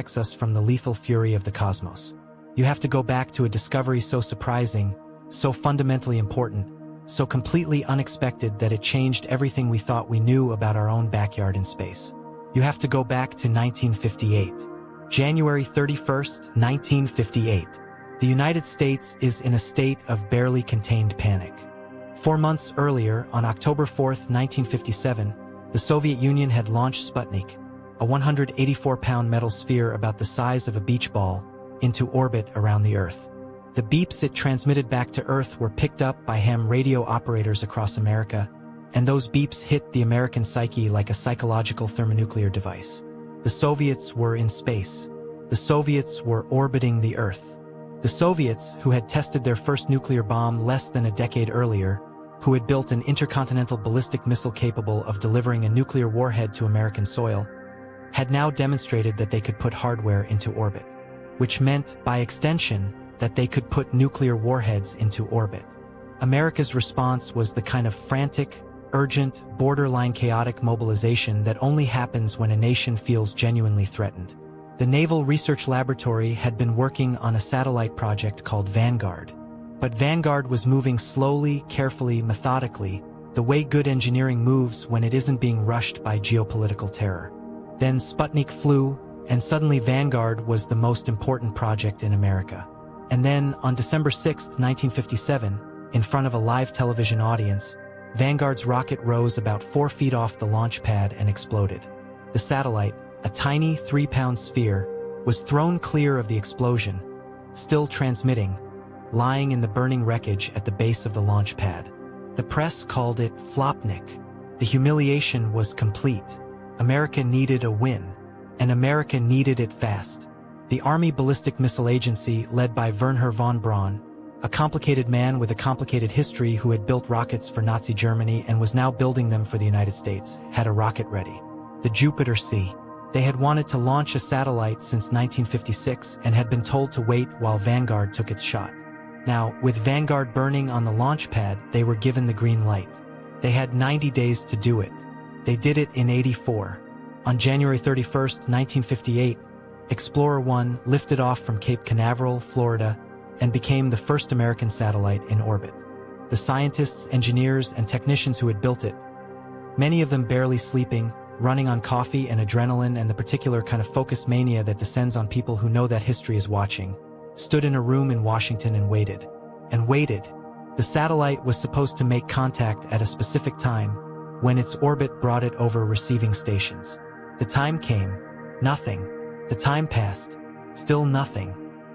protects us from the lethal fury of the cosmos. You have to go back to a discovery so surprising, so fundamentally important, so completely unexpected that it changed everything we thought we knew about our own backyard in space. You have to go back to 1958. January 31st, 1958. The United States is in a state of barely contained panic. 4 months earlier, on October 4th, 1957, the Soviet Union had launched Sputnik, a 184-pound metal sphere about the size of a beach ball, into orbit around the Earth. The beeps it transmitted back to Earth were picked up by ham radio operators across America, and those beeps hit the American psyche like a psychological thermonuclear device. The Soviets were in space. The Soviets were orbiting the Earth. The Soviets, who had tested their first nuclear bomb less than a decade earlier, who had built an intercontinental ballistic missile capable of delivering a nuclear warhead to American soil, had now demonstrated that they could put hardware into orbit, which meant, by extension, that they could put nuclear warheads into orbit. America's response was the kind of frantic, urgent, borderline chaotic mobilization that only happens when a nation feels genuinely threatened. The Naval Research Laboratory had been working on a satellite project called Vanguard. But Vanguard was moving slowly, carefully, methodically, the way good engineering moves when it isn't being rushed by geopolitical terror. Then Sputnik flew, and suddenly Vanguard was the most important project in America. And then, on December 6, 1957, in front of a live television audience, Vanguard's rocket rose about 4 feet off the launch pad and exploded. The satellite, a tiny 3-pound sphere, was thrown clear of the explosion, still transmitting, lying in the burning wreckage at the base of the launch pad. The press called it Flopnik. The humiliation was complete. America needed a win, and America needed it fast. The Army Ballistic Missile Agency, led by Wernher von Braun, a complicated man with a complicated history who had built rockets for Nazi Germany and was now building them for the United States, had a rocket ready. The Jupiter C. They had wanted to launch a satellite since 1956 and had been told to wait while Vanguard took its shot. Now, with Vanguard burning on the launch pad, they were given the green light. They had 90 days to do it. They did it in '84. On January 31st, 1958, Explorer 1 lifted off from Cape Canaveral, Florida, and became the first American satellite in orbit. The scientists, engineers, and technicians who had built it, many of them barely sleeping, running on coffee and adrenaline and the particular kind of focus mania that descends on people who know that history is watching, stood in a room in Washington and waited. And waited. The satellite was supposed to make contact at a specific time, when its orbit brought it over receiving stations. The time came. Nothing. The time passed. Still nothing.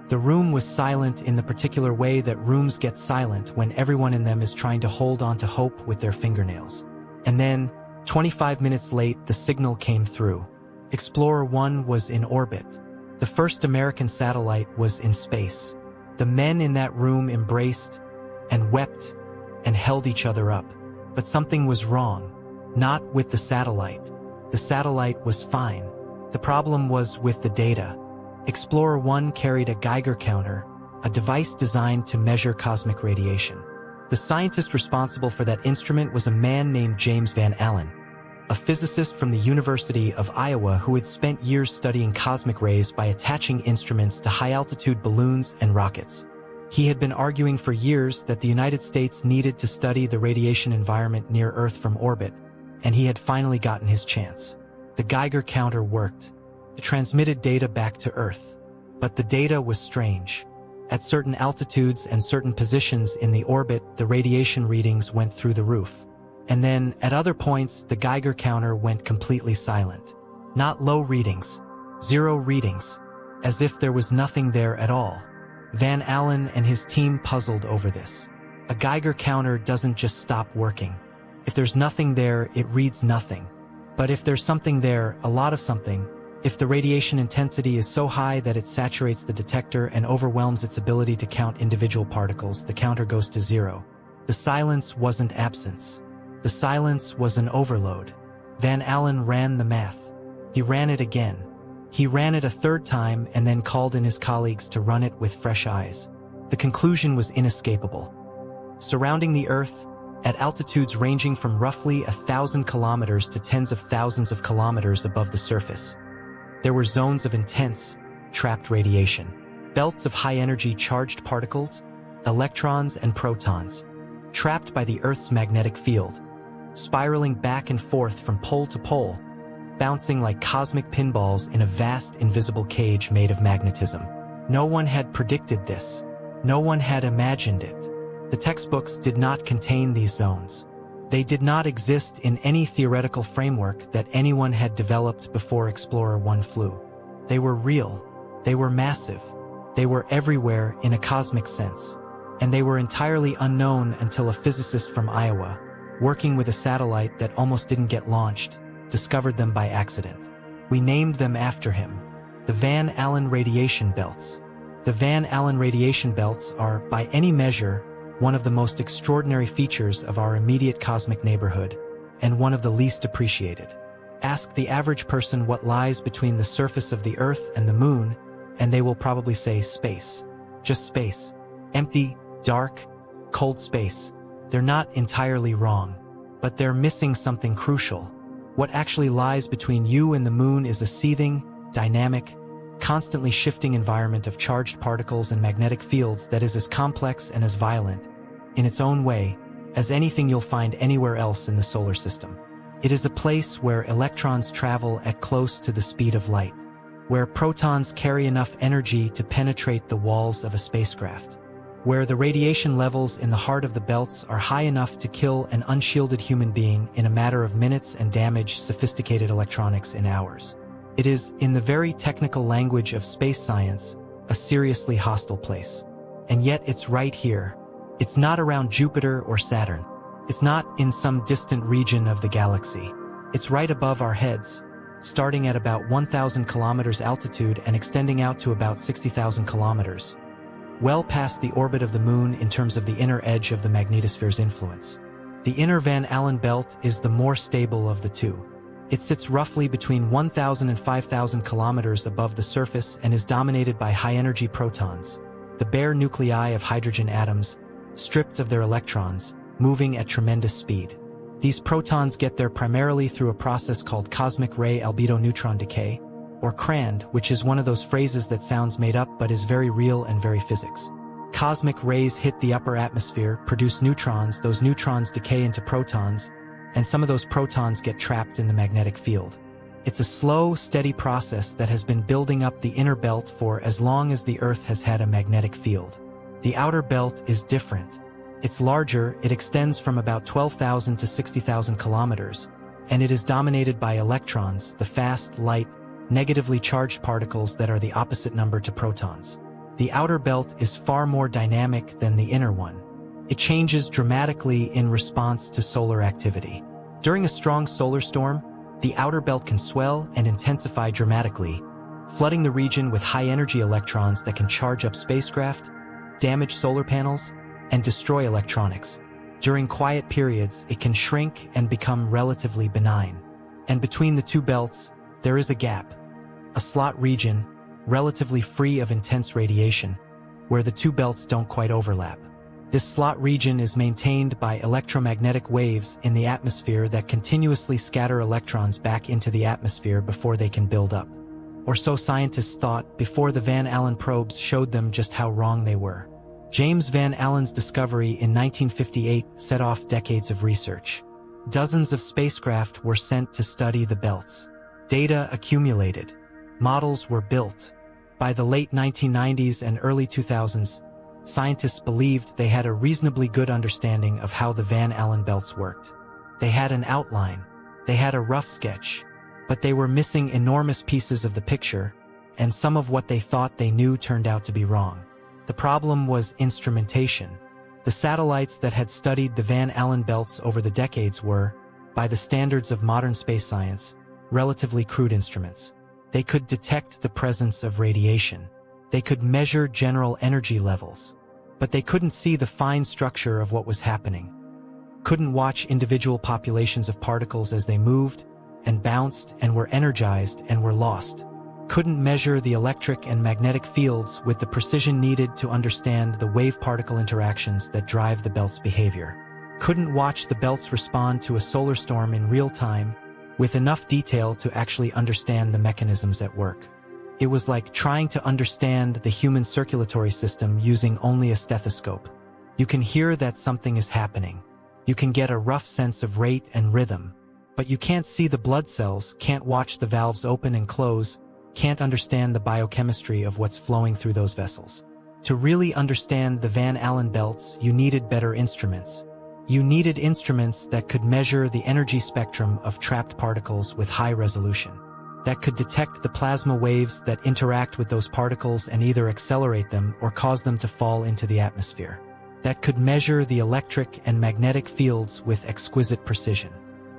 The room was silent in the particular way that rooms get silent when everyone in them is trying to hold on to hope with their fingernails. And then, 25 minutes late, the signal came through. Explorer 1 was in orbit. The first American satellite was in space. The men in that room embraced and wept and held each other up. But something was wrong. Not with the satellite. The satellite was fine. The problem was with the data. Explorer 1 carried a Geiger counter, a device designed to measure cosmic radiation. The scientist responsible for that instrument was a man named James Van Allen, a physicist from the University of Iowa who had spent years studying cosmic rays by attaching instruments to high-altitude balloons and rockets. He had been arguing for years that the United States needed to study the radiation environment near Earth from orbit, and he had finally gotten his chance. The Geiger counter worked. It transmitted data back to Earth. But the data was strange. At certain altitudes and certain positions in the orbit, the radiation readings went through the roof. And then, at other points, the Geiger counter went completely silent. Not low readings. 0 readings. As if there was nothing there at all. Van Allen and his team puzzled over this. A Geiger counter doesn't just stop working. If there's nothing there, it reads nothing. But if there's something there, a lot of something, if the radiation intensity is so high that it saturates the detector and overwhelms its ability to count individual particles, the counter goes to 0. The silence wasn't absence. The silence was an overload. Van Allen ran the math. He ran it again. He ran it a third time and then called in his colleagues to run it with fresh eyes. The conclusion was inescapable. Surrounding the Earth, at altitudes ranging from roughly 1,000 kilometers to tens of thousands of kilometers above the surface, there were zones of intense, trapped radiation. Belts of high-energy charged particles, electrons and protons, trapped by the Earth's magnetic field, spiraling back and forth from pole to pole, bouncing like cosmic pinballs in a vast invisible cage made of magnetism. No one had predicted this. No one had imagined it. The textbooks did not contain these zones. They did not exist in any theoretical framework that anyone had developed before Explorer 1 flew. They were real. They were massive. They were everywhere in a cosmic sense. And they were entirely unknown until a physicist from Iowa, working with a satellite that almost didn't get launched, discovered them by accident. We named them after him, the Van Allen radiation belts. The Van Allen radiation belts are, by any measure, one of the most extraordinary features of our immediate cosmic neighborhood, and one of the least appreciated. Ask the average person what lies between the surface of the Earth and the Moon, and they will probably say space. Just space. Empty, dark, cold space. They're not entirely wrong, but they're missing something crucial. What actually lies between you and the Moon is a seething, dynamic, constantly shifting environment of charged particles and magnetic fields that is as complex and as violent, in its own way, as anything you'll find anywhere else in the solar system. It is a place where electrons travel at close to the speed of light, where protons carry enough energy to penetrate the walls of a spacecraft, where the radiation levels in the heart of the belts are high enough to kill an unshielded human being in a matter of minutes and damage sophisticated electronics in hours. It is, in the very technical language of space science, a seriously hostile place. And yet it's right here. It's not around Jupiter or Saturn. It's not in some distant region of the galaxy. It's right above our heads, starting at about 1,000 kilometers altitude and extending out to about 60,000 kilometers, well past the orbit of the Moon in terms of the inner edge of the magnetosphere's influence. The inner Van Allen belt is the more stable of the two. It sits roughly between 1,000 and 5,000 kilometers above the surface and is dominated by high-energy protons, the bare nuclei of hydrogen atoms, stripped of their electrons, moving at tremendous speed. These protons get there primarily through a process called cosmic ray albedo neutron decay, or CRAND, which is one of those phrases that sounds made up but is very real and very physics. Cosmic rays hit the upper atmosphere, produce neutrons, those neutrons decay into protons, and some of those protons get trapped in the magnetic field. It's a slow, steady process that has been building up the inner belt for as long as the Earth has had a magnetic field. The outer belt is different. It's larger, it extends from about 12,000 to 60,000 kilometers, and it is dominated by electrons, the fast, light, negatively charged particles that are the opposite number to protons. The outer belt is far more dynamic than the inner one. It changes dramatically in response to solar activity. During a strong solar storm, the outer belt can swell and intensify dramatically, flooding the region with high-energy electrons that can charge up spacecraft, damage solar panels, and destroy electronics. During quiet periods, it can shrink and become relatively benign. And between the two belts, there is a gap, a slot region, relatively free of intense radiation, where the two belts don't quite overlap. This slot region is maintained by electromagnetic waves in the atmosphere that continuously scatter electrons back into the atmosphere before they can build up. Or so scientists thought before the Van Allen probes showed them just how wrong they were. James Van Allen's discovery in 1958 set off decades of research. Dozens of spacecraft were sent to study the belts. Data accumulated. Models were built. By the late 1990s and early 2000s, scientists believed they had a reasonably good understanding of how the Van Allen belts worked. They had an outline. They had a rough sketch. But they were missing enormous pieces of the picture, and some of what they thought they knew turned out to be wrong. The problem was instrumentation. The satellites that had studied the Van Allen belts over the decades were, by the standards of modern space science, relatively crude instruments. They could detect the presence of radiation. They could measure general energy levels. But they couldn't see the fine structure of what was happening. Couldn't watch individual populations of particles as they moved and bounced and were energized and were lost. Couldn't measure the electric and magnetic fields with the precision needed to understand the wave-particle interactions that drive the belt's behavior. Couldn't watch the belts respond to a solar storm in real time with enough detail to actually understand the mechanisms at work. It was like trying to understand the human circulatory system using only a stethoscope. You can hear that something is happening. You can get a rough sense of rate and rhythm, but you can't see the blood cells, can't watch the valves open and close, can't understand the biochemistry of what's flowing through those vessels. To really understand the Van Allen belts, you needed better instruments. You needed instruments that could measure the energy spectrum of trapped particles with high resolution, that could detect the plasma waves that interact with those particles and either accelerate them or cause them to fall into the atmosphere, that could measure the electric and magnetic fields with exquisite precision,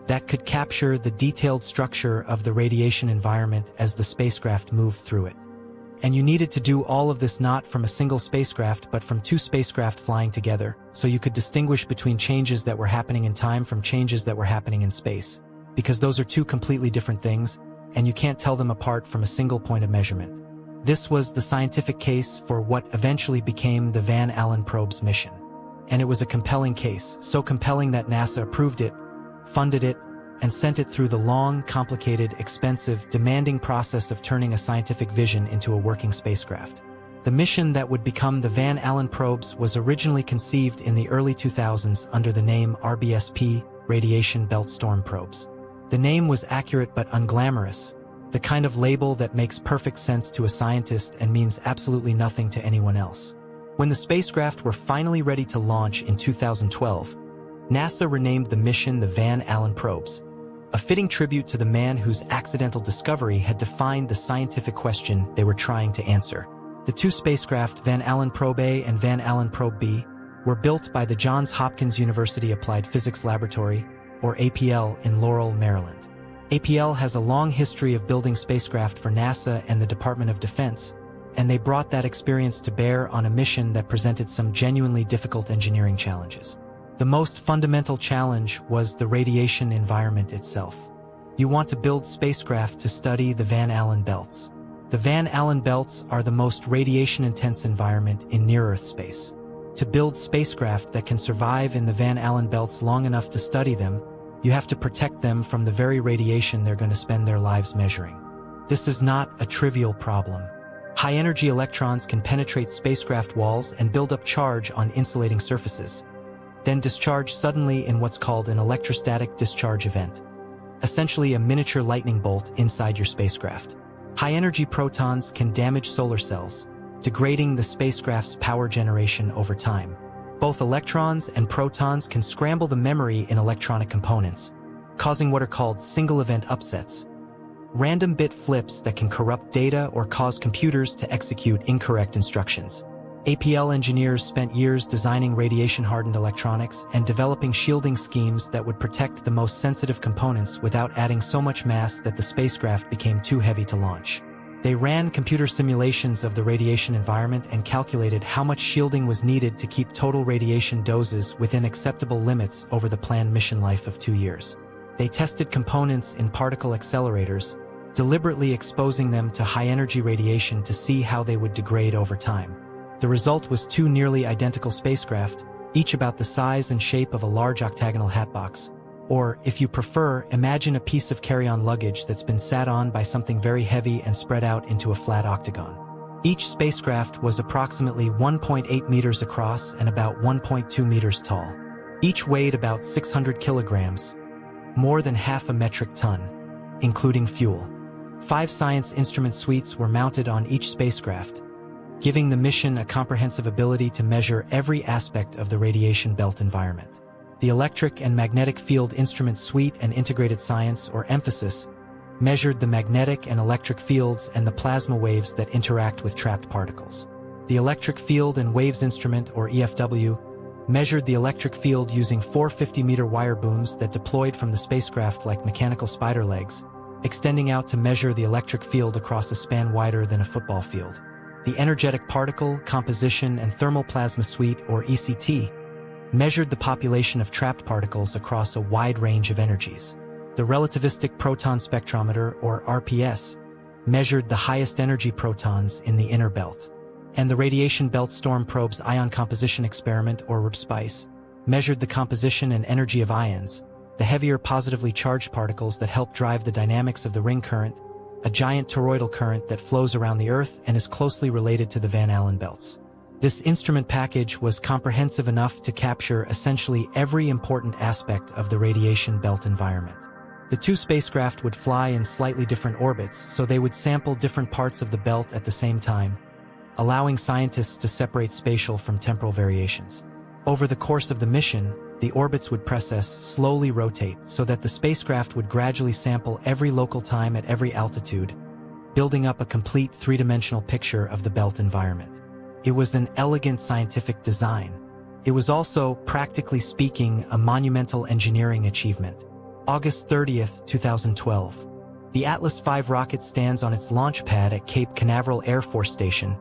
that could capture the detailed structure of the radiation environment as the spacecraft moved through it. And you needed to do all of this not from a single spacecraft but from two spacecraft flying together, so you could distinguish between changes that were happening in time from changes that were happening in space, because those are two completely different things, and you can't tell them apart from a single point of measurement. This was the scientific case for what eventually became the Van Allen probe's mission. And it was a compelling case, so compelling that NASA approved it, funded it, and sent it through the long, complicated, expensive, demanding process of turning a scientific vision into a working spacecraft. The mission that would become the Van Allen probes was originally conceived in the early 2000s under the name RBSP, Radiation Belt Storm Probes. The name was accurate but unglamorous, the kind of label that makes perfect sense to a scientist and means absolutely nothing to anyone else. When the spacecraft were finally ready to launch in 2012, NASA renamed the mission the Van Allen probes, a fitting tribute to the man whose accidental discovery had defined the scientific question they were trying to answer. The two spacecraft, Van Allen Probe A and Van Allen Probe B, were built by the Johns Hopkins University Applied Physics Laboratory, or APL, in Laurel, Maryland. APL has a long history of building spacecraft for NASA and the Department of Defense, and they brought that experience to bear on a mission that presented some genuinely difficult engineering challenges. The most fundamental challenge was the radiation environment itself. You want to build spacecraft to study the Van Allen belts. The Van Allen belts are the most radiation-intense environment in near-Earth space. To build spacecraft that can survive in the Van Allen belts long enough to study them, you have to protect them from the very radiation they're going to spend their lives measuring. This is not a trivial problem. High-energy electrons can penetrate spacecraft walls and build up charge on insulating surfaces, then discharge suddenly in what's called an electrostatic discharge event, essentially a miniature lightning bolt inside your spacecraft. High-energy protons can damage solar cells, degrading the spacecraft's power generation over time. Both electrons and protons can scramble the memory in electronic components, causing what are called single-event upsets, random bit flips that can corrupt data or cause computers to execute incorrect instructions. APL engineers spent years designing radiation-hardened electronics and developing shielding schemes that would protect the most sensitive components without adding so much mass that the spacecraft became too heavy to launch. They ran computer simulations of the radiation environment and calculated how much shielding was needed to keep total radiation doses within acceptable limits over the planned mission life of 2 years. They tested components in particle accelerators, deliberately exposing them to high-energy radiation to see how they would degrade over time. The result was two nearly identical spacecraft, each about the size and shape of a large octagonal hatbox. Or, if you prefer, imagine a piece of carry-on luggage that's been sat on by something very heavy and spread out into a flat octagon. Each spacecraft was approximately 1.8 meters across and about 1.2 meters tall. Each weighed about 600 kilograms, more than half a metric ton, including fuel. 5 science instrument suites were mounted on each spacecraft, giving the mission a comprehensive ability to measure every aspect of the radiation belt environment. The Electric and Magnetic Field Instrument Suite and Integrated Science, or EMPhaSIS, measured the magnetic and electric fields and the plasma waves that interact with trapped particles. The Electric Field and Waves Instrument, or EFW, measured the electric field using 4 50-meter wire booms that deployed from the spacecraft like mechanical spider legs, extending out to measure the electric field across a span wider than a football field. The Energetic Particle, Composition, and Thermal Plasma Suite, or ECT, measured the population of trapped particles across a wide range of energies. The Relativistic Proton Spectrometer, or RPS, measured the highest energy protons in the inner belt. And the Radiation Belt Storm Probe's Ion Composition Experiment, or RBSPICE, measured the composition and energy of ions, the heavier positively charged particles that help drive the dynamics of the ring current, a giant toroidal current that flows around the Earth and is closely related to the Van Allen belts. This instrument package was comprehensive enough to capture essentially every important aspect of the radiation belt environment. The two spacecraft would fly in slightly different orbits, so they would sample different parts of the belt at the same time, allowing scientists to separate spatial from temporal variations. Over the course of the mission, the orbits would slowly rotate so that the spacecraft would gradually sample every local time at every altitude, building up a complete three-dimensional picture of the belt environment. It was an elegant scientific design. It was also, practically speaking, a monumental engineering achievement. August 30th, 2012. The Atlas V rocket stands on its launch pad at Cape Canaveral Air Force Station,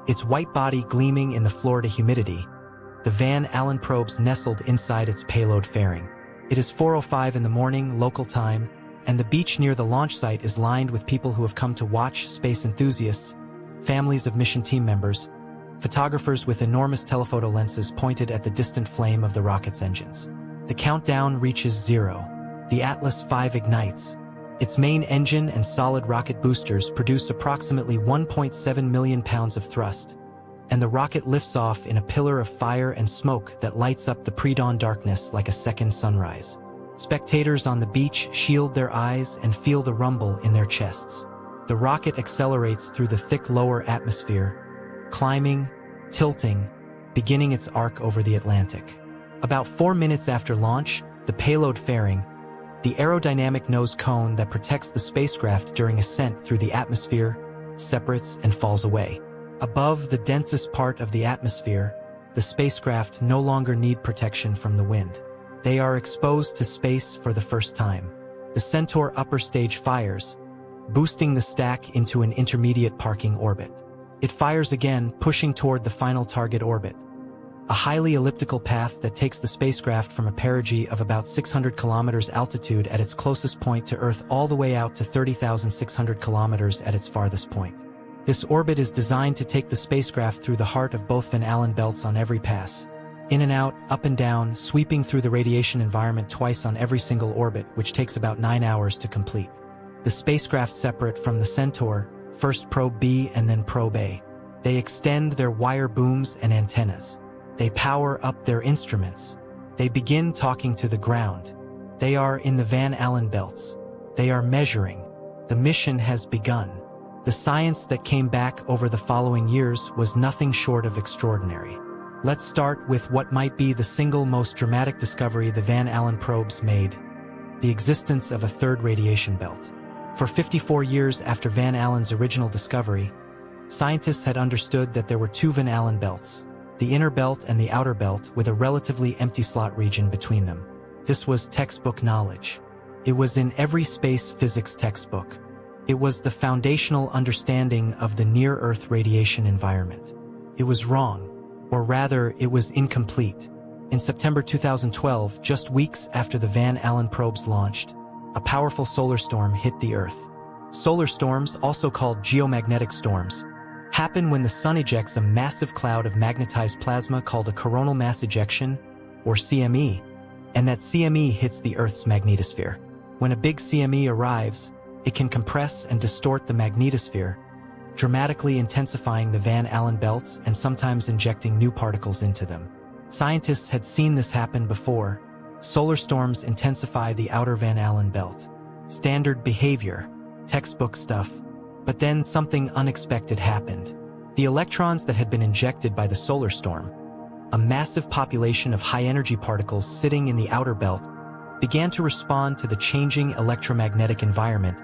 its white body gleaming in the Florida humidity, the Van Allen probes nestled inside its payload fairing. It is 4:05 in the morning, local time, and the beach near the launch site is lined with people who have come to watch, space enthusiasts, families of mission team members, photographers with enormous telephoto lenses pointed at the distant flame of the rocket's engines. The countdown reaches 0. The Atlas V ignites. Its main engine and solid rocket boosters produce approximately 1.7 million pounds of thrust, and the rocket lifts off in a pillar of fire and smoke that lights up the pre-dawn darkness like a second sunrise. Spectators on the beach shield their eyes and feel the rumble in their chests. The rocket accelerates through the thick lower atmosphere, climbing, tilting, beginning its arc over the Atlantic. About 4 minutes after launch, the payload fairing, the aerodynamic nose cone that protects the spacecraft during ascent through the atmosphere, separates and falls away. Above the densest part of the atmosphere, the spacecraft no longer need protection from the wind. They are exposed to space for the first time. The Centaur upper stage fires, boosting the stack into an intermediate parking orbit. It fires again, pushing toward the final target orbit, a highly elliptical path that takes the spacecraft from a perigee of about 600 kilometers altitude at its closest point to Earth all the way out to 30,600 kilometers at its farthest point. This orbit is designed to take the spacecraft through the heart of both Van Allen belts on every pass. In and out, up and down, sweeping through the radiation environment twice on every single orbit, which takes about 9 hours to complete. The spacecraft separate from the Centaur, first Probe B and then Probe A. They extend their wire booms and antennas. They power up their instruments. They begin talking to the ground. They are in the Van Allen belts. They are measuring. The mission has begun. The science that came back over the following years was nothing short of extraordinary. Let's start with what might be the single most dramatic discovery the Van Allen probes made: the existence of a third radiation belt. For 54 years after Van Allen's original discovery, scientists had understood that there were two Van Allen belts, the inner belt and the outer belt, with a relatively empty slot region between them. This was textbook knowledge. It was in every space physics textbook. It was the foundational understanding of the near-Earth radiation environment. It was wrong, or rather, it was incomplete. In September 2012, just weeks after the Van Allen probes launched, a powerful solar storm hit the Earth. Solar storms, also called geomagnetic storms, happen when the sun ejects a massive cloud of magnetized plasma called a coronal mass ejection, or CME, and that CME hits the Earth's magnetosphere. When a big CME arrives, it can compress and distort the magnetosphere, dramatically intensifying the Van Allen belts and sometimes injecting new particles into them. Scientists had seen this happen before. Solar storms intensify the outer Van Allen belt. Standard behavior, textbook stuff. But then something unexpected happened. The electrons that had been injected by the solar storm, a massive population of high-energy particles sitting in the outer belt, began to respond to the changing electromagnetic environment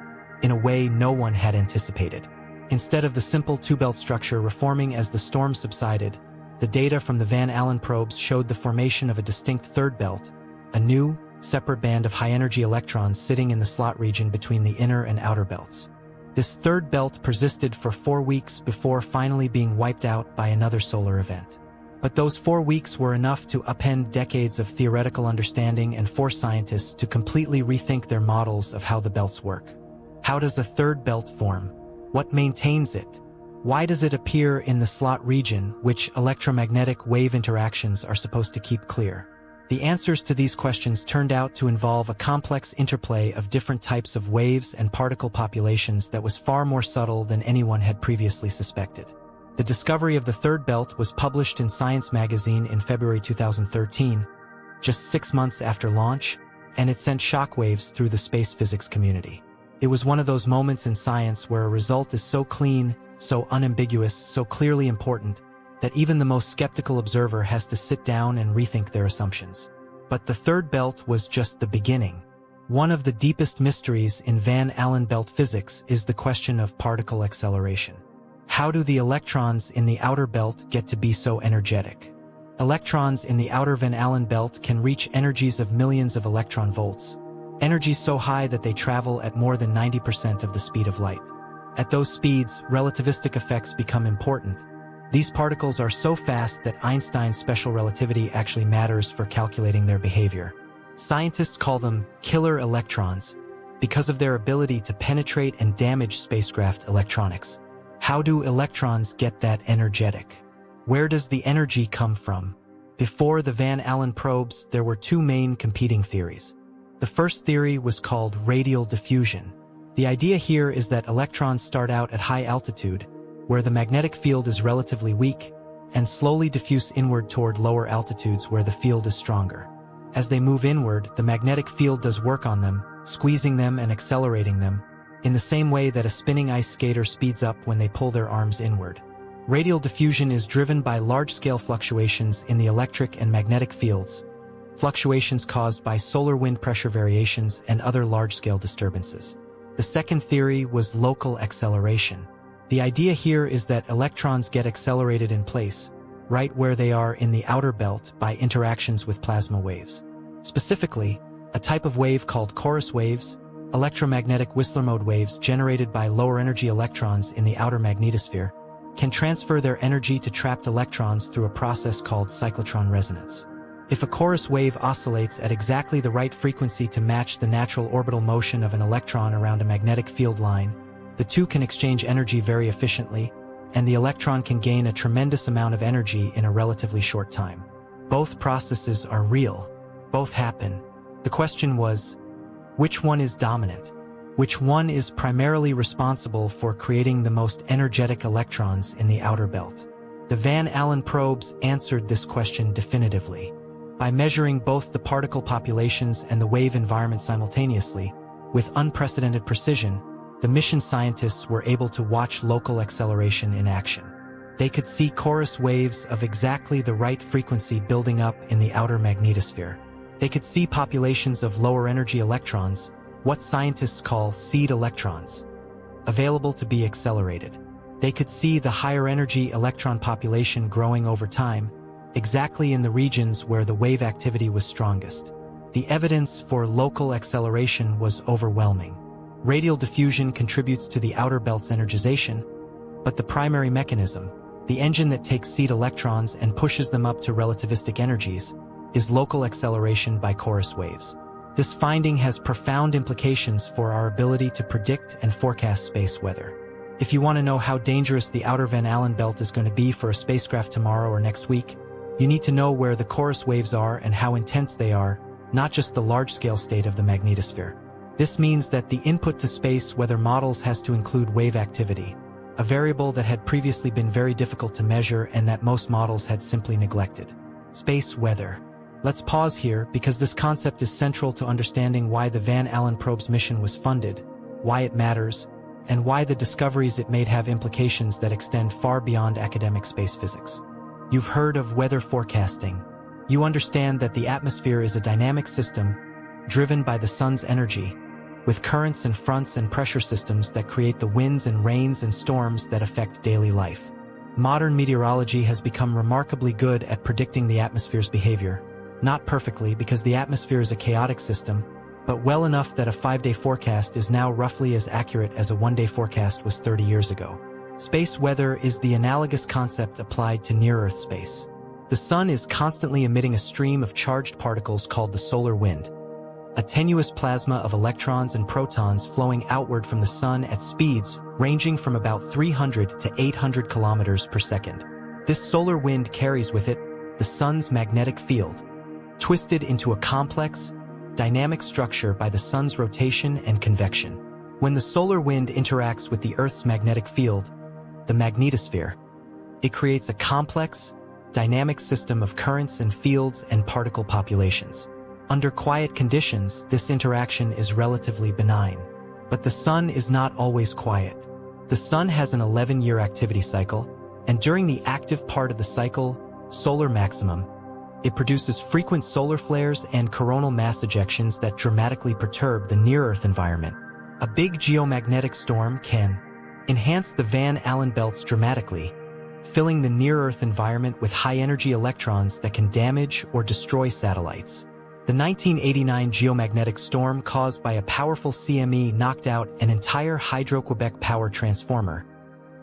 in a way no one had anticipated. Instead of the simple two-belt structure reforming as the storm subsided, the data from the Van Allen probes showed the formation of a distinct third belt, a new, separate band of high-energy electrons sitting in the slot region between the inner and outer belts. This third belt persisted for 4 weeks before finally being wiped out by another solar event. But those 4 weeks were enough to upend decades of theoretical understanding and force scientists to completely rethink their models of how the belts work. How does a third belt form? What maintains it? Why does it appear in the slot region, which electromagnetic wave interactions are supposed to keep clear? The answers to these questions turned out to involve a complex interplay of different types of waves and particle populations that was far more subtle than anyone had previously suspected. The discovery of the third belt was published in Science magazine in February 2013, just 6 months after launch, and it sent shockwaves through the space physics community. It was one of those moments in science where a result is so clean, so unambiguous, so clearly important, that even the most skeptical observer has to sit down and rethink their assumptions. But the third belt was just the beginning. One of the deepest mysteries in Van Allen belt physics is the question of particle acceleration. How do the electrons in the outer belt get to be so energetic? Electrons in the outer Van Allen belt can reach energies of millions of electron volts, energies so high that they travel at more than 90% of the speed of light. At those speeds, relativistic effects become important. These particles are so fast that Einstein's special relativity actually matters for calculating their behavior. Scientists call them killer electrons because of their ability to penetrate and damage spacecraft electronics. How do electrons get that energetic? Where does the energy come from? Before the Van Allen probes, there were two main competing theories. The first theory was called radial diffusion. The idea here is that electrons start out at high altitude, where the magnetic field is relatively weak, and slowly diffuse inward toward lower altitudes where the field is stronger. As they move inward, the magnetic field does work on them, squeezing them and accelerating them, in the same way that a spinning ice skater speeds up when they pull their arms inward. Radial diffusion is driven by large-scale fluctuations in the electric and magnetic fields, fluctuations caused by solar wind pressure variations and other large-scale disturbances. The second theory was local acceleration. The idea here is that electrons get accelerated in place, right where they are in the outer belt by interactions with plasma waves. Specifically, a type of wave called chorus waves, electromagnetic Whistler mode waves generated by lower-energy electrons in the outer magnetosphere, can transfer their energy to trapped electrons through a process called cyclotron resonance. If a chorus wave oscillates at exactly the right frequency to match the natural orbital motion of an electron around a magnetic field line, the two can exchange energy very efficiently, and the electron can gain a tremendous amount of energy in a relatively short time. Both processes are real. Both happen. The question was, which one is dominant? Which one is primarily responsible for creating the most energetic electrons in the outer belt? The Van Allen probes answered this question definitively. By measuring both the particle populations and the wave environment simultaneously, with unprecedented precision, the mission scientists were able to watch local acceleration in action. They could see chorus waves of exactly the right frequency building up in the outer magnetosphere. They could see populations of lower-energy electrons, what scientists call seed electrons, available to be accelerated. They could see the higher-energy electron population growing over time, exactly in the regions where the wave activity was strongest. The evidence for local acceleration was overwhelming. Radial diffusion contributes to the outer belt's energization, but the primary mechanism, the engine that takes seed electrons and pushes them up to relativistic energies, is local acceleration by chorus waves. This finding has profound implications for our ability to predict and forecast space weather. If you want to know how dangerous the outer Van Allen belt is going to be for a spacecraft tomorrow or next week, you need to know where the chorus waves are and how intense they are, not just the large-scale state of the magnetosphere. This means that the input to space weather models has to include wave activity, a variable that had previously been very difficult to measure and that most models had simply neglected. Space weather. Let's pause here because this concept is central to understanding why the Van Allen probe's mission was funded, why it matters, and why the discoveries it made have implications that extend far beyond academic space physics. You've heard of weather forecasting. You understand that the atmosphere is a dynamic system driven by the sun's energy, with currents and fronts and pressure systems that create the winds and rains and storms that affect daily life. Modern meteorology has become remarkably good at predicting the atmosphere's behavior. Not perfectly, because the atmosphere is a chaotic system, but well enough that a 5-day forecast is now roughly as accurate as a 1-day forecast was 30 years ago. Space weather is the analogous concept applied to near-Earth space. The sun is constantly emitting a stream of charged particles called the solar wind, a tenuous plasma of electrons and protons flowing outward from the sun at speeds ranging from about 300 to 800 kilometers per second. This solar wind carries with it the sun's magnetic field, twisted into a complex, dynamic structure by the sun's rotation and convection. When the solar wind interacts with the Earth's magnetic field, the magnetosphere, it creates a complex, dynamic system of currents and fields and particle populations. Under quiet conditions, this interaction is relatively benign. But the sun is not always quiet. The sun has an 11-year activity cycle, and during the active part of the cycle, solar maximum, it produces frequent solar flares and coronal mass ejections that dramatically perturb the near-Earth environment. A big geomagnetic storm can enhance the Van Allen belts dramatically, filling the near-Earth environment with high-energy electrons that can damage or destroy satellites. The 1989 geomagnetic storm caused by a powerful CME knocked out an entire Hydro-Quebec power transformer,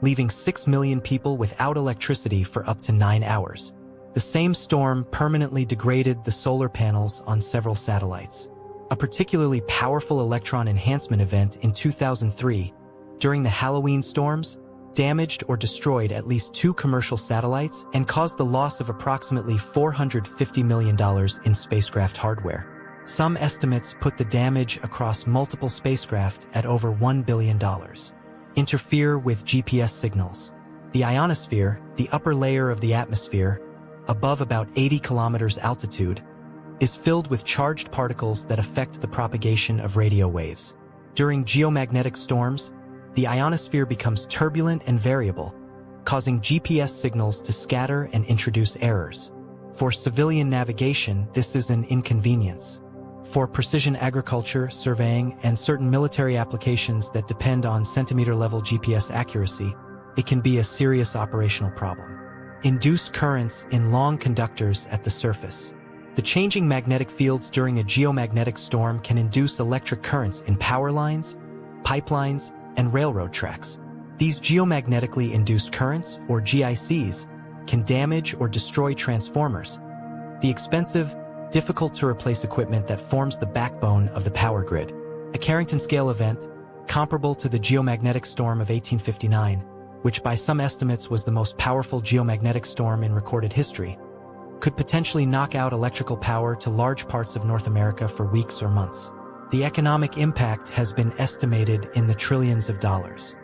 leaving 6 million people without electricity for up to 9 hours. The same storm permanently degraded the solar panels on several satellites. A particularly powerful electron enhancement event in 2003, during the Halloween storms, damaged or destroyed at least 2 commercial satellites and caused the loss of approximately $450 million in spacecraft hardware. Some estimates put the damage across multiple spacecraft at over $1 billion. Interfere with GPS signals. The ionosphere, the upper layer of the atmosphere, above about 80 kilometers altitude, is filled with charged particles that affect the propagation of radio waves. During geomagnetic storms, the ionosphere becomes turbulent and variable, causing GPS signals to scatter and introduce errors. For civilian navigation, this is an inconvenience. For precision agriculture, surveying, and certain military applications that depend on centimeter-level GPS accuracy, it can be a serious operational problem. Induced currents in long conductors at the surface. The changing magnetic fields during a geomagnetic storm can induce electric currents in power lines, pipelines, and railroad tracks. These geomagnetically induced currents, or GICs, can damage or destroy transformers, the expensive, difficult-to-replace equipment that forms the backbone of the power grid. A Carrington-scale event, comparable to the geomagnetic storm of 1859, which by some estimates was the most powerful geomagnetic storm in recorded history, could potentially knock out electrical power to large parts of North America for weeks or months. The economic impact has been estimated in the trillions of dollars.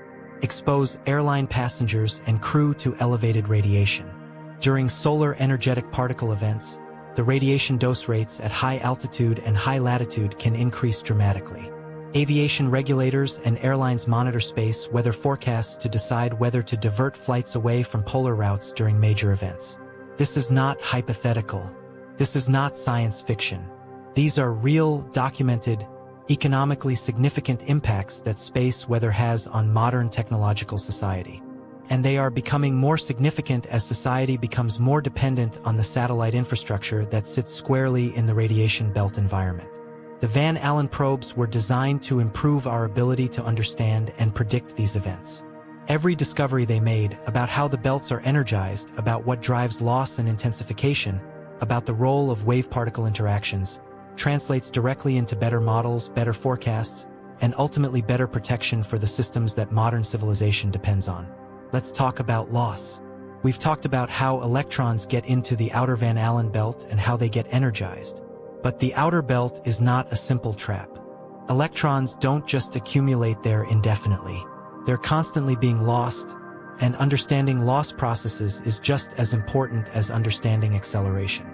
Expose airline passengers and crew to elevated radiation. During solar energetic particle events, the radiation dose rates at high altitude and high latitude can increase dramatically. Aviation regulators and airlines monitor space weather forecasts to decide whether to divert flights away from polar routes during major events. This is not hypothetical. This is not science fiction. These are real, documented, economically significant impacts that space weather has on modern technological society. And they are becoming more significant as society becomes more dependent on the satellite infrastructure that sits squarely in the radiation belt environment. The Van Allen probes were designed to improve our ability to understand and predict these events. Every discovery they made about how the belts are energized, about what drives loss and intensification, about the role of wave-particle interactions, translates directly into better models, better forecasts, and ultimately better protection for the systems that modern civilization depends on. Let's talk about loss. We've talked about how electrons get into the outer Van Allen belt and how they get energized. But the outer belt is not a simple trap. Electrons don't just accumulate there indefinitely. They're constantly being lost, and understanding loss processes is just as important as understanding acceleration.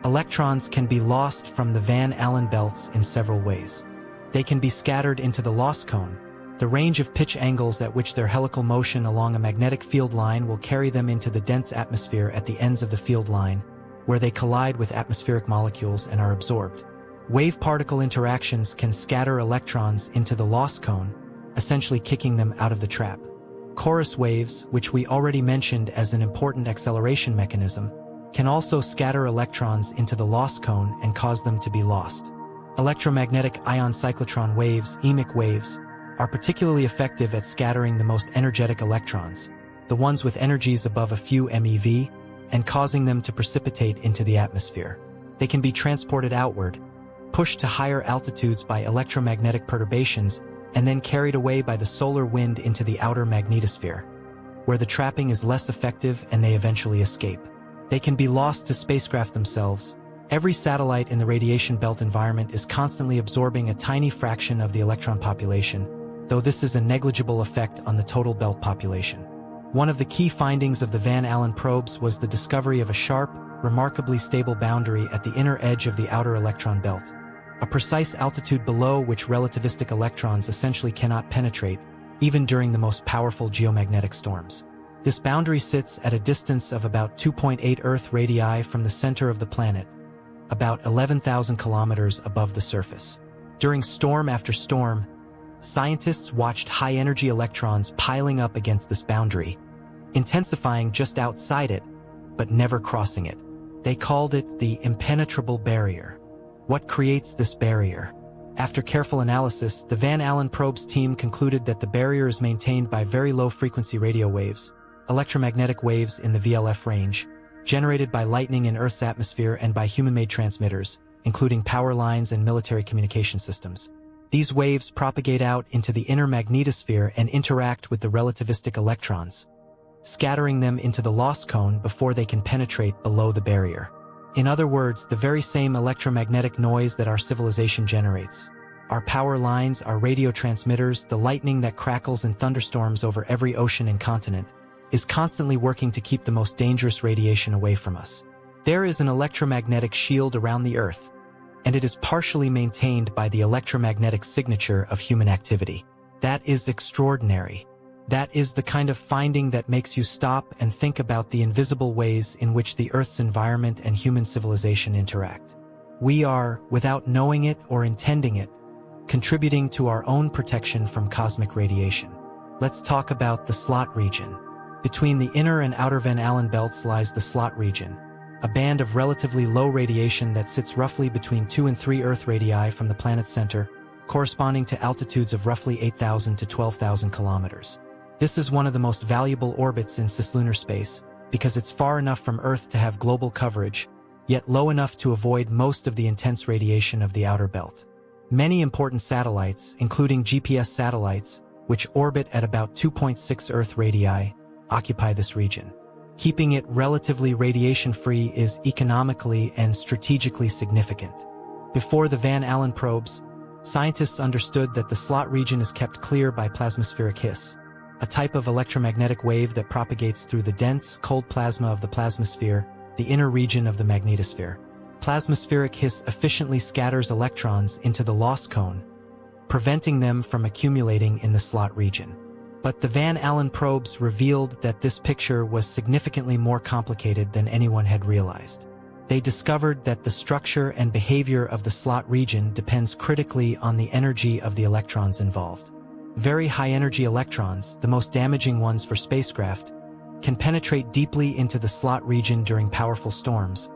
Electrons can be lost from the Van Allen belts in several ways. They can be scattered into the loss cone. The range of pitch angles at which their helical motion along a magnetic field line will carry them into the dense atmosphere at the ends of the field line, where they collide with atmospheric molecules and are absorbed. Wave-particle interactions can scatter electrons into the loss cone, essentially kicking them out of the trap. Chorus waves, which we already mentioned as an important acceleration mechanism, can also scatter electrons into the loss cone and cause them to be lost. Electromagnetic ion cyclotron waves, EMIC waves, are particularly effective at scattering the most energetic electrons, the ones with energies above a few MeV, and causing them to precipitate into the atmosphere. They can be transported outward, pushed to higher altitudes by electromagnetic perturbations, and then carried away by the solar wind into the outer magnetosphere, where the trapping is less effective and they eventually escape. They can be lost to spacecraft themselves, Every satellite in the radiation belt environment is constantly absorbing a tiny fraction of the electron population, though this is a negligible effect on the total belt population. One of the key findings of the Van Allen probes was the discovery of a sharp, remarkably stable boundary at the inner edge of the outer electron belt, a precise altitude below which relativistic electrons essentially cannot penetrate, even during the most powerful geomagnetic storms. This boundary sits at a distance of about 2.8 Earth radii from the center of the planet, about 11,000 kilometers above the surface. During storm after storm, scientists watched high-energy electrons piling up against this boundary, intensifying just outside it, but never crossing it. They called it the impenetrable barrier. What creates this barrier? After careful analysis, the Van Allen probes team concluded that the barrier is maintained by very low-frequency radio waves, electromagnetic waves in the VLF range, generated by lightning in Earth's atmosphere and by human-made transmitters, including power lines and military communication systems. These waves propagate out into the inner magnetosphere and interact with the relativistic electrons, scattering them into the loss cone before they can penetrate below the barrier. In other words, the very same electromagnetic noise that our civilization generates. Our power lines, our radio transmitters, the lightning that crackles in thunderstorms over every ocean and continent, is constantly working to keep the most dangerous radiation away from us. There is an electromagnetic shield around the Earth, and it is partially maintained by the electromagnetic signature of human activity. That is extraordinary. That is the kind of finding that makes you stop and think about the invisible ways in which the Earth's environment and human civilization interact. We are, without knowing it or intending it, contributing to our own protection from cosmic radiation. Let's talk about the slot region. Between the inner and outer Van Allen belts lies the slot region, a band of relatively low radiation that sits roughly between 2 and 3 Earth radii from the planet's center, corresponding to altitudes of roughly 8,000 to 12,000 kilometers. This is one of the most valuable orbits in cislunar space because it's far enough from Earth to have global coverage, yet low enough to avoid most of the intense radiation of the outer belt. Many important satellites, including GPS satellites, which orbit at about 2.6 Earth radii, occupy this region. Keeping it relatively radiation-free is economically and strategically significant. Before the Van Allen probes, scientists understood that the slot region is kept clear by plasmaspheric hiss, a type of electromagnetic wave that propagates through the dense, cold plasma of the plasmasphere, the inner region of the magnetosphere. Plasmaspheric hiss efficiently scatters electrons into the loss cone, preventing them from accumulating in the slot region. But the Van Allen probes revealed that this picture was significantly more complicated than anyone had realized. They discovered that the structure and behavior of the slot region depends critically on the energy of the electrons involved. Very high-energy electrons, the most damaging ones for spacecraft, can penetrate deeply into the slot region during powerful storms,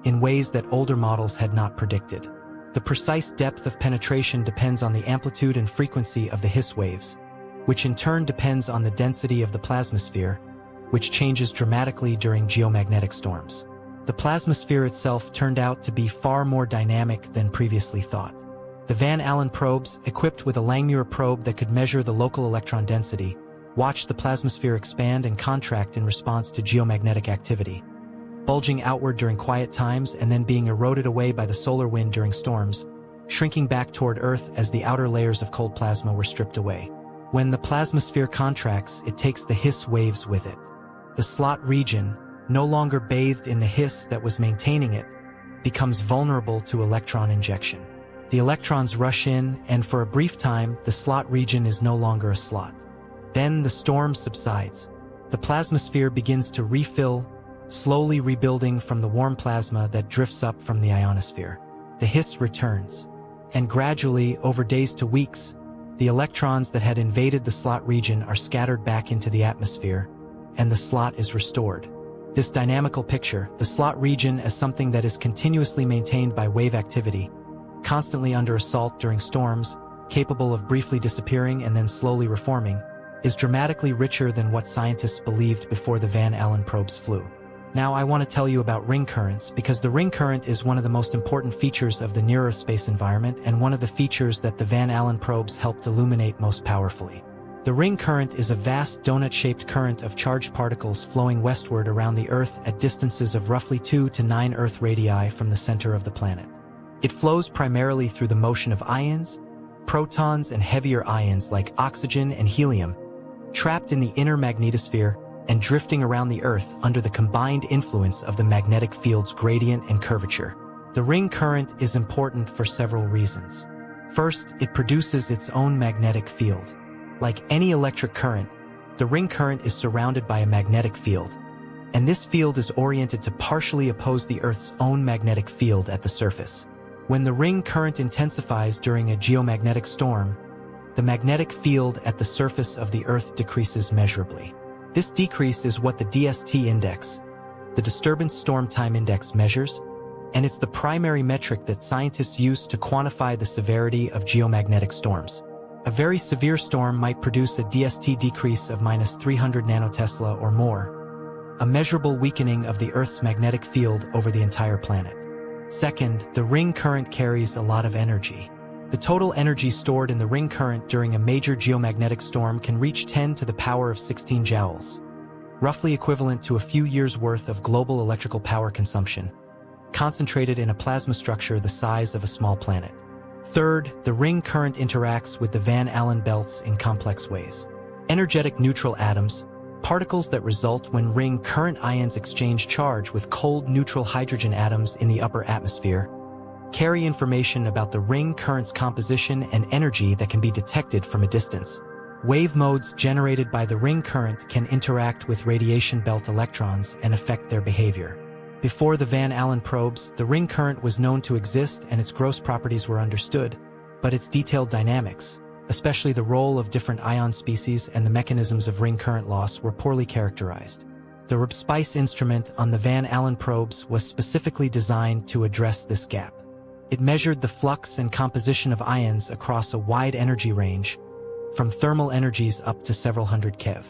in ways that older models had not predicted. The precise depth of penetration depends on the amplitude and frequency of the hiss waves, which in turn depends on the density of the plasmasphere, which changes dramatically during geomagnetic storms. The plasmasphere itself turned out to be far more dynamic than previously thought. The Van Allen probes, equipped with a Langmuir probe that could measure the local electron density, watched the plasmasphere expand and contract in response to geomagnetic activity, bulging outward during quiet times and then being eroded away by the solar wind during storms, shrinking back toward Earth as the outer layers of cold plasma were stripped away. When the plasmasphere contracts, it takes the hiss waves with it. The slot region, no longer bathed in the hiss that was maintaining it, becomes vulnerable to electron injection. The electrons rush in, and for a brief time, the slot region is no longer a slot. Then the storm subsides. The plasmasphere begins to refill, slowly rebuilding from the warm plasma that drifts up from the ionosphere. The hiss returns. And gradually, over days to weeks, the electrons that had invaded the slot region are scattered back into the atmosphere, and the slot is restored. This dynamical picture, the slot region as something that is continuously maintained by wave activity, constantly under assault during storms, capable of briefly disappearing and then slowly reforming, is dramatically richer than what scientists believed before the Van Allen probes flew. Now I want to tell you about ring currents because the ring current is one of the most important features of the near-Earth space environment and one of the features that the Van Allen probes helped illuminate most powerfully. The ring current is a vast donut-shaped current of charged particles flowing westward around the Earth at distances of roughly 2 to 9 Earth radii from the center of the planet. It flows primarily through the motion of ions, protons, and heavier ions like oxygen and helium, trapped in the inner magnetosphere and drifting around the Earth under the combined influence of the magnetic field's gradient and curvature. The ring current is important for several reasons. First, it produces its own magnetic field. Like any electric current, the ring current is surrounded by a magnetic field, and this field is oriented to partially oppose the Earth's own magnetic field at the surface. When the ring current intensifies during a geomagnetic storm, the magnetic field at the surface of the Earth decreases measurably. This decrease is what the DST index, the Disturbance Storm Time Index, measures, and it's the primary metric that scientists use to quantify the severity of geomagnetic storms. A very severe storm might produce a DST decrease of -300 nanotesla or more, a measurable weakening of the Earth's magnetic field over the entire planet. Second, the ring current carries a lot of energy. The total energy stored in the ring current during a major geomagnetic storm can reach 10 to the power of 16 joules, roughly equivalent to a few years' worth of global electrical power consumption, concentrated in a plasma structure the size of a small planet. Third, the ring current interacts with the Van Allen belts in complex ways. Energetic neutral atoms, particles that result when ring current ions exchange charge with cold neutral hydrogen atoms in the upper atmosphere, carry information about the ring current's composition and energy that can be detected from a distance. Wave modes generated by the ring current can interact with radiation belt electrons and affect their behavior. Before the Van Allen probes, the ring current was known to exist and its gross properties were understood, but its detailed dynamics, especially the role of different ion species and the mechanisms of ring current loss, were poorly characterized. The RBSPICE instrument on the Van Allen probes was specifically designed to address this gap. It measured the flux and composition of ions across a wide energy range, from thermal energies up to several hundred keV.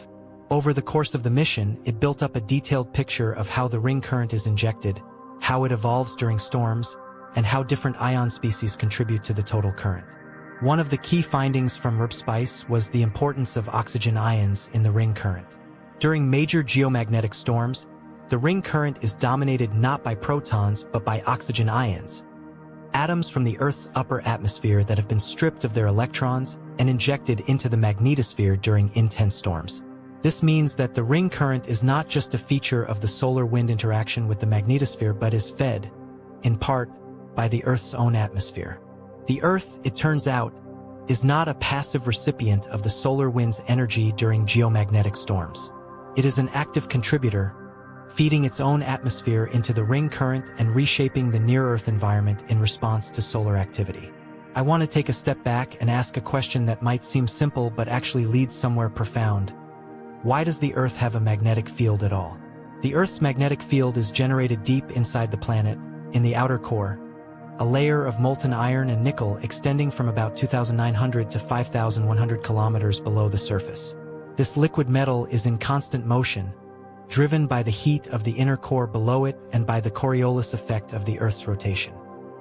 Over the course of the mission, it built up a detailed picture of how the ring current is injected, how it evolves during storms, and how different ion species contribute to the total current. One of the key findings from RBSPICE was the importance of oxygen ions in the ring current. During major geomagnetic storms, the ring current is dominated not by protons but by oxygen ions, atoms from the Earth's upper atmosphere that have been stripped of their electrons and injected into the magnetosphere during intense storms. This means that the ring current is not just a feature of the solar-wind interaction with the magnetosphere but is fed, in part, by the Earth's own atmosphere. The Earth, it turns out, is not a passive recipient of the solar wind's energy during geomagnetic storms. It is an active contributor, feeding its own atmosphere into the ring current and reshaping the near-Earth environment in response to solar activity. I want to take a step back and ask a question that might seem simple but actually leads somewhere profound. Why does the Earth have a magnetic field at all? The Earth's magnetic field is generated deep inside the planet, in the outer core, a layer of molten iron and nickel extending from about 2,900 to 5,100 kilometers below the surface. This liquid metal is in constant motion, driven by the heat of the inner core below it and by the Coriolis effect of the Earth's rotation.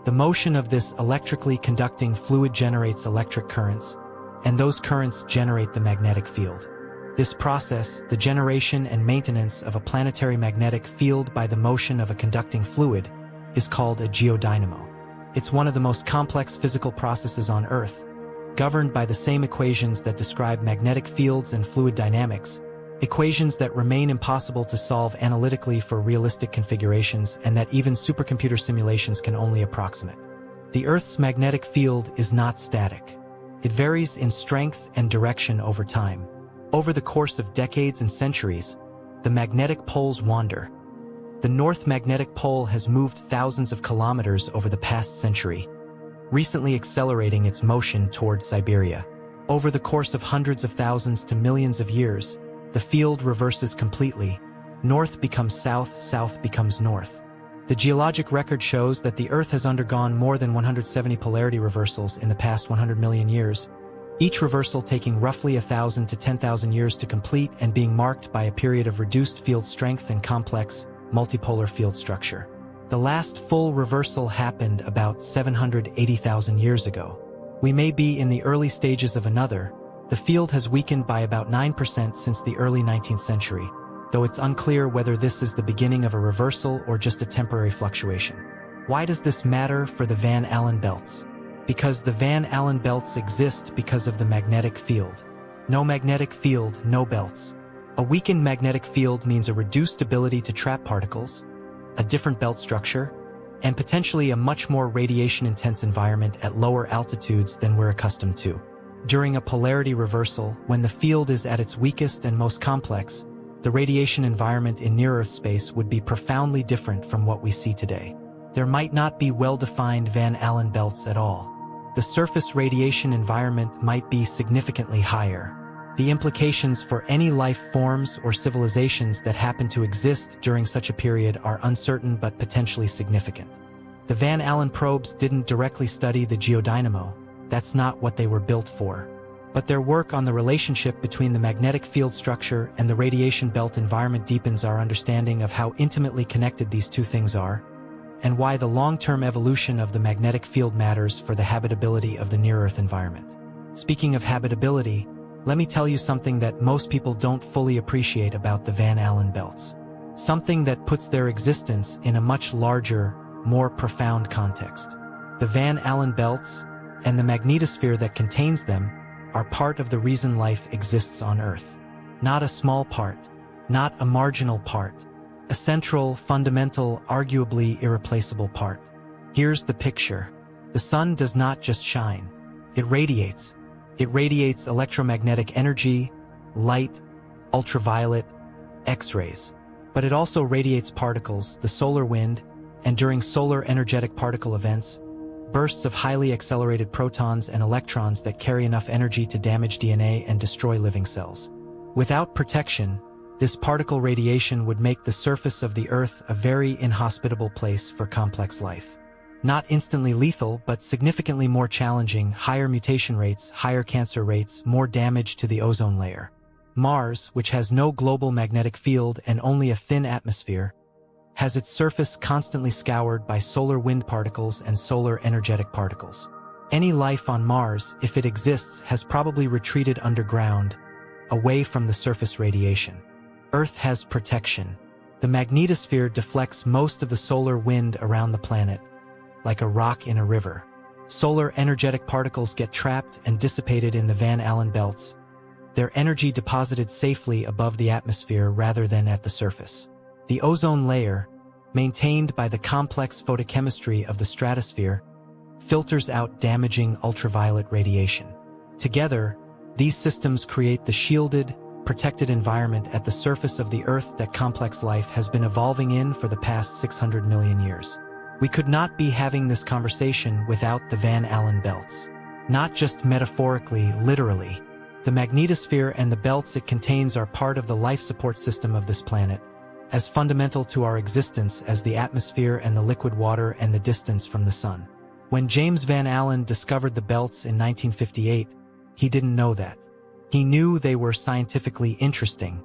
The motion of this electrically conducting fluid generates electric currents, and those currents generate the magnetic field. This process, the generation and maintenance of a planetary magnetic field by the motion of a conducting fluid, is called a geodynamo. It's one of the most complex physical processes on Earth, governed by the same equations that describe magnetic fields and fluid dynamics, equations that remain impossible to solve analytically for realistic configurations and that even supercomputer simulations can only approximate. The Earth's magnetic field is not static. It varies in strength and direction over time. Over the course of decades and centuries, the magnetic poles wander. The North Magnetic Pole has moved thousands of kilometers over the past century, recently accelerating its motion towards Siberia. Over the course of hundreds of thousands to millions of years, the field reverses completely. North becomes south, south becomes north. The geologic record shows that the Earth has undergone more than 170 polarity reversals in the past 100 million years, each reversal taking roughly 1,000 to 10,000 years to complete and being marked by a period of reduced field strength and complex, multipolar field structure. The last full reversal happened about 780,000 years ago. We may be in the early stages of another, The field has weakened by about 9% since the early 19th century, though it's unclear whether this is the beginning of a reversal or just a temporary fluctuation. Why does this matter for the Van Allen belts? Because the Van Allen belts exist because of the magnetic field. No magnetic field, no belts. A weakened magnetic field means a reduced ability to trap particles, a different belt structure, and potentially a much more radiation-intense environment at lower altitudes than we're accustomed to. During a polarity reversal, when the field is at its weakest and most complex, the radiation environment in near-Earth space would be profoundly different from what we see today. There might not be well-defined Van Allen belts at all. The surface radiation environment might be significantly higher. The implications for any life forms or civilizations that happen to exist during such a period are uncertain but potentially significant. The Van Allen probes didn't directly study the geodynamo. That's not what they were built for. But their work on the relationship between the magnetic field structure and the radiation belt environment deepens our understanding of how intimately connected these two things are, and why the long-term evolution of the magnetic field matters for the habitability of the near-Earth environment. Speaking of habitability, let me tell you something that most people don't fully appreciate about the Van Allen belts. Something that puts their existence in a much larger, more profound context. The Van Allen belts, and the magnetosphere that contains them, are part of the reason life exists on Earth. Not a small part, not a marginal part, a central, fundamental, arguably irreplaceable part. Here's the picture. The sun does not just shine. It radiates. It radiates electromagnetic energy, light, ultraviolet, X-rays. But it also radiates particles, the solar wind, and during solar energetic particle events, bursts of highly accelerated protons and electrons that carry enough energy to damage DNA and destroy living cells. Without protection, this particle radiation would make the surface of the Earth a very inhospitable place for complex life. Not instantly lethal, but significantly more challenging, higher mutation rates, higher cancer rates, more damage to the ozone layer. Mars, which has no global magnetic field and only a thin atmosphere, has its surface constantly scoured by solar wind particles and solar energetic particles. Any life on Mars, if it exists, has probably retreated underground, away from the surface radiation. Earth has protection. The magnetosphere deflects most of the solar wind around the planet, like a rock in a river. Solar energetic particles get trapped and dissipated in the Van Allen belts, their energy deposited safely above the atmosphere rather than at the surface. The ozone layer, maintained by the complex photochemistry of the stratosphere, filters out damaging ultraviolet radiation. Together, these systems create the shielded, protected environment at the surface of the Earth that complex life has been evolving in for the past 600 million years. We could not be having this conversation without the Van Allen belts. Not just metaphorically, literally. The magnetosphere and the belts it contains are part of the life support system of this planet, as fundamental to our existence as the atmosphere and the liquid water and the distance from the sun. When James Van Allen discovered the belts in 1958, he didn't know that. He knew they were scientifically interesting.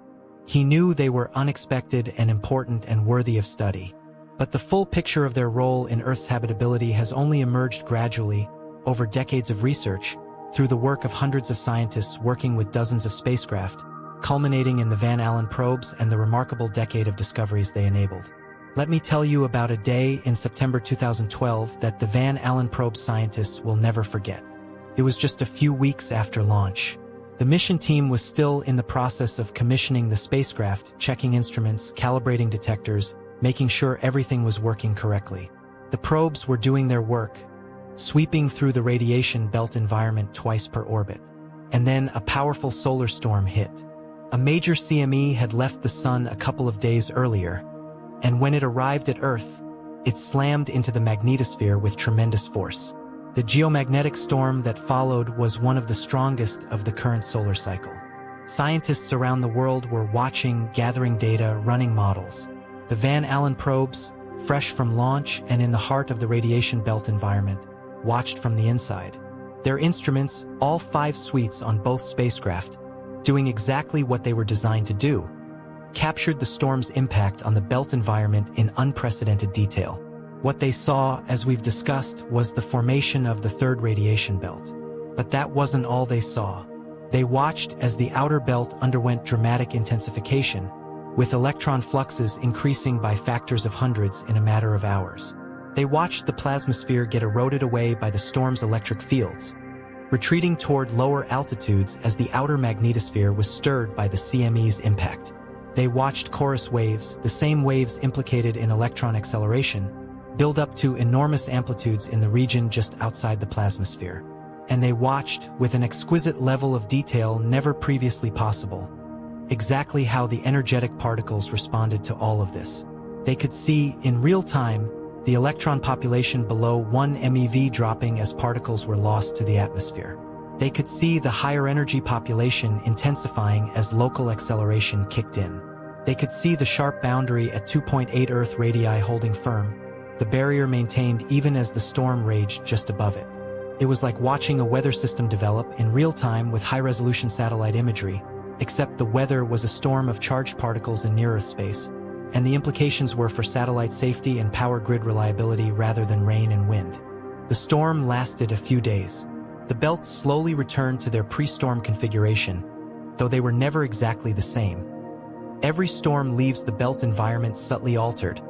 He knew they were unexpected and important and worthy of study. But the full picture of their role in Earth's habitability has only emerged gradually, over decades of research, through the work of hundreds of scientists working with dozens of spacecraft, culminating in the Van Allen probes and the remarkable decade of discoveries they enabled. Let me tell you about a day in September 2012 that the Van Allen probe scientists will never forget. It was just a few weeks after launch. The mission team was still in the process of commissioning the spacecraft, checking instruments, calibrating detectors, making sure everything was working correctly. The probes were doing their work, sweeping through the radiation belt environment twice per orbit. And then a powerful solar storm hit. A major CME had left the sun a couple of days earlier, and when it arrived at Earth, it slammed into the magnetosphere with tremendous force. The geomagnetic storm that followed was one of the strongest of the current solar cycle. Scientists around the world were watching, gathering data, running models. The Van Allen probes, fresh from launch and in the heart of the radiation belt environment, watched from the inside. Their instruments, all 5 suites on both spacecraft, doing exactly what they were designed to do, captured the storm's impact on the belt environment in unprecedented detail. What they saw, as we've discussed, was the formation of the third radiation belt. But that wasn't all they saw. They watched as the outer belt underwent dramatic intensification, with electron fluxes increasing by factors of hundreds in a matter of hours. They watched the plasmasphere get eroded away by the storm's electric fields, retreating toward lower altitudes as the outer magnetosphere was stirred by the CME's impact. They watched chorus waves, the same waves implicated in electron acceleration, build up to enormous amplitudes in the region just outside the plasmasphere. And they watched, with an exquisite level of detail never previously possible, exactly how the energetic particles responded to all of this. They could see, in real time, the electron population below 1 MeV dropping as particles were lost to the atmosphere. They could see the higher energy population intensifying as local acceleration kicked in. They could see the sharp boundary at 2.8 Earth radii holding firm, the barrier maintained even as the storm raged just above it. It was like watching a weather system develop in real time with high-resolution satellite imagery, except the weather was a storm of charged particles in near-Earth space, and the implications were for satellite safety and power grid reliability rather than rain and wind. The storm lasted a few days. The belts slowly returned to their pre-storm configuration, though they were never exactly the same. Every storm leaves the belt environment subtly altered,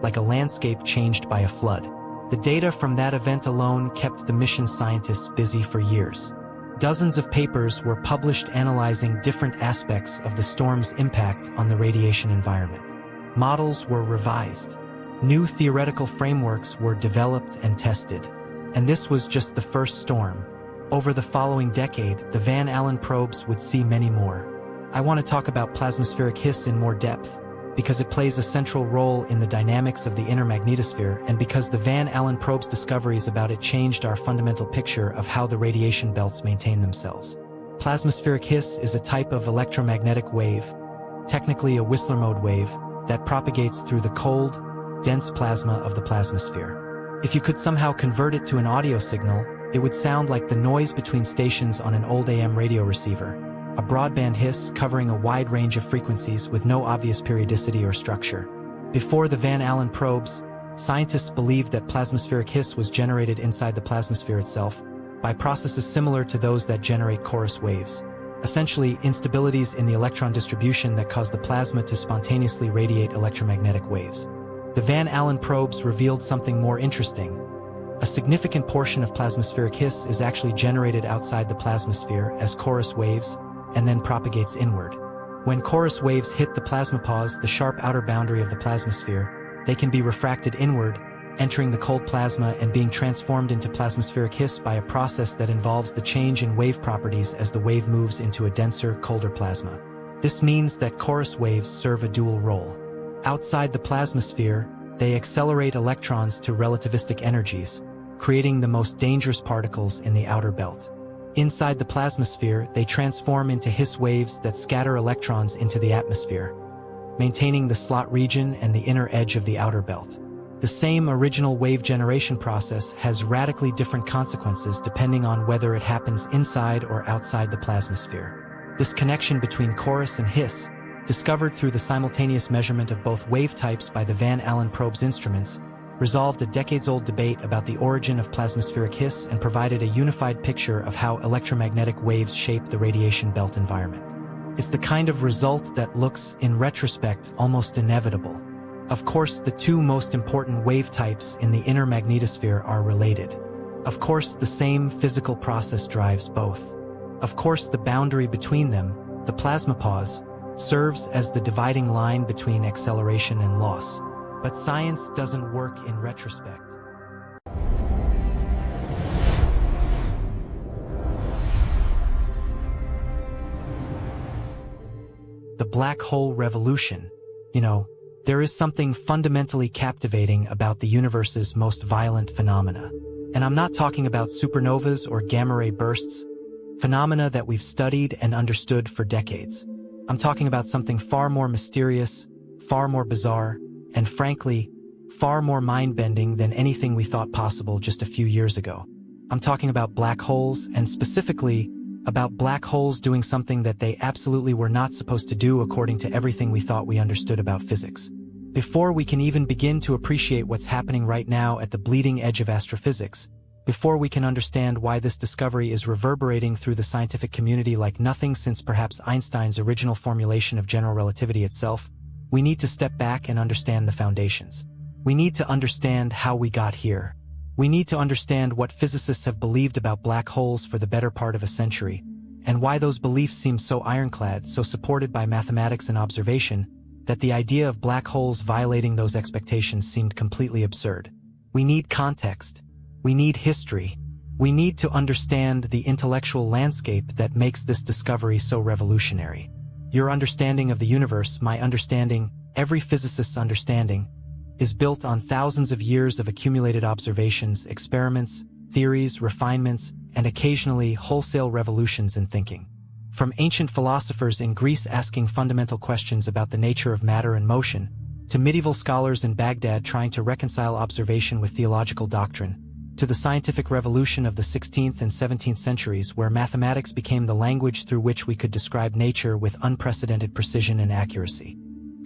like a landscape changed by a flood. The data from that event alone kept the mission scientists busy for years. Dozens of papers were published analyzing different aspects of the storm's impact on the radiation environment. Models were revised. New theoretical frameworks were developed and tested. And this was just the first storm. Over the following decade, the Van Allen probes would see many more. I want to talk about plasmaspheric hiss in more depth, because it plays a central role in the dynamics of the inner magnetosphere and because the Van Allen probe's discoveries about it changed our fundamental picture of how the radiation belts maintain themselves. Plasmaspheric hiss is a type of electromagnetic wave, technically a Whistler mode wave, that propagates through the cold, dense plasma of the plasmasphere. If you could somehow convert it to an audio signal, it would sound like the noise between stations on an old AM radio receiver, a broadband hiss covering a wide range of frequencies with no obvious periodicity or structure. Before the Van Allen probes, scientists believed that plasmaspheric hiss was generated inside the plasmasphere itself by processes similar to those that generate chorus waves, essentially instabilities in the electron distribution that cause the plasma to spontaneously radiate electromagnetic waves. The Van Allen probes revealed something more interesting. A significant portion of plasmaspheric hiss is actually generated outside the plasmasphere as chorus waves and then propagates inward. When chorus waves hit the plasmapause, the sharp outer boundary of the plasmasphere, they can be refracted inward, entering the cold plasma and being transformed into plasmaspheric hiss by a process that involves the change in wave properties as the wave moves into a denser, colder plasma. This means that chorus waves serve a dual role. Outside the plasmasphere, they accelerate electrons to relativistic energies, creating the most dangerous particles in the outer belt. Inside the plasmasphere, they transform into hiss waves that scatter electrons into the atmosphere, maintaining the slot region and the inner edge of the outer belt. The same original wave generation process has radically different consequences depending on whether it happens inside or outside the plasmasphere. This connection between chorus and hiss, discovered through the simultaneous measurement of both wave types by the Van Allen probe's instruments, resolved a decades-old debate about the origin of plasmaspheric hiss and provided a unified picture of how electromagnetic waves shape the radiation belt environment. It's the kind of result that looks, in retrospect, almost inevitable. Of course, the two most important wave types in the inner magnetosphere are related. Of course, the same physical process drives both. Of course, the boundary between them, the plasmapause, serves as the dividing line between acceleration and loss. But science doesn't work in retrospect. The black hole revolution. There is something fundamentally captivating about the universe's most violent phenomena. And I'm not talking about supernovas or gamma-ray bursts, phenomena that we've studied and understood for decades. I'm talking about something far more mysterious, far more bizarre, and frankly, far more mind-bending than anything we thought possible just a few years ago. I'm talking about black holes, and specifically, about black holes doing something that they absolutely were not supposed to do according to everything we thought we understood about physics. Before we can even begin to appreciate what's happening right now at the bleeding edge of astrophysics, before we can understand why this discovery is reverberating through the scientific community like nothing since perhaps Einstein's original formulation of general relativity itself, we need to step back and understand the foundations. We need to understand how we got here. We need to understand what physicists have believed about black holes for the better part of a century, and why those beliefs seem so ironclad, so supported by mathematics and observation, that the idea of black holes violating those expectations seemed completely absurd. We need context. We need history. We need to understand the intellectual landscape that makes this discovery so revolutionary. Your understanding of the universe, my understanding, every physicist's understanding, is built on thousands of years of accumulated observations, experiments, theories, refinements, and occasionally wholesale revolutions in thinking. From ancient philosophers in Greece asking fundamental questions about the nature of matter and motion, to medieval scholars in Baghdad trying to reconcile observation with theological doctrine, to the scientific revolution of the 16th and 17th centuries where mathematics became the language through which we could describe nature with unprecedented precision and accuracy.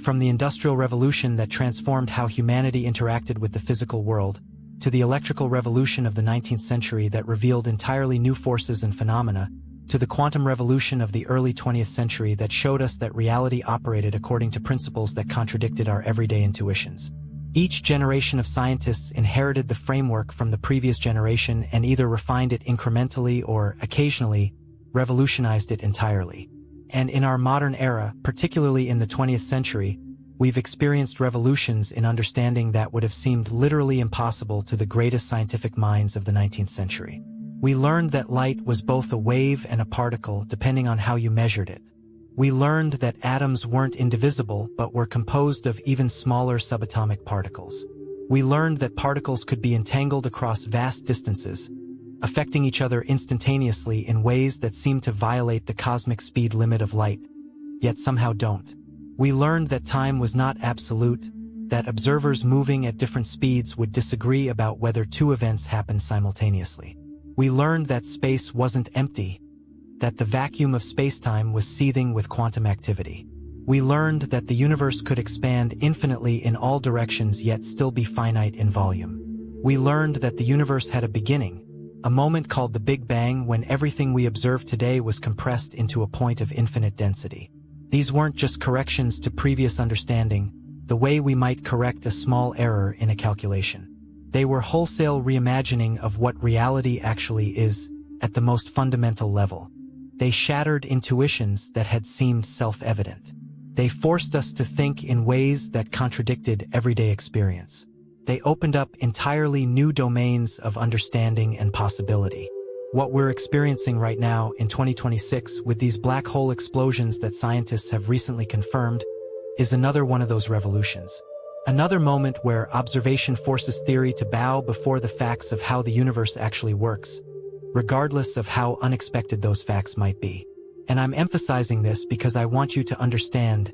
From the Industrial Revolution that transformed how humanity interacted with the physical world, to the electrical revolution of the 19th century that revealed entirely new forces and phenomena, to the quantum revolution of the early 20th century that showed us that reality operated according to principles that contradicted our everyday intuitions. Each generation of scientists inherited the framework from the previous generation and either refined it incrementally or, occasionally, revolutionized it entirely. And in our modern era, particularly in the 20th century, we've experienced revolutions in understanding that would have seemed literally impossible to the greatest scientific minds of the 19th century. We learned that light was both a wave and a particle, depending on how you measured it. We learned that atoms weren't indivisible but were composed of even smaller subatomic particles. We learned that particles could be entangled across vast distances, affecting each other instantaneously in ways that seem to violate the cosmic speed limit of light, yet somehow don't. We learned that time was not absolute, that observers moving at different speeds would disagree about whether two events happened simultaneously. We learned that space wasn't empty, that the vacuum of spacetime was seething with quantum activity. We learned that the universe could expand infinitely in all directions yet still be finite in volume. We learned that the universe had a beginning, a moment called the Big Bang when everything we observe today was compressed into a point of infinite density. These weren't just corrections to previous understanding, the way we might correct a small error in a calculation. They were wholesale reimagining of what reality actually is, at the most fundamental level. They shattered intuitions that had seemed self-evident. They forced us to think in ways that contradicted everyday experience. They opened up entirely new domains of understanding and possibility. What we're experiencing right now in 2026 with these black hole explosions that scientists have recently confirmed is another one of those revolutions. Another moment where observation forces theory to bow before the facts of how the universe actually works, regardless of how unexpected those facts might be. And I'm emphasizing this because I want you to understand,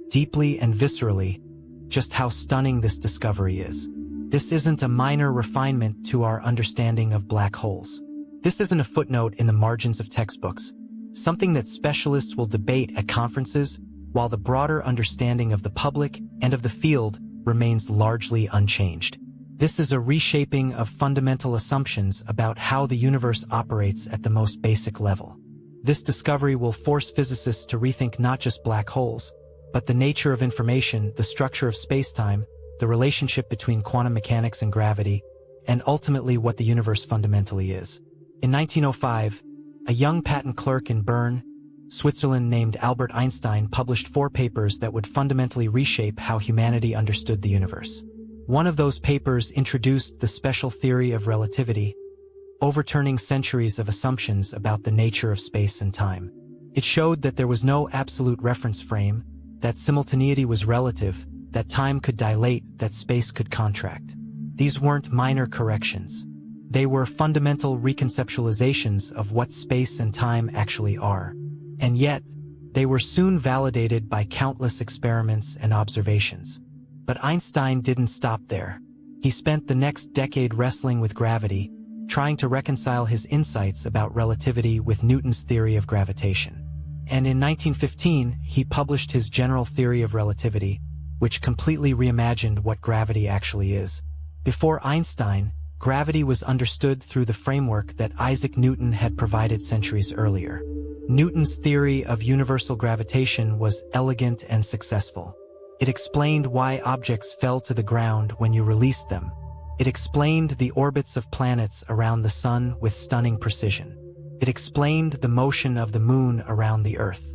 deeply and viscerally, just how stunning this discovery is. This isn't a minor refinement to our understanding of black holes. This isn't a footnote in the margins of textbooks, something that specialists will debate at conferences, while the broader understanding of the public and of the field remains largely unchanged. This is a reshaping of fundamental assumptions about how the universe operates at the most basic level. This discovery will force physicists to rethink not just black holes, but the nature of information, the structure of spacetime, the relationship between quantum mechanics and gravity, and ultimately what the universe fundamentally is. In 1905, a young patent clerk in Bern, Switzerland named Albert Einstein published 4 papers that would fundamentally reshape how humanity understood the universe. One of those papers introduced the special theory of relativity, overturning centuries of assumptions about the nature of space and time. It showed that there was no absolute reference frame, that simultaneity was relative, that time could dilate, that space could contract. These weren't minor corrections. They were fundamental reconceptualizations of what space and time actually are. And yet, they were soon validated by countless experiments and observations. But Einstein didn't stop there. He spent the next decade wrestling with gravity, trying to reconcile his insights about relativity with Newton's theory of gravitation. And in 1915, he published his general theory of relativity, which completely reimagined what gravity actually is. Before Einstein, gravity was understood through the framework that Isaac Newton had provided centuries earlier. Newton's theory of universal gravitation was elegant and successful. It explained why objects fell to the ground when you released them. It explained the orbits of planets around the sun with stunning precision. It explained the motion of the moon around the Earth.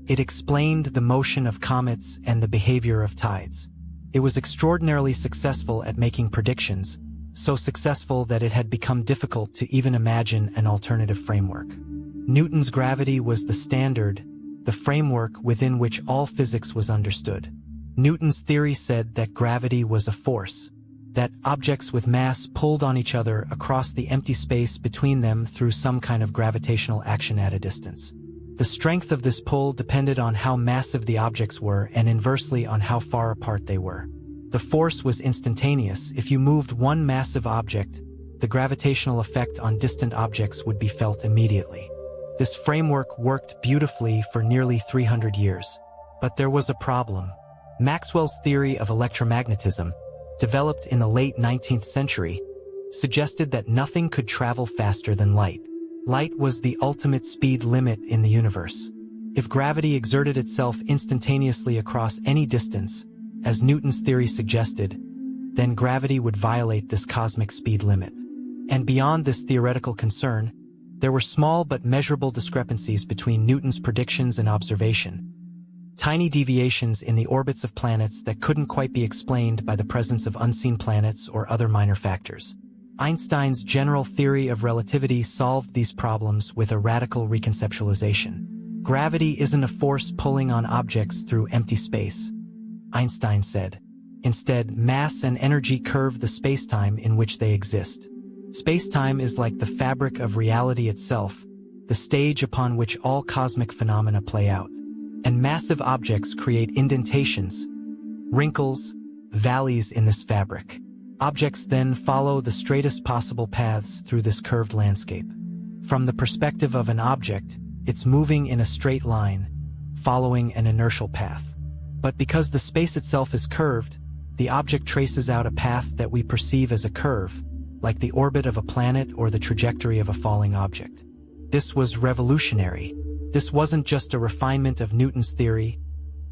It explained the motion of comets and the behavior of tides. It was extraordinarily successful at making predictions, so successful that it had become difficult to even imagine an alternative framework. Newton's gravity was the standard, the framework within which all physics was understood. Newton's theory said that gravity was a force, that objects with mass pulled on each other across the empty space between them through some kind of gravitational action at a distance. The strength of this pull depended on how massive the objects were and inversely on how far apart they were. The force was instantaneous. If you moved one massive object, the gravitational effect on distant objects would be felt immediately. This framework worked beautifully for nearly 300 years. But there was a problem. Maxwell's theory of electromagnetism, developed in the late 19th century, suggested that nothing could travel faster than light. Light was the ultimate speed limit in the universe. If gravity exerted itself instantaneously across any distance, as Newton's theory suggested, then gravity would violate this cosmic speed limit. And beyond this theoretical concern, there were small but measurable discrepancies between Newton's predictions and observation. Tiny deviations in the orbits of planets that couldn't quite be explained by the presence of unseen planets or other minor factors. Einstein's general theory of relativity solved these problems with a radical reconceptualization. Gravity isn't a force pulling on objects through empty space, Einstein said. Instead, mass and energy curve the spacetime in which they exist. Spacetime is like the fabric of reality itself, the stage upon which all cosmic phenomena play out. And massive objects create indentations, wrinkles, valleys in this fabric. Objects then follow the straightest possible paths through this curved landscape. From the perspective of an object, it's moving in a straight line, following an inertial path. But because the space itself is curved, the object traces out a path that we perceive as a curve, like the orbit of a planet or the trajectory of a falling object. This was revolutionary. This wasn't just a refinement of Newton's theory,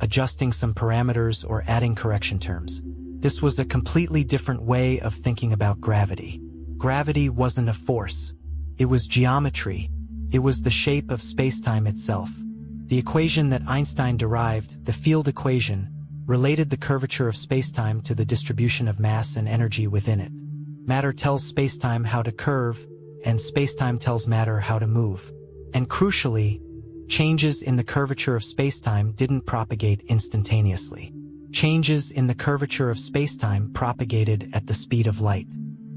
adjusting some parameters or adding correction terms. This was a completely different way of thinking about gravity. Gravity wasn't a force. It was geometry. It was the shape of spacetime itself. The equation that Einstein derived, the field equation, related the curvature of spacetime to the distribution of mass and energy within it. Matter tells spacetime how to curve, and spacetime tells matter how to move. And crucially, changes in the curvature of spacetime didn't propagate instantaneously. Changes in the curvature of spacetime propagated at the speed of light.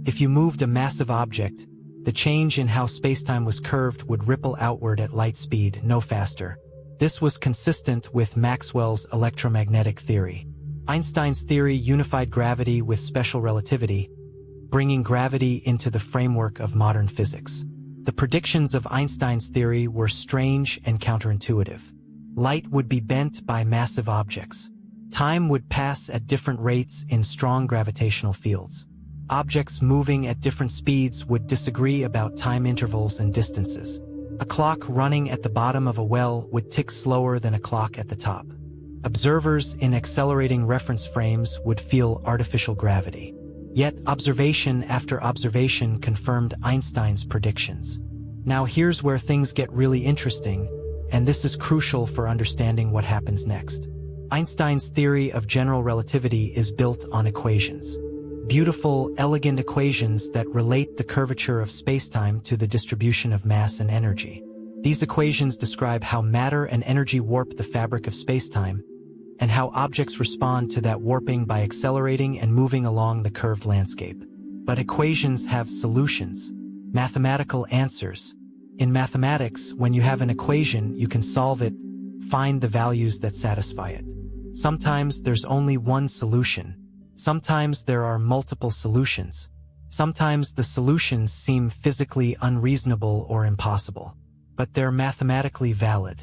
If you moved a massive object, the change in how spacetime was curved would ripple outward at light speed, no faster. This was consistent with Maxwell's electromagnetic theory. Einstein's theory unified gravity with special relativity, bringing gravity into the framework of modern physics. The predictions of Einstein's theory were strange and counterintuitive. Light would be bent by massive objects. Time would pass at different rates in strong gravitational fields. Objects moving at different speeds would disagree about time intervals and distances. A clock running at the bottom of a well would tick slower than a clock at the top. Observers in accelerating reference frames would feel artificial gravity. Yet observation after observation confirmed Einstein's predictions. Now here's where things get really interesting, and this is crucial for understanding what happens next. Einstein's theory of general relativity is built on equations. Beautiful, elegant equations that relate the curvature of spacetime to the distribution of mass and energy. These equations describe how matter and energy warp the fabric of spacetime, and how objects respond to that warping by accelerating and moving along the curved landscape. But equations have solutions, mathematical answers. In mathematics, when you have an equation, you can solve it, find the values that satisfy it. Sometimes there's only one solution. Sometimes there are multiple solutions. Sometimes the solutions seem physically unreasonable or impossible, but they're mathematically valid.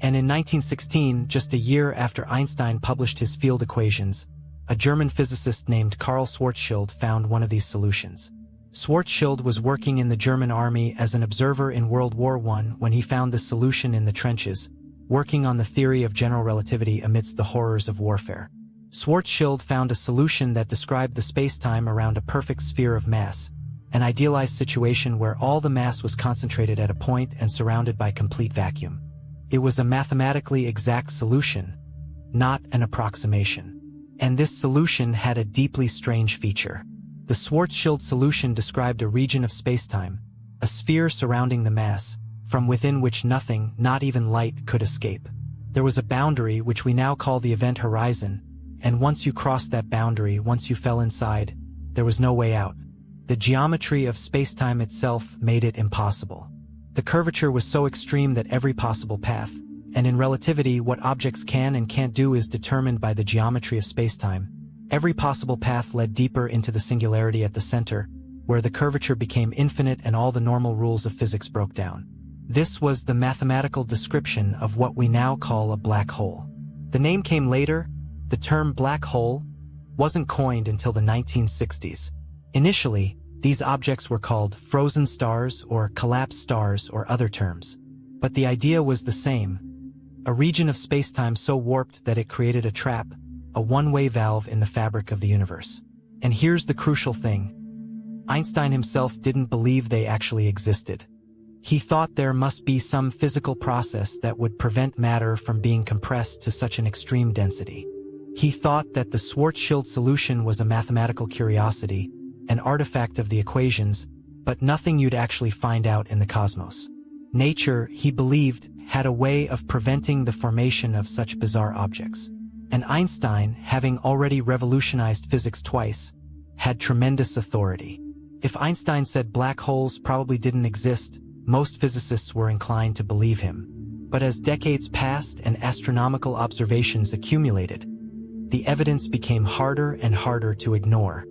And in 1916, just a year after Einstein published his field equations, a German physicist named Karl Schwarzschild found one of these solutions. Schwarzschild was working in the German army as an observer in World War I when he found the solution in the trenches, working on the theory of general relativity amidst the horrors of warfare. Schwarzschild found a solution that described the spacetime around a perfect sphere of mass, an idealized situation where all the mass was concentrated at a point and surrounded by complete vacuum. It was a mathematically exact solution, not an approximation. And this solution had a deeply strange feature. The Schwarzschild solution described a region of spacetime, a sphere surrounding the mass, from within which nothing, not even light, could escape. There was a boundary which we now call the event horizon, and once you crossed that boundary, once you fell inside, there was no way out. The geometry of spacetime itself made it impossible. The curvature was so extreme that every possible path, and in relativity what objects can and can't do is determined by the geometry of spacetime, every possible path led deeper into the singularity at the center, where the curvature became infinite and all the normal rules of physics broke down. This was the mathematical description of what we now call a black hole. The name came later. The term black hole wasn't coined until the 1960s. Initially, these objects were called frozen stars or collapsed stars or other terms. But the idea was the same: a region of spacetime so warped that it created a trap, a one-way valve in the fabric of the universe. And here's the crucial thing. Einstein himself didn't believe they actually existed. He thought there must be some physical process that would prevent matter from being compressed to such an extreme density. He thought that the Schwarzschild solution was a mathematical curiosity, an artifact of the equations, but nothing you'd actually find out in the cosmos. Nature, he believed, had a way of preventing the formation of such bizarre objects. And Einstein, having already revolutionized physics twice, had tremendous authority. If Einstein said black holes probably didn't exist, most physicists were inclined to believe him. But as decades passed and astronomical observations accumulated, the evidence became harder and harder to ignore.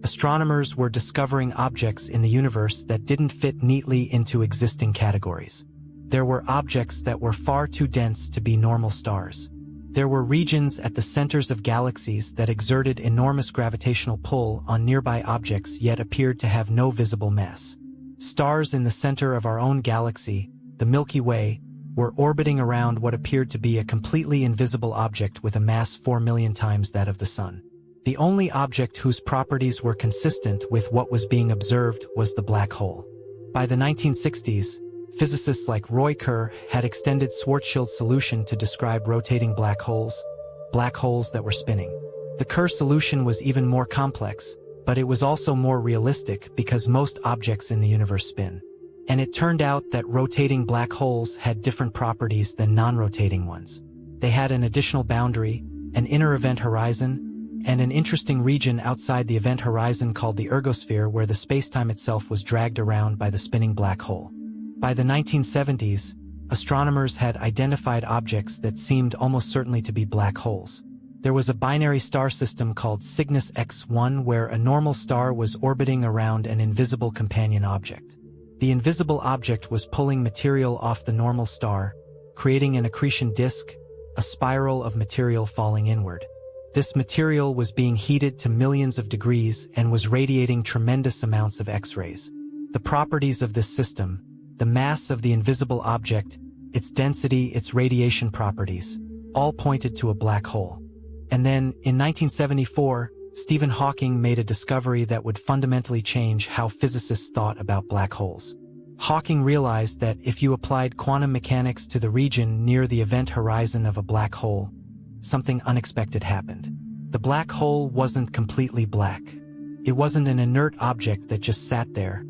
Astronomers were discovering objects in the universe that didn't fit neatly into existing categories. There were objects that were far too dense to be normal stars. There were regions at the centers of galaxies that exerted enormous gravitational pull on nearby objects yet appeared to have no visible mass. Stars in the center of our own galaxy, the Milky Way, were orbiting around what appeared to be a completely invisible object with a mass 4 million times that of the Sun. The only object whose properties were consistent with what was being observed was the black hole. By the 1960s, physicists like Roy Kerr had extended Schwarzschild's solution to describe rotating black holes that were spinning. The Kerr solution was even more complex, but it was also more realistic because most objects in the universe spin. And it turned out that rotating black holes had different properties than non-rotating ones. They had an additional boundary, an inner event horizon, and an interesting region outside the event horizon called the ergosphere where the spacetime itself was dragged around by the spinning black hole. By the 1970s, astronomers had identified objects that seemed almost certainly to be black holes. There was a binary star system called Cygnus X1 where a normal star was orbiting around an invisible companion object. The invisible object was pulling material off the normal star, creating an accretion disk, a spiral of material falling inward. This material was being heated to millions of degrees and was radiating tremendous amounts of X-rays. The properties of this system, the mass of the invisible object, its density, its radiation properties, all pointed to a black hole. And then, in 1974, Stephen Hawking made a discovery that would fundamentally change how physicists thought about black holes. Hawking realized that if you applied quantum mechanics to the region near the event horizon of a black hole, something unexpected happened. The black hole wasn't completely black. It wasn't an inert object that just sat there,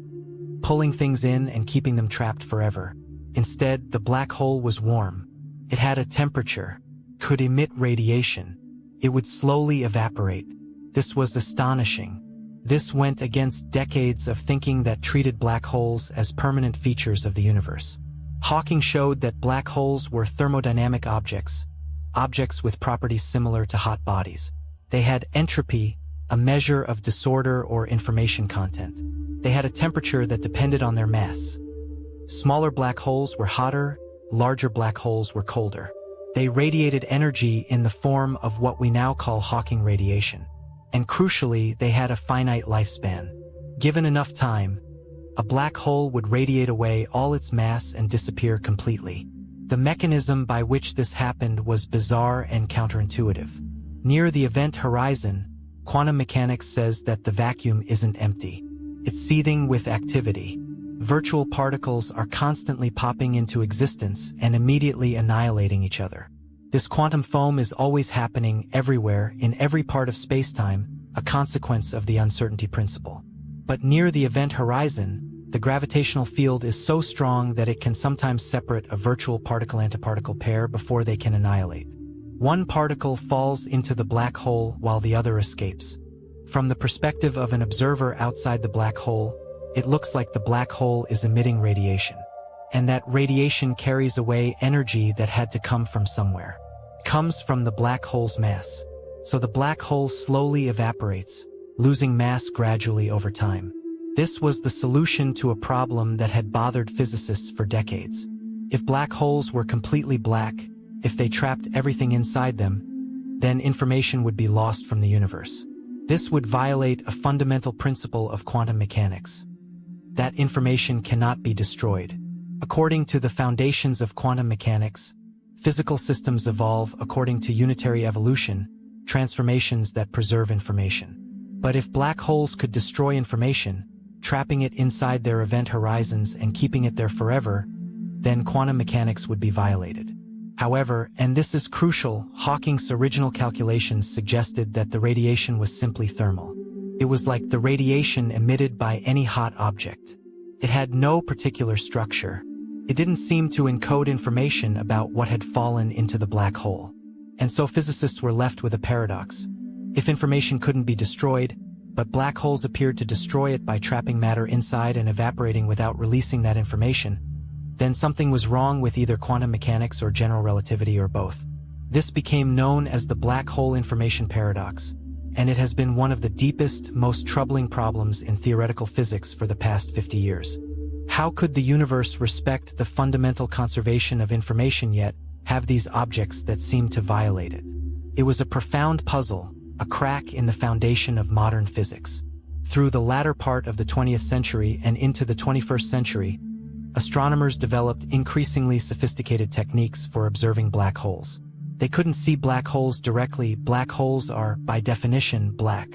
pulling things in and keeping them trapped forever. Instead, the black hole was warm. It had a temperature, could emit radiation. It would slowly evaporate. This was astonishing. This went against decades of thinking that treated black holes as permanent features of the universe. Hawking showed that black holes were thermodynamic objects with properties similar to hot bodies. They had entropy, a measure of disorder or information content. They had a temperature that depended on their mass. Smaller black holes were hotter, larger black holes were colder. They radiated energy in the form of what we now call Hawking radiation. And crucially, they had a finite lifespan. given enough time, a black hole would radiate away all its mass and disappear completely. The mechanism by which this happened was bizarre and counterintuitive. Near the event horizon, quantum mechanics says that the vacuum isn't empty. It's seething with activity. Virtual particles are constantly popping into existence and immediately annihilating each other. This quantum foam is always happening everywhere in every part of spacetime, a consequence of the uncertainty principle. But near the event horizon, the gravitational field is so strong that it can sometimes separate a virtual particle-antiparticle pair before they can annihilate. One particle falls into the black hole while the other escapes. From the perspective of an observer outside the black hole, it looks like the black hole is emitting radiation. And that radiation carries away energy that had to come from somewhere. It comes from the black hole's mass. So the black hole slowly evaporates, losing mass gradually over time. This was the solution to a problem that had bothered physicists for decades. If black holes were completely black, if they trapped everything inside them, then information would be lost from the universe. This would violate a fundamental principle of quantum mechanics. That information cannot be destroyed. According to the foundations of quantum mechanics, physical systems evolve according to unitary evolution, transformations that preserve information. But if black holes could destroy information, trapping it inside their event horizons and keeping it there forever, then quantum mechanics would be violated. However, and this is crucial, Hawking's original calculations suggested that the radiation was simply thermal. It was like the radiation emitted by any hot object. It had no particular structure. It didn't seem to encode information about what had fallen into the black hole. And so physicists were left with a paradox. If information couldn't be destroyed, but black holes appeared to destroy it by trapping matter inside and evaporating without releasing that information, then something was wrong with either quantum mechanics or general relativity or both. This became known as the black hole information paradox, and it has been one of the deepest, most troubling problems in theoretical physics for the past 50 years. How could the universe respect the fundamental conservation of information yet have these objects that seem to violate it? It was a profound puzzle, a crack in the foundation of modern physics. Through the latter part of the 20th century and into the 21st century, astronomers developed increasingly sophisticated techniques for observing black holes. They couldn't see black holes directly. Black holes are, by definition, black.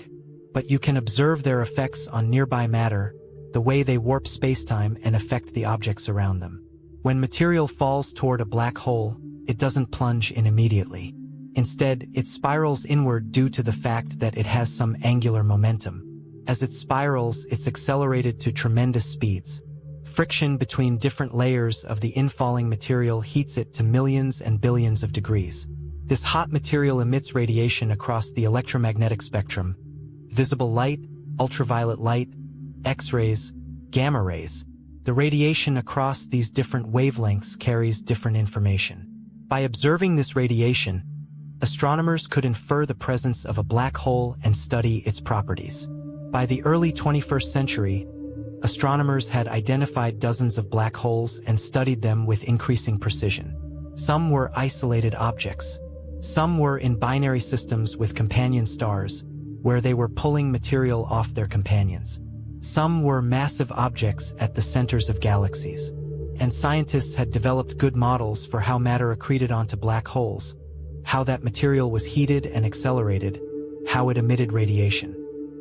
But you can observe their effects on nearby matter, the way they warp spacetime and affect the objects around them. When material falls toward a black hole, it doesn't plunge in immediately. Instead, it spirals inward due to the fact that it has some angular momentum. As it spirals, it's accelerated to tremendous speeds. Friction between different layers of the infalling material heats it to millions and billions of degrees. This hot material emits radiation across the electromagnetic spectrum: visible light, ultraviolet light, X-rays, gamma rays. The radiation across these different wavelengths carries different information. By observing this radiation, astronomers could infer the presence of a black hole and study its properties. By the early 21st century, astronomers had identified dozens of black holes and studied them with increasing precision. Some were isolated objects. Some were in binary systems with companion stars, where they were pulling material off their companions. Some were massive objects at the centers of galaxies. And scientists had developed good models for how matter accreted onto black holes, how that material was heated and accelerated, how it emitted radiation.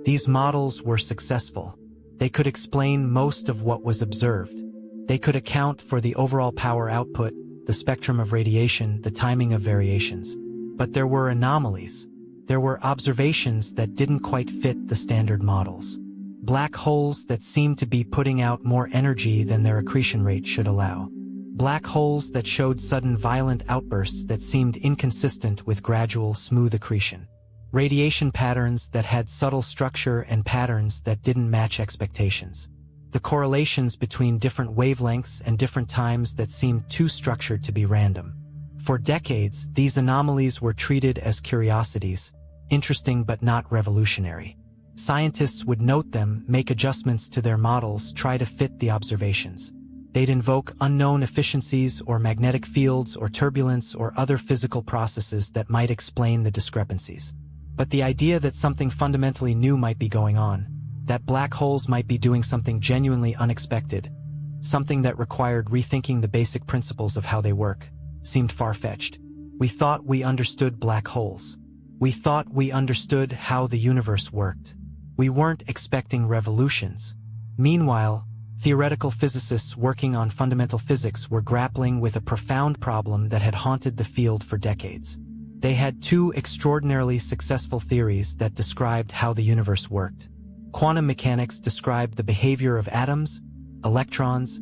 These models were successful. They could explain most of what was observed. They could account for the overall power output, the spectrum of radiation, the timing of variations. But there were anomalies. There were observations that didn't quite fit the standard models. Black holes that seemed to be putting out more energy than their accretion rate should allow. Black holes that showed sudden violent outbursts that seemed inconsistent with gradual, smooth accretion. Radiation patterns that had subtle structure and patterns that didn't match expectations. The correlations between different wavelengths and different times that seemed too structured to be random. For decades, these anomalies were treated as curiosities, interesting but not revolutionary. Scientists would note them, make adjustments to their models, try to fit the observations. They'd invoke unknown efficiencies or magnetic fields or turbulence or other physical processes that might explain the discrepancies. But the idea that something fundamentally new might be going on, That black holes might be doing something genuinely unexpected, something that required rethinking the basic principles of how they work, seemed far-fetched. We thought we understood black holes. We thought we understood how the universe worked. We weren't expecting revolutions. Meanwhile, theoretical physicists working on fundamental physics were grappling with a profound problem that had haunted the field for decades. They had two extraordinarily successful theories that described how the universe worked. Quantum mechanics described the behavior of atoms, electrons,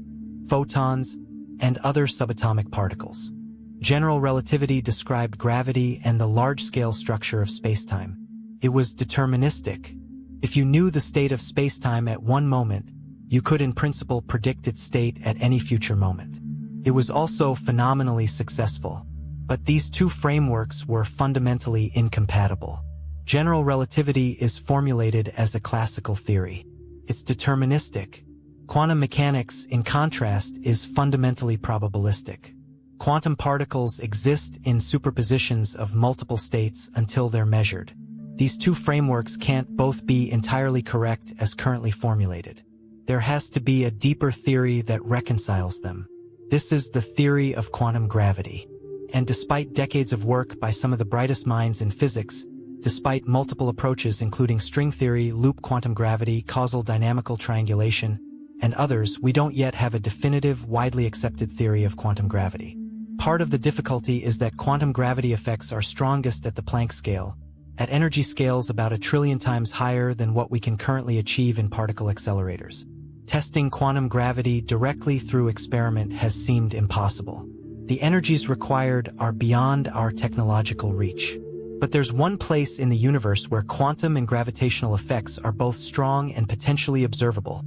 photons, and other subatomic particles. General relativity described gravity and the large-scale structure of spacetime. It was deterministic. If you knew the state of spacetime at one moment, you could in principle predict its state at any future moment. It was also phenomenally successful. But these two frameworks were fundamentally incompatible. General relativity is formulated as a classical theory. It's deterministic. Quantum mechanics, in contrast, is fundamentally probabilistic. Quantum particles exist in superpositions of multiple states until they're measured. These two frameworks can't both be entirely correct as currently formulated. There has to be a deeper theory that reconciles them. This is the theory of quantum gravity. And despite decades of work by some of the brightest minds in physics, despite multiple approaches including string theory, loop quantum gravity, causal dynamical triangulation, and others, we don't yet have a definitive, widely accepted theory of quantum gravity. Part of the difficulty is that quantum gravity effects are strongest at the Planck scale, at energy scales about 1 trillion times higher than what we can currently achieve in particle accelerators. Testing quantum gravity directly through experiment has seemed impossible. The energies required are beyond our technological reach. But there's one place in the universe where quantum and gravitational effects are both strong and potentially observable.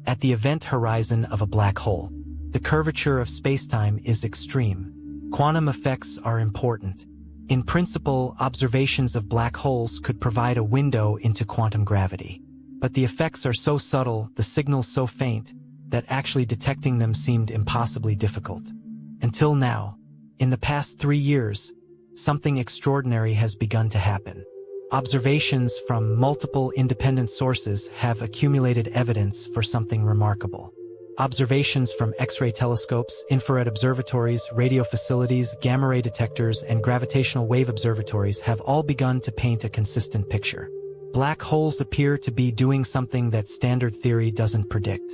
At the event horizon of a black hole, the curvature of spacetime is extreme. Quantum effects are important. In principle, observations of black holes could provide a window into quantum gravity. But the effects are so subtle, the signals so faint, that actually detecting them seemed impossibly difficult. Until now, in the past 3 years, something extraordinary has begun to happen. Observations from multiple independent sources have accumulated evidence for something remarkable. Observations from X-ray telescopes, infrared observatories, radio facilities, gamma-ray detectors, and gravitational wave observatories have all begun to paint a consistent picture. Black holes appear to be doing something that standard theory doesn't predict.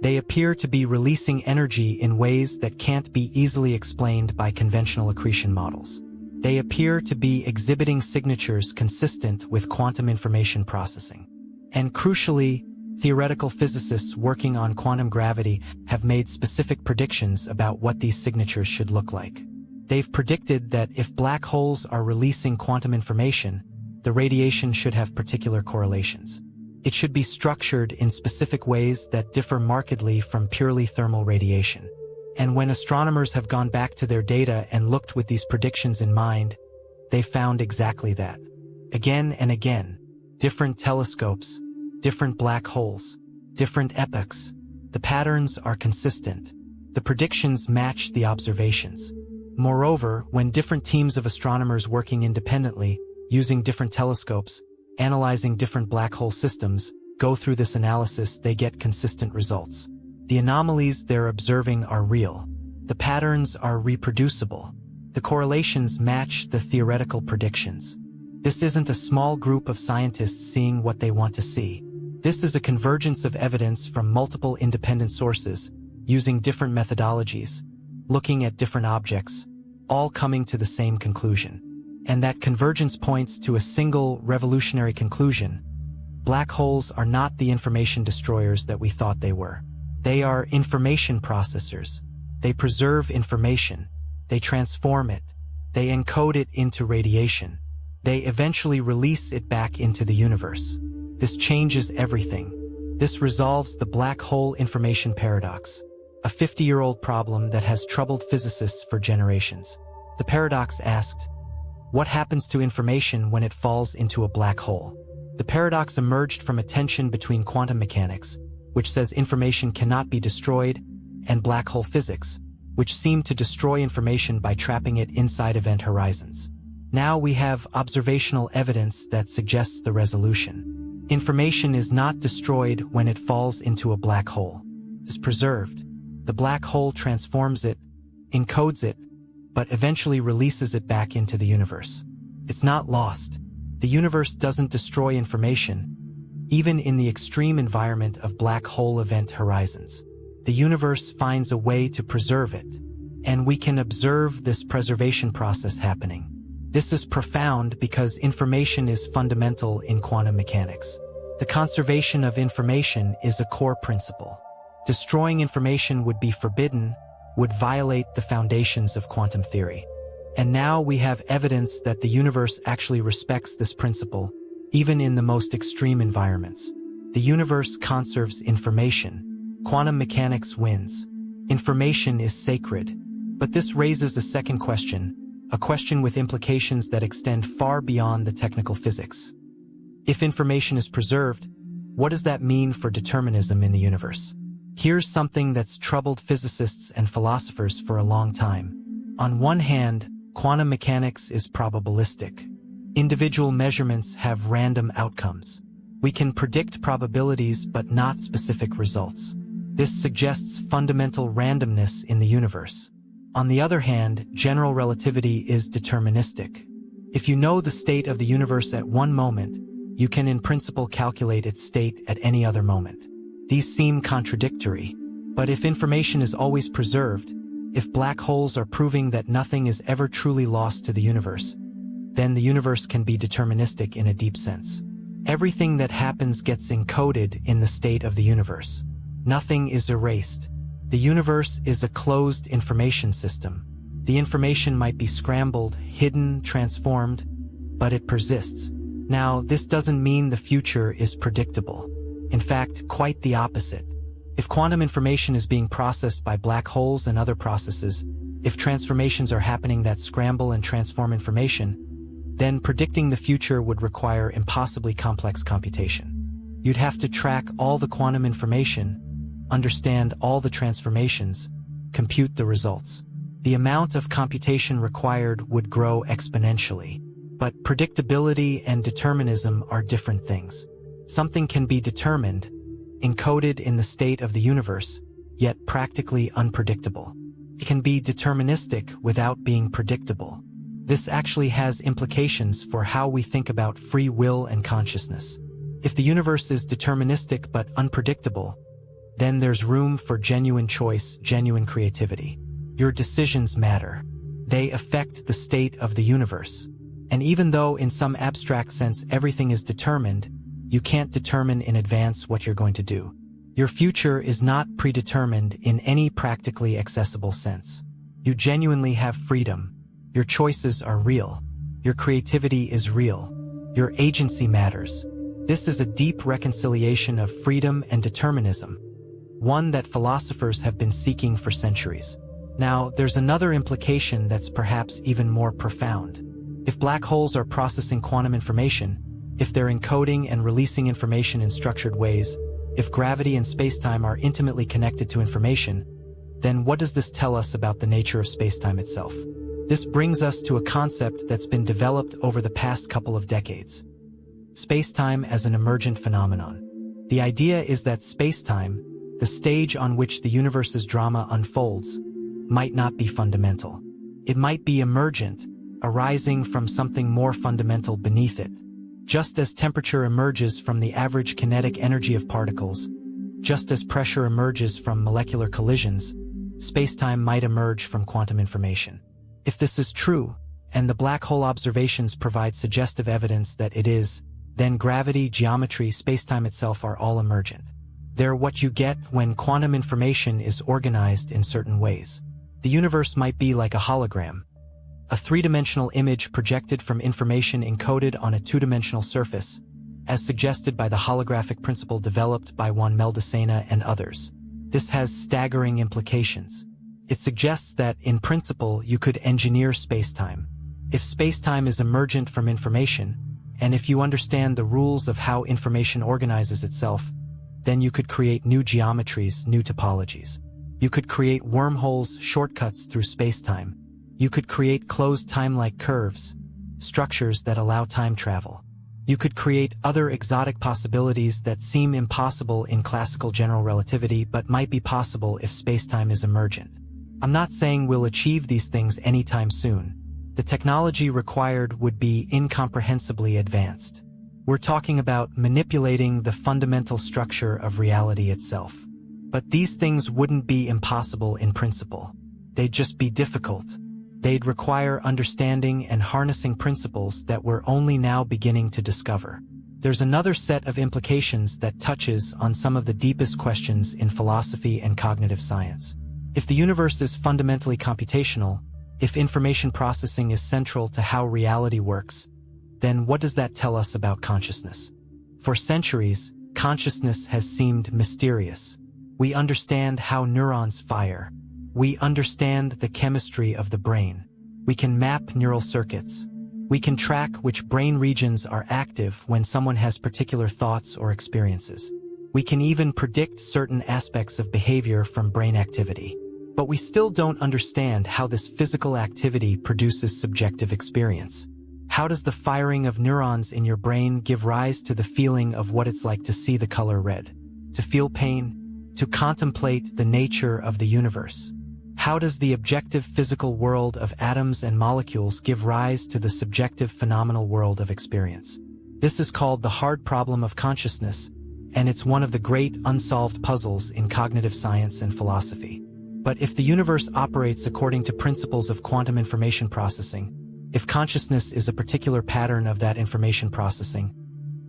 They appear to be releasing energy in ways that can't be easily explained by conventional accretion models. They appear to be exhibiting signatures consistent with quantum information processing. And crucially, theoretical physicists working on quantum gravity have made specific predictions about what these signatures should look like. They've predicted that if black holes are releasing quantum information, the radiation should have particular correlations. It should be structured in specific ways that differ markedly from purely thermal radiation. And when astronomers have gone back to their data and looked with these predictions in mind, they found exactly that. Again and again, different telescopes, different black holes, different epochs, the patterns are consistent. The predictions match the observations. Moreover, when different teams of astronomers working independently, using different telescopes, analyzing different black hole systems, go through this analysis, they get consistent results. The anomalies they're observing are real. The patterns are reproducible. The correlations match the theoretical predictions. This isn't a small group of scientists seeing what they want to see. This is a convergence of evidence from multiple independent sources, using different methodologies, looking at different objects, all coming to the same conclusion. And that convergence points to a single revolutionary conclusion. Black holes are not the information destroyers that we thought they were. They are information processors. They preserve information. They transform it. They encode it into radiation. They eventually release it back into the universe. This changes everything. This resolves the black hole information paradox, a 50-year-old problem that has troubled physicists for generations. The paradox asked, what happens to information when it falls into a black hole? The paradox emerged from a tension between quantum mechanics, which says information cannot be destroyed, and black hole physics, which seem to destroy information by trapping it inside event horizons. Now we have observational evidence that suggests the resolution. Information is not destroyed when it falls into a black hole. It is preserved. The black hole transforms it, encodes it, but eventually releases it back into the universe. It's not lost. The universe doesn't destroy information, even in the extreme environment of black hole event horizons. The universe finds a way to preserve it, and we can observe this preservation process happening. This is profound because information is fundamental in quantum mechanics. The conservation of information is a core principle. Destroying information would be forbidden, would violate the foundations of quantum theory. And now we have evidence that the universe actually respects this principle, even in the most extreme environments. The universe conserves information. Quantum mechanics wins. Information is sacred. But this raises a second question, a question with implications that extend far beyond the technical physics. If information is preserved, what does that mean for determinism in the universe? Here's something that's troubled physicists and philosophers for a long time. On one hand, quantum mechanics is probabilistic. Individual measurements have random outcomes. We can predict probabilities but not specific results. This suggests fundamental randomness in the universe. On the other hand, general relativity is deterministic. If you know the state of the universe at one moment, you can in principle calculate its state at any other moment. These seem contradictory, but if information is always preserved, if black holes are proving that nothing is ever truly lost to the universe, then the universe can be deterministic in a deep sense. Everything that happens gets encoded in the state of the universe. Nothing is erased. The universe is a closed information system. The information might be scrambled, hidden, transformed, but it persists. Now, this doesn't mean the future is predictable. In fact, quite the opposite. If quantum information is being processed by black holes and other processes, if transformations are happening that scramble and transform information, then predicting the future would require impossibly complex computation. You'd have to track all the quantum information, understand all the transformations, compute the results. The amount of computation required would grow exponentially. But predictability and determinism are different things. Something can be determined, encoded in the state of the universe, yet practically unpredictable. It can be deterministic without being predictable. This actually has implications for how we think about free will and consciousness. If the universe is deterministic but unpredictable, then there's room for genuine choice, genuine creativity. Your decisions matter. They affect the state of the universe. And even though in some abstract sense everything is determined, you can't determine in advance what you're going to do. Your future is not predetermined in any practically accessible sense. You genuinely have freedom. Your choices are real. Your creativity is real. Your agency matters. This is a deep reconciliation of freedom and determinism, one that philosophers have been seeking for centuries. Now, there's another implication that's perhaps even more profound. If black holes are processing quantum information, if they're encoding and releasing information in structured ways, if gravity and spacetime are intimately connected to information, then what does this tell us about the nature of spacetime itself? This brings us to a concept that's been developed over the past couple of decades. Spacetime as an emergent phenomenon. The idea is that spacetime, the stage on which the universe's drama unfolds, might not be fundamental. It might be emergent, arising from something more fundamental beneath it. Just as temperature emerges from the average kinetic energy of particles, just as pressure emerges from molecular collisions, spacetime might emerge from quantum information. If this is true, and the black hole observations provide suggestive evidence that it is, then gravity, geometry, spacetime itself are all emergent. They're what you get when quantum information is organized in certain ways. The universe might be like a hologram, a three-dimensional image projected from information encoded on a two-dimensional surface, as suggested by the holographic principle developed by Juan Meldacena and others. This has staggering implications. It suggests that, in principle, you could engineer spacetime. If spacetime is emergent from information, and if you understand the rules of how information organizes itself, then you could create new geometries, new topologies. You could create wormholes, shortcuts through spacetime. You could create closed time-like curves, structures that allow time travel. You could create other exotic possibilities that seem impossible in classical general relativity but might be possible if spacetime is emergent. I'm not saying we'll achieve these things anytime soon. The technology required would be incomprehensibly advanced. We're talking about manipulating the fundamental structure of reality itself. But these things wouldn't be impossible in principle. They'd just be difficult. They'd require understanding and harnessing principles that we're only now beginning to discover. There's another set of implications that touches on some of the deepest questions in philosophy and cognitive science. If the universe is fundamentally computational, if information processing is central to how reality works, then what does that tell us about consciousness? For centuries, consciousness has seemed mysterious. We understand how neurons fire. We understand the chemistry of the brain. We can map neural circuits. We can track which brain regions are active when someone has particular thoughts or experiences. We can even predict certain aspects of behavior from brain activity. But we still don't understand how this physical activity produces subjective experience. How does the firing of neurons in your brain give rise to the feeling of what it's like to see the color red, to feel pain, to contemplate the nature of the universe? How does the objective physical world of atoms and molecules give rise to the subjective phenomenal world of experience? This is called the hard problem of consciousness, and it's one of the great unsolved puzzles in cognitive science and philosophy. But if the universe operates according to principles of quantum information processing, if consciousness is a particular pattern of that information processing,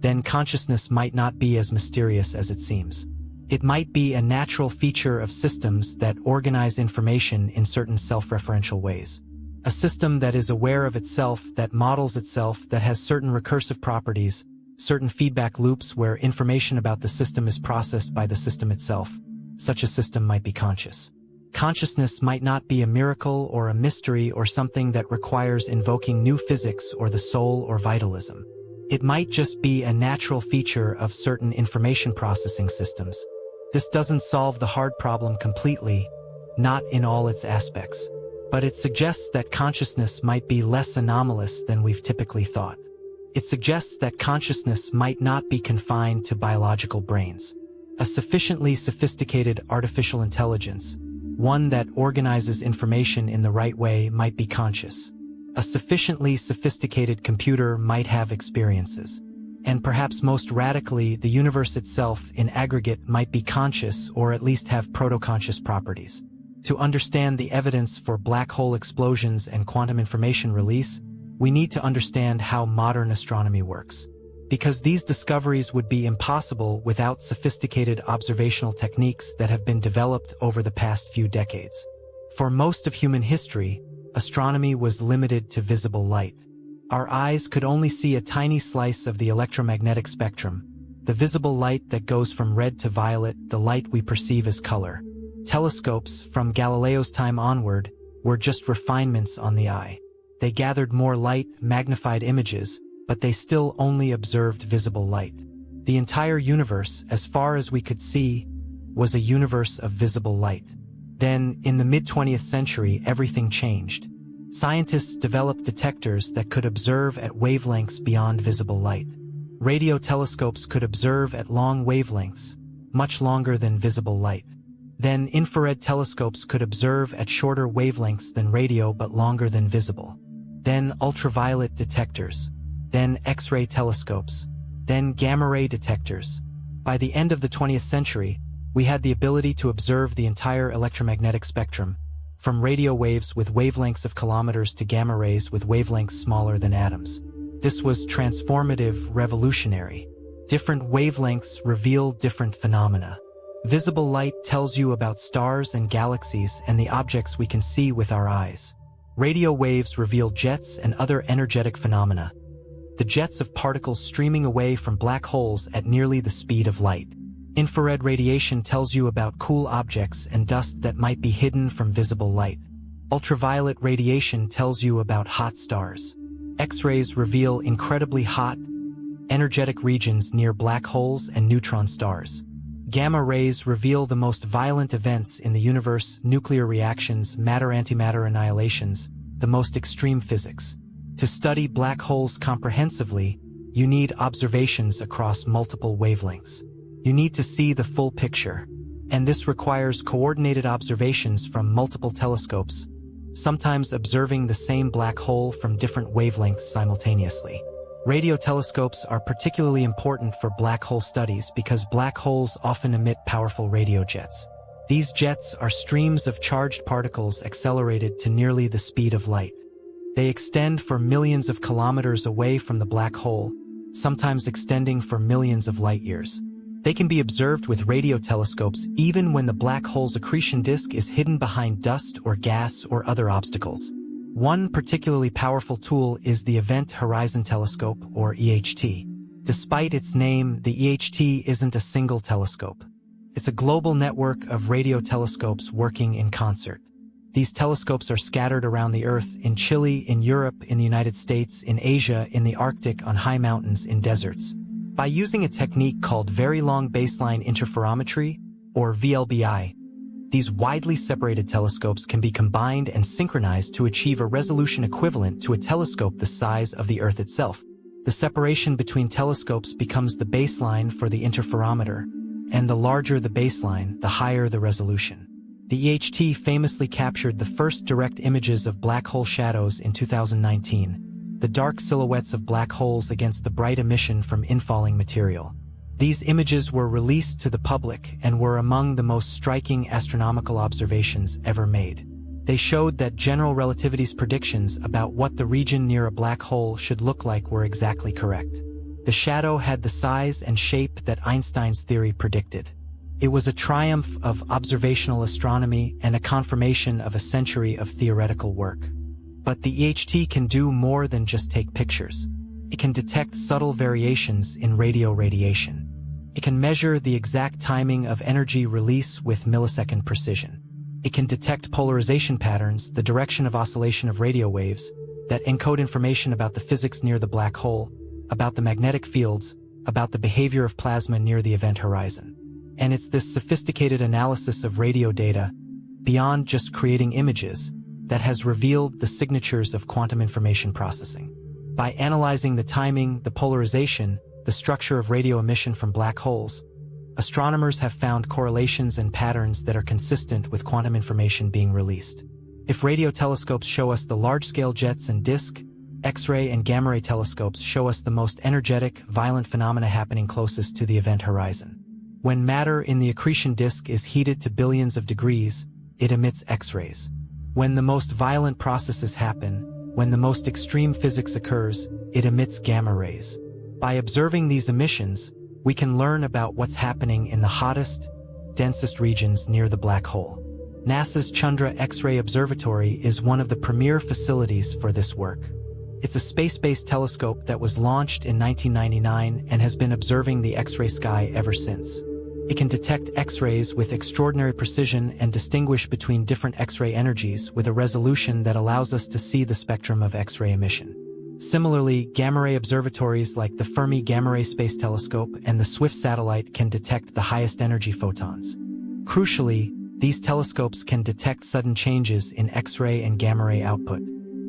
then consciousness might not be as mysterious as it seems. It might be a natural feature of systems that organize information in certain self-referential ways. A system that is aware of itself, that models itself, that has certain recursive properties, certain feedback loops where information about the system is processed by the system itself. Such a system might be conscious. Consciousness might not be a miracle or a mystery or something that requires invoking new physics or the soul or vitalism. It might just be a natural feature of certain information processing systems. This doesn't solve the hard problem completely, not in all its aspects, but it suggests that consciousness might be less anomalous than we've typically thought. It suggests that consciousness might not be confined to biological brains. A sufficiently sophisticated artificial intelligence, one that organizes information in the right way, might be conscious. A sufficiently sophisticated computer might have experiences. And perhaps most radically, the universe itself in aggregate might be conscious or at least have proto-conscious properties. To understand the evidence for black hole explosions and quantum information release, we need to understand how modern astronomy works. Because these discoveries would be impossible without sophisticated observational techniques that have been developed over the past few decades. For most of human history, astronomy was limited to visible light. Our eyes could only see a tiny slice of the electromagnetic spectrum, the visible light that goes from red to violet, the light we perceive as color. Telescopes, from Galileo's time onward, were just refinements on the eye. They gathered more light, magnified images, but they still only observed visible light. The entire universe, as far as we could see, was a universe of visible light. Then, in the mid-20th century, everything changed. Scientists developed detectors that could observe at wavelengths beyond visible light. Radio telescopes could observe at long wavelengths, much longer than visible light. Then infrared telescopes could observe at shorter wavelengths than radio but longer than visible. Then ultraviolet detectors. Then X-ray telescopes. Then gamma-ray detectors. By the end of the 20th century, we had the ability to observe the entire electromagnetic spectrum, from radio waves with wavelengths of kilometers to gamma rays with wavelengths smaller than atoms. This was transformative, revolutionary. Different wavelengths reveal different phenomena. Visible light tells you about stars and galaxies and the objects we can see with our eyes. Radio waves reveal jets and other energetic phenomena, the jets of particles streaming away from black holes at nearly the speed of light. Infrared radiation tells you about cool objects and dust that might be hidden from visible light. Ultraviolet radiation tells you about hot stars. X-rays reveal incredibly hot, energetic regions near black holes and neutron stars. Gamma rays reveal the most violent events in the universe, nuclear reactions, matter-antimatter annihilations, the most extreme physics. To study black holes comprehensively, you need observations across multiple wavelengths. You need to see the full picture, and this requires coordinated observations from multiple telescopes, sometimes observing the same black hole from different wavelengths simultaneously. Radio telescopes are particularly important for black hole studies because black holes often emit powerful radio jets. These jets are streams of charged particles accelerated to nearly the speed of light. They extend for millions of kilometers away from the black hole, sometimes extending for millions of light years. They can be observed with radio telescopes even when the black hole's accretion disk is hidden behind dust or gas or other obstacles. One particularly powerful tool is the Event Horizon Telescope, or EHT. Despite its name, the EHT isn't a single telescope. It's a global network of radio telescopes working in concert. These telescopes are scattered around the Earth, in Chile, in Europe, in the United States, in Asia, in the Arctic, on high mountains, in deserts. By using a technique called Very Long Baseline Interferometry, or VLBI, these widely separated telescopes can be combined and synchronized to achieve a resolution equivalent to a telescope the size of the Earth itself. The separation between telescopes becomes the baseline for the interferometer, and the larger the baseline, the higher the resolution. The EHT famously captured the first direct images of black hole shadows in 2019, the dark silhouettes of black holes against the bright emission from infalling material. These images were released to the public and were among the most striking astronomical observations ever made. They showed that general relativity's predictions about what the region near a black hole should look like were exactly correct. The shadow had the size and shape that Einstein's theory predicted. It was a triumph of observational astronomy and a confirmation of a century of theoretical work. But the EHT can do more than just take pictures. It can detect subtle variations in radio radiation. It can measure the exact timing of energy release with millisecond precision. It can detect polarization patterns, the direction of oscillation of radio waves, that encode information about the physics near the black hole, about the magnetic fields, about the behavior of plasma near the event horizon. And it's this sophisticated analysis of radio data, beyond just creating images, that has revealed the signatures of quantum information processing. By analyzing the timing, the polarization, the structure of radio emission from black holes, astronomers have found correlations and patterns that are consistent with quantum information being released. If radio telescopes show us the large-scale jets and disk, X-ray and gamma-ray telescopes show us the most energetic, violent phenomena happening closest to the event horizon. When matter in the accretion disk is heated to billions of degrees, it emits X-rays. When the most violent processes happen, when the most extreme physics occurs, it emits gamma rays. By observing these emissions, we can learn about what's happening in the hottest, densest regions near the black hole. NASA's Chandra X-ray Observatory is one of the premier facilities for this work. It's a space-based telescope that was launched in 1999 and has been observing the X-ray sky ever since. It can detect X-rays with extraordinary precision and distinguish between different X-ray energies with a resolution that allows us to see the spectrum of X-ray emission. Similarly, gamma-ray observatories like the Fermi Gamma-ray Space Telescope and the SWIFT satellite can detect the highest energy photons. Crucially, these telescopes can detect sudden changes in X-ray and gamma-ray output.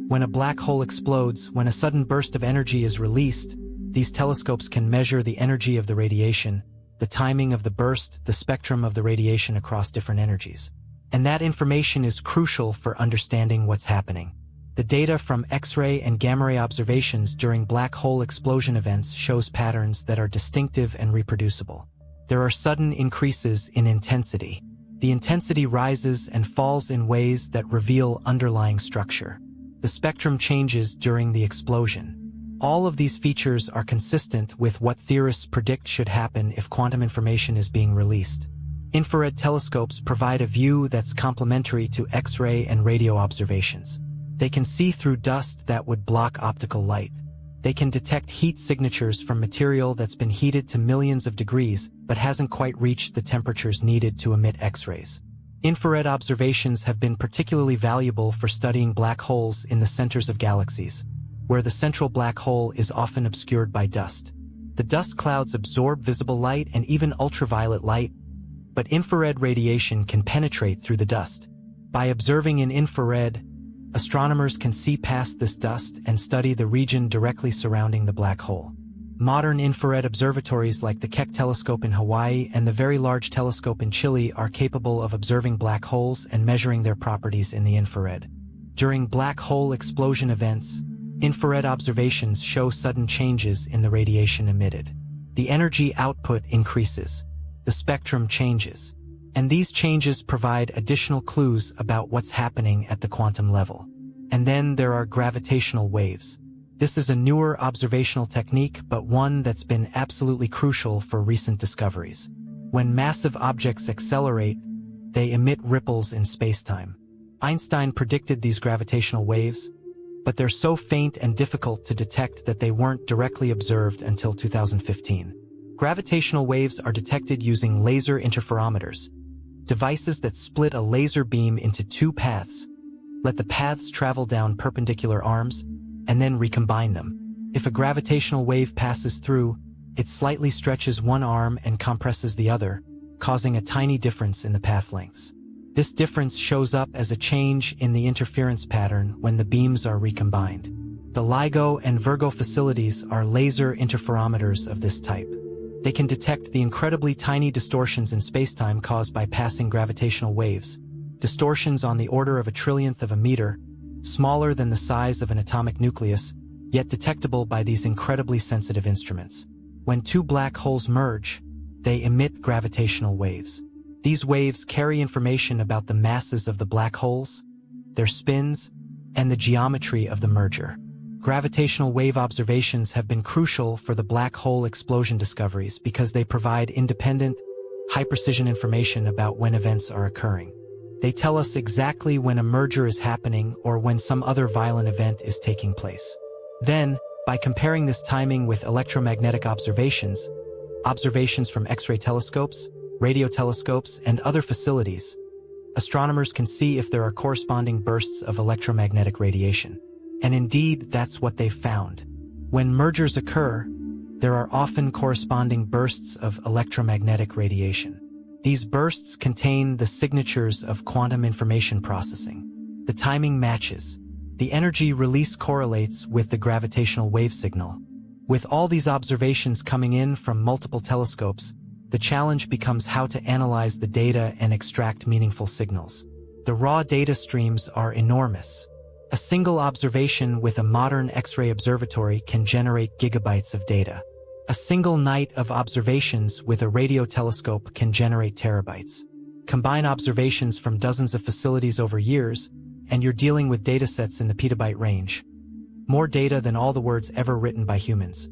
When a black hole explodes, when a sudden burst of energy is released, these telescopes can measure the energy of the radiation, the timing of the burst, the spectrum of the radiation across different energies. And that information is crucial for understanding what's happening. The data from X-ray and gamma-ray observations during black hole explosion events shows patterns that are distinctive and reproducible. There are sudden increases in intensity. The intensity rises and falls in ways that reveal underlying structure. The spectrum changes during the explosion. All of these features are consistent with what theorists predict should happen if quantum information is being released. Infrared telescopes provide a view that's complementary to X-ray and radio observations. They can see through dust that would block optical light. They can detect heat signatures from material that's been heated to millions of degrees but hasn't quite reached the temperatures needed to emit X-rays. Infrared observations have been particularly valuable for studying black holes in the centers of galaxies, where the central black hole is often obscured by dust. The dust clouds absorb visible light and even ultraviolet light, but infrared radiation can penetrate through the dust. By observing in infrared, astronomers can see past this dust and study the region directly surrounding the black hole. Modern infrared observatories like the Keck telescope in Hawaii and the Very Large Telescope in Chile are capable of observing black holes and measuring their properties in the infrared. During black hole explosion events, infrared observations show sudden changes in the radiation emitted. The energy output increases, the spectrum changes, and these changes provide additional clues about what's happening at the quantum level. And then there are gravitational waves. This is a newer observational technique, but one that's been absolutely crucial for recent discoveries. When massive objects accelerate, they emit ripples in spacetime. Einstein predicted these gravitational waves, but they're so faint and difficult to detect that they weren't directly observed until 2015. Gravitational waves are detected using laser interferometers, devices that split a laser beam into two paths, let the paths travel down perpendicular arms, and then recombine them. If a gravitational wave passes through, it slightly stretches one arm and compresses the other, causing a tiny difference in the path lengths. This difference shows up as a change in the interference pattern when the beams are recombined. The LIGO and Virgo facilities are laser interferometers of this type. They can detect the incredibly tiny distortions in spacetime caused by passing gravitational waves, distortions on the order of a trillionth of a meter, smaller than the size of an atomic nucleus, yet detectable by these incredibly sensitive instruments. When two black holes merge, they emit gravitational waves. These waves carry information about the masses of the black holes, their spins, and the geometry of the merger. Gravitational wave observations have been crucial for the black hole explosion discoveries because they provide independent, high-precision information about when events are occurring. They tell us exactly when a merger is happening or when some other violent event is taking place. Then, by comparing this timing with electromagnetic observations, observations from X-ray telescopes, radio telescopes, and other facilities, astronomers can see if there are corresponding bursts of electromagnetic radiation. And indeed, that's what they've found. When mergers occur, there are often corresponding bursts of electromagnetic radiation. These bursts contain the signatures of quantum information processing. The timing matches. The energy release correlates with the gravitational wave signal. With all these observations coming in from multiple telescopes, the challenge becomes how to analyze the data and extract meaningful signals. The raw data streams are enormous. A single observation with a modern X-ray observatory can generate gigabytes of data. A single night of observations with a radio telescope can generate terabytes. Combine observations from dozens of facilities over years, and you're dealing with datasets in the petabyte range. More data than all the words ever written by humans.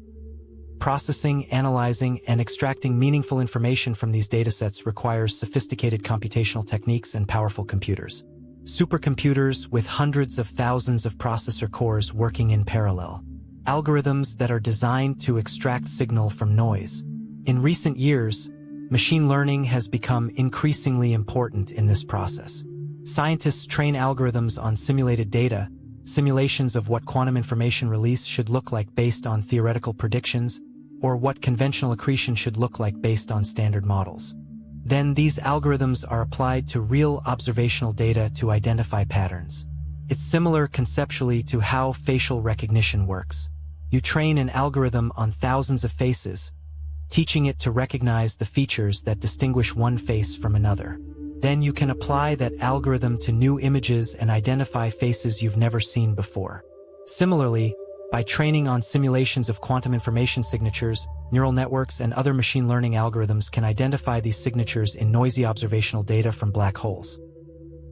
Processing, analyzing, and extracting meaningful information from these datasets requires sophisticated computational techniques and powerful computers. Supercomputers with hundreds of thousands of processor cores working in parallel. Algorithms that are designed to extract signal from noise. In recent years, machine learning has become increasingly important in this process. Scientists train algorithms on simulated data, simulations of what quantum information release should look like based on theoretical predictions, or what conventional accretion should look like based on standard models. Then these algorithms are applied to real observational data to identify patterns. It's similar conceptually to how facial recognition works. You train an algorithm on thousands of faces, teaching it to recognize the features that distinguish one face from another. Then you can apply that algorithm to new images and identify faces you've never seen before. Similarly, by training on simulations of quantum information signatures, neural networks and other machine learning algorithms can identify these signatures in noisy observational data from black holes.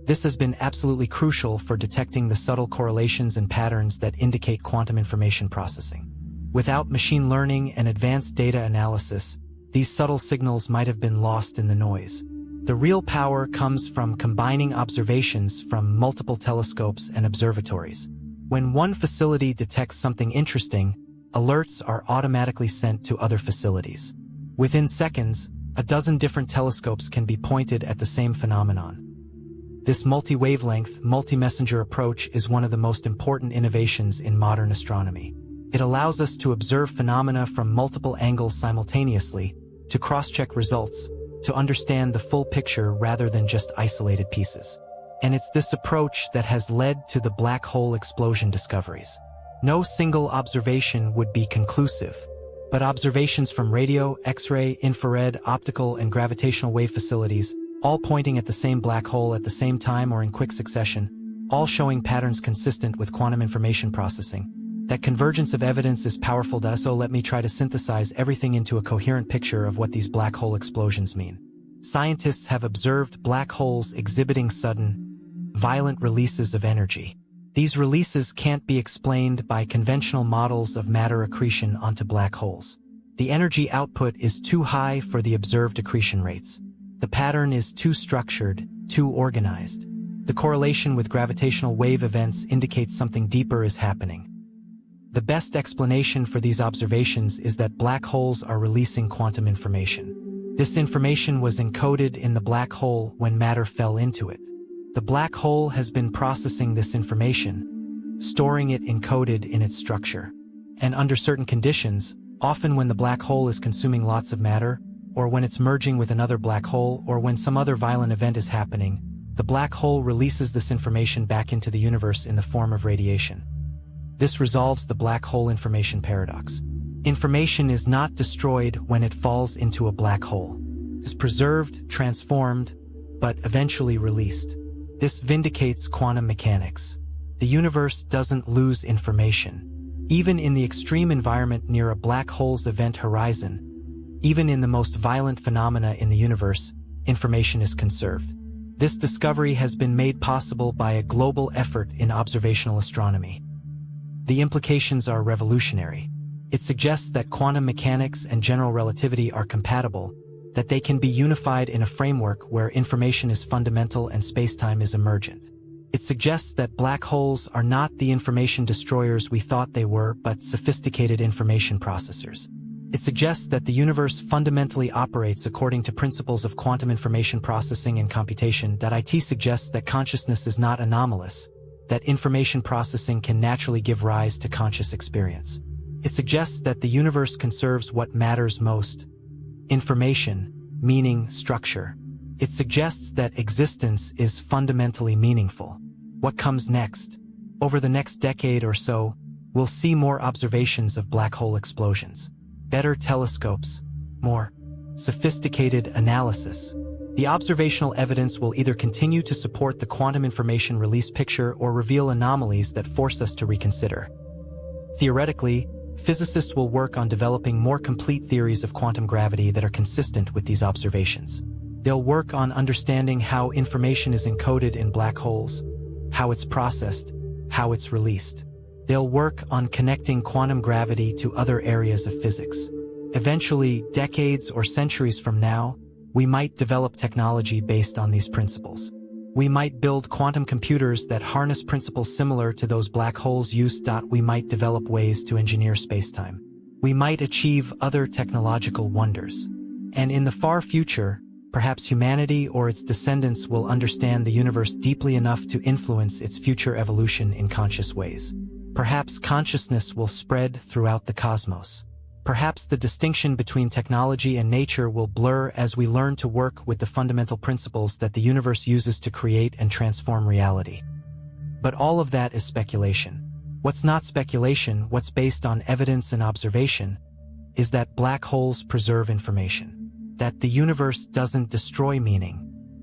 This has been absolutely crucial for detecting the subtle correlations and patterns that indicate quantum information processing. Without machine learning and advanced data analysis, these subtle signals might have been lost in the noise. The real power comes from combining observations from multiple telescopes and observatories. When one facility detects something interesting, alerts are automatically sent to other facilities. Within seconds, a dozen different telescopes can be pointed at the same phenomenon. This multi-wavelength, multi-messenger approach is one of the most important innovations in modern astronomy. It allows us to observe phenomena from multiple angles simultaneously, to cross-check results, to understand the full picture rather than just isolated pieces. And it's this approach that has led to the black hole explosion discoveries. No single observation would be conclusive, but observations from radio, X-ray, infrared, optical, and gravitational wave facilities, all pointing at the same black hole at the same time or in quick succession, all showing patterns consistent with quantum information processing. That convergence of evidence is powerful, so let me try to synthesize everything into a coherent picture of what these black hole explosions mean. Scientists have observed black holes exhibiting sudden, violent releases of energy. These releases can't be explained by conventional models of matter accretion onto black holes. The energy output is too high for the observed accretion rates. The pattern is too structured, too organized. The correlation with gravitational wave events indicates something deeper is happening. The best explanation for these observations is that black holes are releasing quantum information. This information was encoded in the black hole when matter fell into it. The black hole has been processing this information, storing it encoded in its structure. And under certain conditions, often when the black hole is consuming lots of matter, or when it's merging with another black hole, or when some other violent event is happening, the black hole releases this information back into the universe in the form of radiation. This resolves the black hole information paradox. Information is not destroyed when it falls into a black hole. It is preserved, transformed, but eventually released. This vindicates quantum mechanics. The universe doesn't lose information. Even in the extreme environment near a black hole's event horizon, even in the most violent phenomena in the universe, information is conserved. This discovery has been made possible by a global effort in observational astronomy. The implications are revolutionary. It suggests that quantum mechanics and general relativity are compatible, that they can be unified in a framework where information is fundamental and spacetime is emergent. It suggests that black holes are not the information destroyers we thought they were, but sophisticated information processors. It suggests that the universe fundamentally operates according to principles of quantum information processing and computation. It suggests that consciousness is not anomalous, that information processing can naturally give rise to conscious experience. It suggests that the universe conserves what matters most: information, meaning, structure. It suggests that existence is fundamentally meaningful. What comes next? Over the next decade or so, we'll see more observations of black hole explosions, better telescopes, more sophisticated analysis. The observational evidence will either continue to support the quantum information release picture or reveal anomalies that force us to reconsider. Theoretically, physicists will work on developing more complete theories of quantum gravity that are consistent with these observations. They'll work on understanding how information is encoded in black holes, how it's processed, how it's released. They'll work on connecting quantum gravity to other areas of physics. Eventually, decades or centuries from now, we might develop technology based on these principles. We might build quantum computers that harness principles similar to those black holes use. We might develop ways to engineer spacetime. We might achieve other technological wonders. And in the far future, perhaps humanity or its descendants will understand the universe deeply enough to influence its future evolution in conscious ways. Perhaps consciousness will spread throughout the cosmos. Perhaps the distinction between technology and nature will blur as we learn to work with the fundamental principles that the universe uses to create and transform reality. But all of that is speculation. What's not speculation, what's based on evidence and observation, is that black holes preserve information, that the universe doesn't destroy meaning,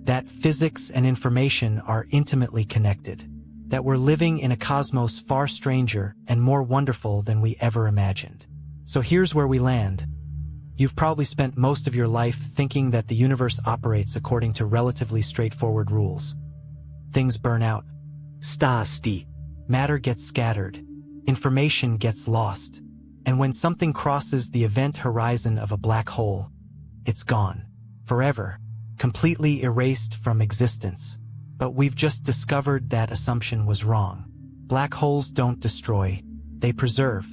that physics and information are intimately connected, that we're living in a cosmos far stranger and more wonderful than we ever imagined. So here's where we land. You've probably spent most of your life thinking that the universe operates according to relatively straightforward rules. Things burn out. Matter gets scattered. Information gets lost. And when something crosses the event horizon of a black hole, it's gone. Forever. Completely erased from existence. But we've just discovered that assumption was wrong. Black holes don't destroy. They preserve.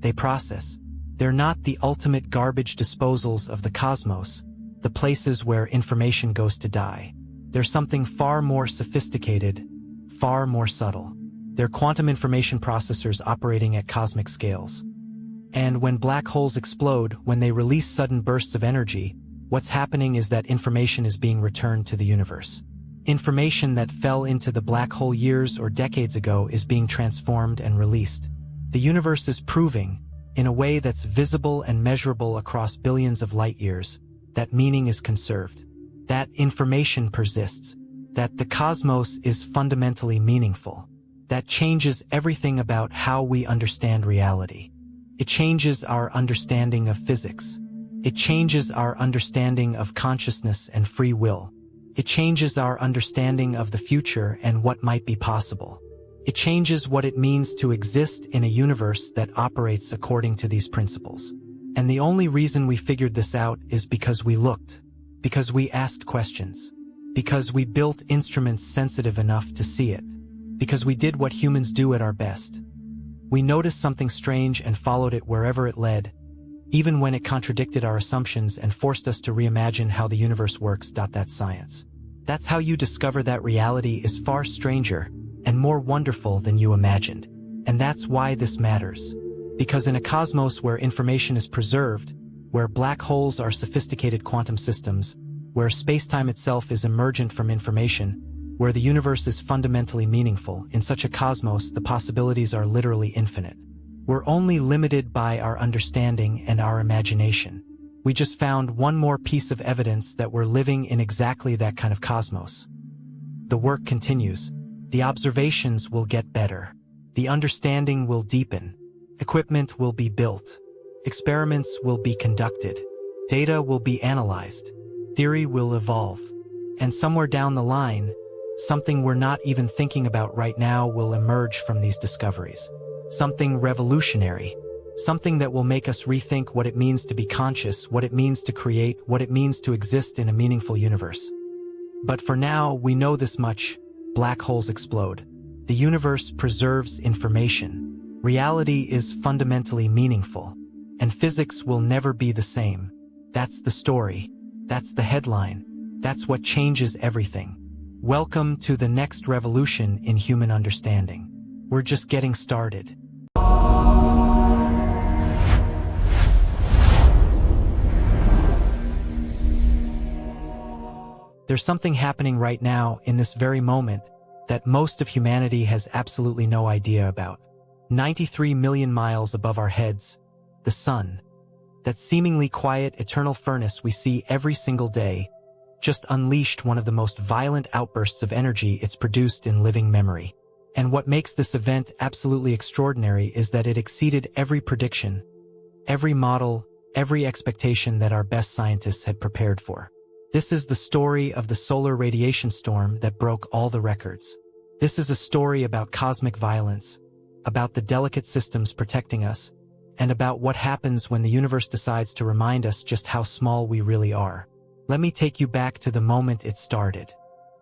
They process. They're not the ultimate garbage disposals of the cosmos, the places where information goes to die. They're something far more sophisticated, far more subtle. They're quantum information processors operating at cosmic scales. And when black holes explode, when they release sudden bursts of energy, what's happening is that information is being returned to the universe. Information that fell into the black hole years or decades ago is being transformed and released. The universe is proving, in a way that's visible and measurable across billions of light years, that meaning is conserved, that information persists, that the cosmos is fundamentally meaningful, that changes everything about how we understand reality. It changes our understanding of physics. It changes our understanding of consciousness and free will. It changes our understanding of the future and what might be possible. It changes what it means to exist in a universe that operates according to these principles. And the only reason we figured this out is because we looked, because we asked questions, because we built instruments sensitive enough to see it, because we did what humans do at our best. We noticed something strange and followed it wherever it led, even when it contradicted our assumptions and forced us to reimagine how the universe works. That's science. That's how you discover that reality is far stranger and more wonderful than you imagined. And that's why this matters. Because in a cosmos where information is preserved, where black holes are sophisticated quantum systems, where space-time itself is emergent from information, where the universe is fundamentally meaningful, in such a cosmos the possibilities are literally infinite. We're only limited by our understanding and our imagination. We just found one more piece of evidence that we're living in exactly that kind of cosmos. The work continues. The observations will get better. The understanding will deepen. Equipment will be built. Experiments will be conducted. Data will be analyzed. Theory will evolve. And somewhere down the line, something we're not even thinking about right now will emerge from these discoveries. Something revolutionary. Something that will make us rethink what it means to be conscious, what it means to create, what it means to exist in a meaningful universe. But for now, we know this much. Black holes explode. The universe preserves information. Reality is fundamentally meaningful. And physics will never be the same. That's the story. That's the headline. That's what changes everything. Welcome to the next revolution in human understanding. We're just getting started. There's something happening right now in this very moment that most of humanity has absolutely no idea about. 93 million miles above our heads, the sun, that seemingly quiet eternal furnace we see every single day, just unleashed one of the most violent outbursts of energy it's produced in living memory. And what makes this event absolutely extraordinary is that it exceeded every prediction, every model, every expectation that our best scientists had prepared for. This is the story of the solar radiation storm that broke all the records. This is a story about cosmic violence, about the delicate systems protecting us, and about what happens when the universe decides to remind us just how small we really are. Let me take you back to the moment it started.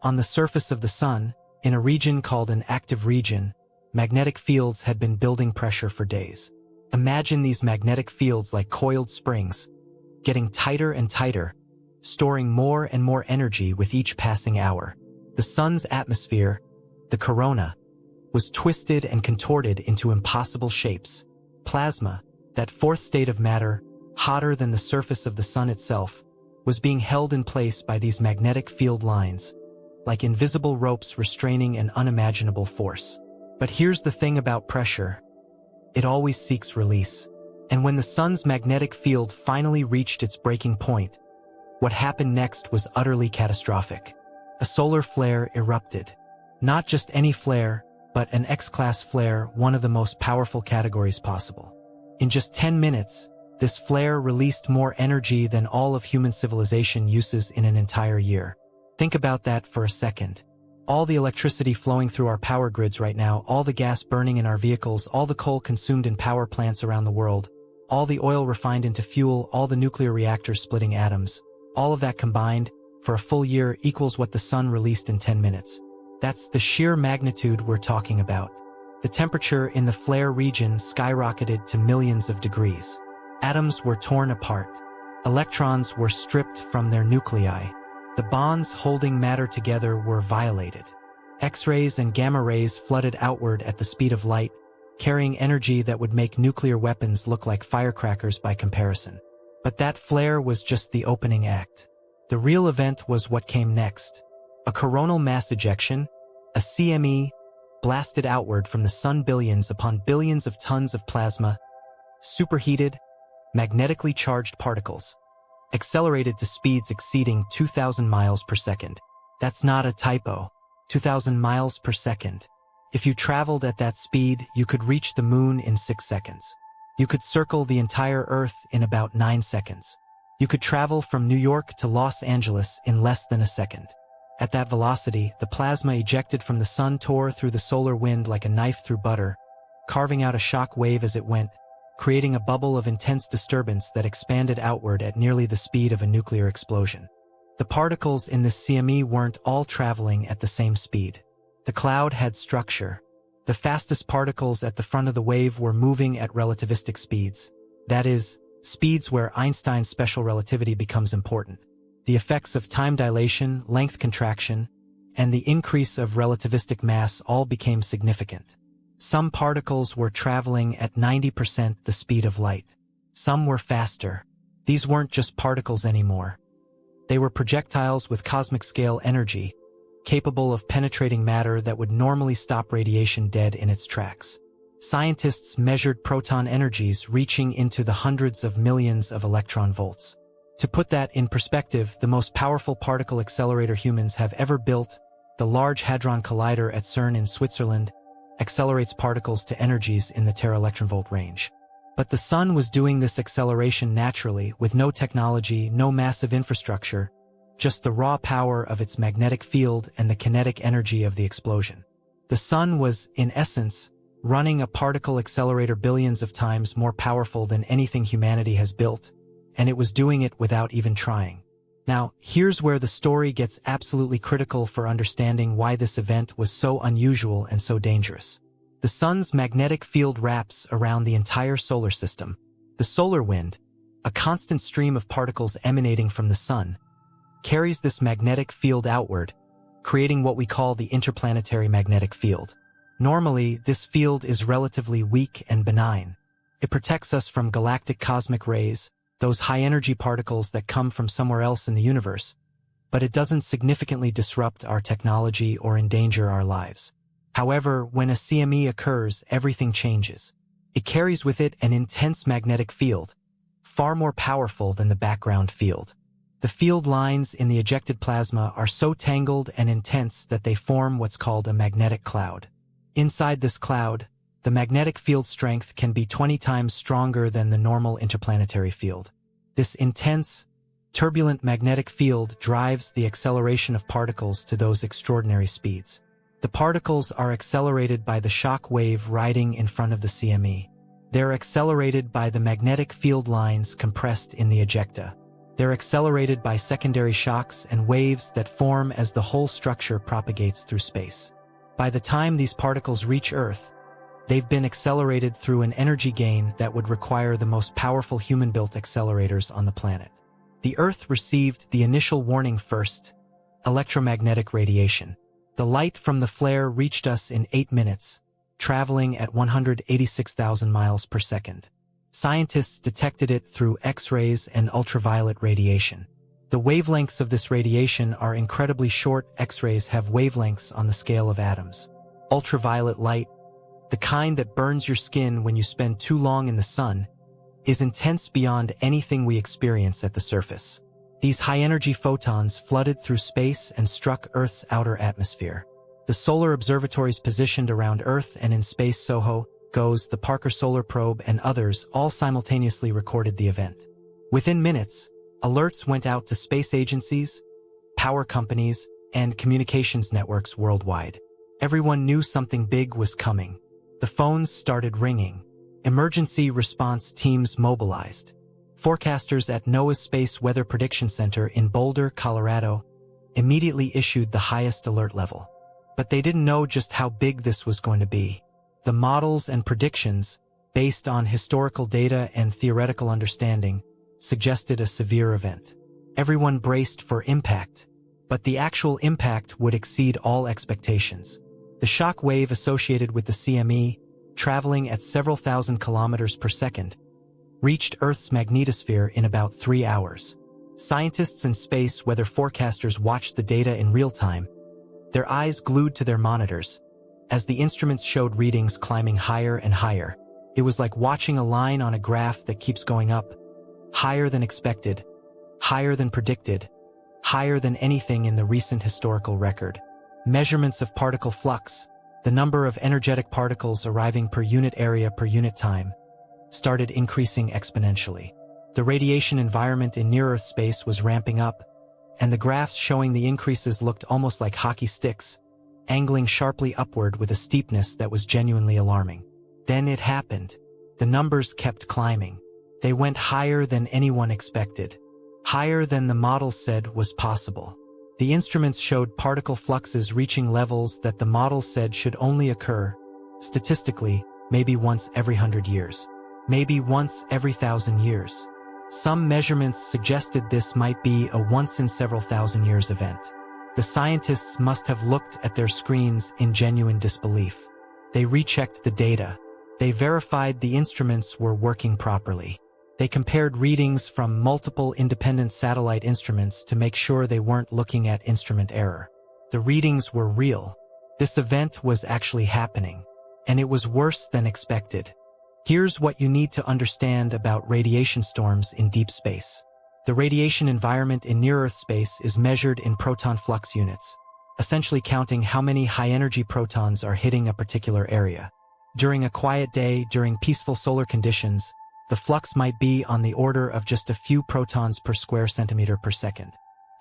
On the surface of the sun, in a region called an active region, magnetic fields had been building pressure for days. Imagine these magnetic fields like coiled springs, getting tighter and tighter, storing more and more energy with each passing hour. The sun's atmosphere, the corona, was twisted and contorted into impossible shapes. Plasma, that fourth state of matter, hotter than the surface of the sun itself, was being held in place by these magnetic field lines, like invisible ropes restraining an unimaginable force. But here's the thing about pressure. It always seeks release. And when the sun's magnetic field finally reached its breaking point, what happened next was utterly catastrophic. A solar flare erupted. Not just any flare, but an X-class flare, one of the most powerful categories possible. In just 10 minutes, this flare released more energy than all of human civilization uses in an entire year. Think about that for a second. All the electricity flowing through our power grids right now, all the gas burning in our vehicles, all the coal consumed in power plants around the world, all the oil refined into fuel, all the nuclear reactors splitting atoms, all of that combined, for a full year, equals what the sun released in 10 minutes. That's the sheer magnitude we're talking about. The temperature in the flare region skyrocketed to millions of degrees. Atoms were torn apart. Electrons were stripped from their nuclei. The bonds holding matter together were violated. X-rays and gamma rays flooded outward at the speed of light, carrying energy that would make nuclear weapons look like firecrackers by comparison. But that flare was just the opening act. The real event was what came next. A coronal mass ejection, a CME, blasted outward from the sun billions upon billions of tons of plasma, superheated, magnetically charged particles, accelerated to speeds exceeding 2,000 miles per second. That's not a typo. 2,000 miles per second. If you traveled at that speed, you could reach the moon in 6 seconds. You could circle the entire Earth in about 9 seconds. You could travel from New York to Los Angeles in less than a second. At that velocity, the plasma ejected from the sun tore through the solar wind like a knife through butter, carving out a shock wave as it went, creating a bubble of intense disturbance that expanded outward at nearly the speed of a nuclear explosion. The particles in this CME weren't all traveling at the same speed. The cloud had structure. The fastest particles at the front of the wave were moving at relativistic speeds. That is, speeds where Einstein's special relativity becomes important. The effects of time dilation, length contraction, and the increase of relativistic mass all became significant. Some particles were traveling at 90% the speed of light. Some were faster. These weren't just particles anymore. They were projectiles with cosmic-scale energy, capable of penetrating matter that would normally stop radiation dead in its tracks. Scientists measured proton energies reaching into the hundreds of millions of electron volts. To put that in perspective, the most powerful particle accelerator humans have ever built, the Large Hadron Collider at CERN in Switzerland, accelerates particles to energies in the tera-electronvolt range. But the sun was doing this acceleration naturally, with no technology, no massive infrastructure, just the raw power of its magnetic field and the kinetic energy of the explosion. The sun was, in essence, running a particle accelerator billions of times more powerful than anything humanity has built, and it was doing it without even trying. Now, here's where the story gets absolutely critical for understanding why this event was so unusual and so dangerous. The sun's magnetic field wraps around the entire solar system. The solar wind, a constant stream of particles emanating from the sun, carries this magnetic field outward, creating what we call the interplanetary magnetic field. Normally, this field is relatively weak and benign. It protects us from galactic cosmic rays, those high-energy particles that come from somewhere else in the universe, but it doesn't significantly disrupt our technology or endanger our lives. However, when a CME occurs, everything changes. It carries with it an intense magnetic field, far more powerful than the background field. The field lines in the ejected plasma are so tangled and intense that they form what's called a magnetic cloud. Inside this cloud, the magnetic field strength can be 20 times stronger than the normal interplanetary field. This intense, turbulent magnetic field drives the acceleration of particles to those extraordinary speeds. The particles are accelerated by the shock wave riding in front of the CME. They're accelerated by the magnetic field lines compressed in the ejecta. They're accelerated by secondary shocks and waves that form as the whole structure propagates through space. By the time these particles reach Earth, they've been accelerated through an energy gain that would require the most powerful human-built accelerators on the planet. The Earth received the initial warning first: electromagnetic radiation. The light from the flare reached us in 8 minutes, traveling at 186,000 miles per second. Scientists detected it through X-rays and ultraviolet radiation. The wavelengths of this radiation are incredibly short. X-rays have wavelengths on the scale of atoms. Ultraviolet light, the kind that burns your skin when you spend too long in the sun, is intense beyond anything we experience at the surface. These high-energy photons flooded through space and struck Earth's outer atmosphere. The solar observatories positioned around Earth and in space, SOHO, GOES, the Parker Solar Probe, and others all simultaneously recorded the event. Within minutes, alerts went out to space agencies, power companies, and communications networks worldwide. Everyone knew something big was coming. The phones started ringing. Emergency response teams mobilized. Forecasters at NOAA's Space Weather Prediction Center in Boulder, Colorado, immediately issued the highest alert level. But they didn't know just how big this was going to be. The models and predictions, based on historical data and theoretical understanding, suggested a severe event. Everyone braced for impact, but the actual impact would exceed all expectations. The shock wave associated with the CME, traveling at several thousand kilometers per second, reached Earth's magnetosphere in about 3 hours. Scientists and space weather forecasters watched the data in real time, their eyes glued to their monitors, as the instruments showed readings climbing higher and higher. It was like watching a line on a graph that keeps going up, higher than expected, higher than predicted, higher than anything in the recent historical record. Measurements of particle flux, the number of energetic particles arriving per unit area per unit time, started increasing exponentially. The radiation environment in near-Earth space was ramping up, and the graphs showing the increases looked almost like hockey sticks, angling sharply upward with a steepness that was genuinely alarming. Then it happened. The numbers kept climbing. They went higher than anyone expected, higher than the model said was possible. The instruments showed particle fluxes reaching levels that the model said should only occur, statistically, maybe once every 100 years. Maybe once every 1,000 years. Some measurements suggested this might be a once-in-several-thousand-years event. The scientists must have looked at their screens in genuine disbelief. They rechecked the data. They verified the instruments were working properly. They compared readings from multiple independent satellite instruments to make sure they weren't looking at instrument error. The readings were real. This event was actually happening, and it was worse than expected. Here's what you need to understand about radiation storms in deep space. The radiation environment in near-Earth space is measured in proton flux units, essentially counting how many high-energy protons are hitting a particular area. During a quiet day, during peaceful solar conditions, the flux might be on the order of just a few protons per square centimeter per second.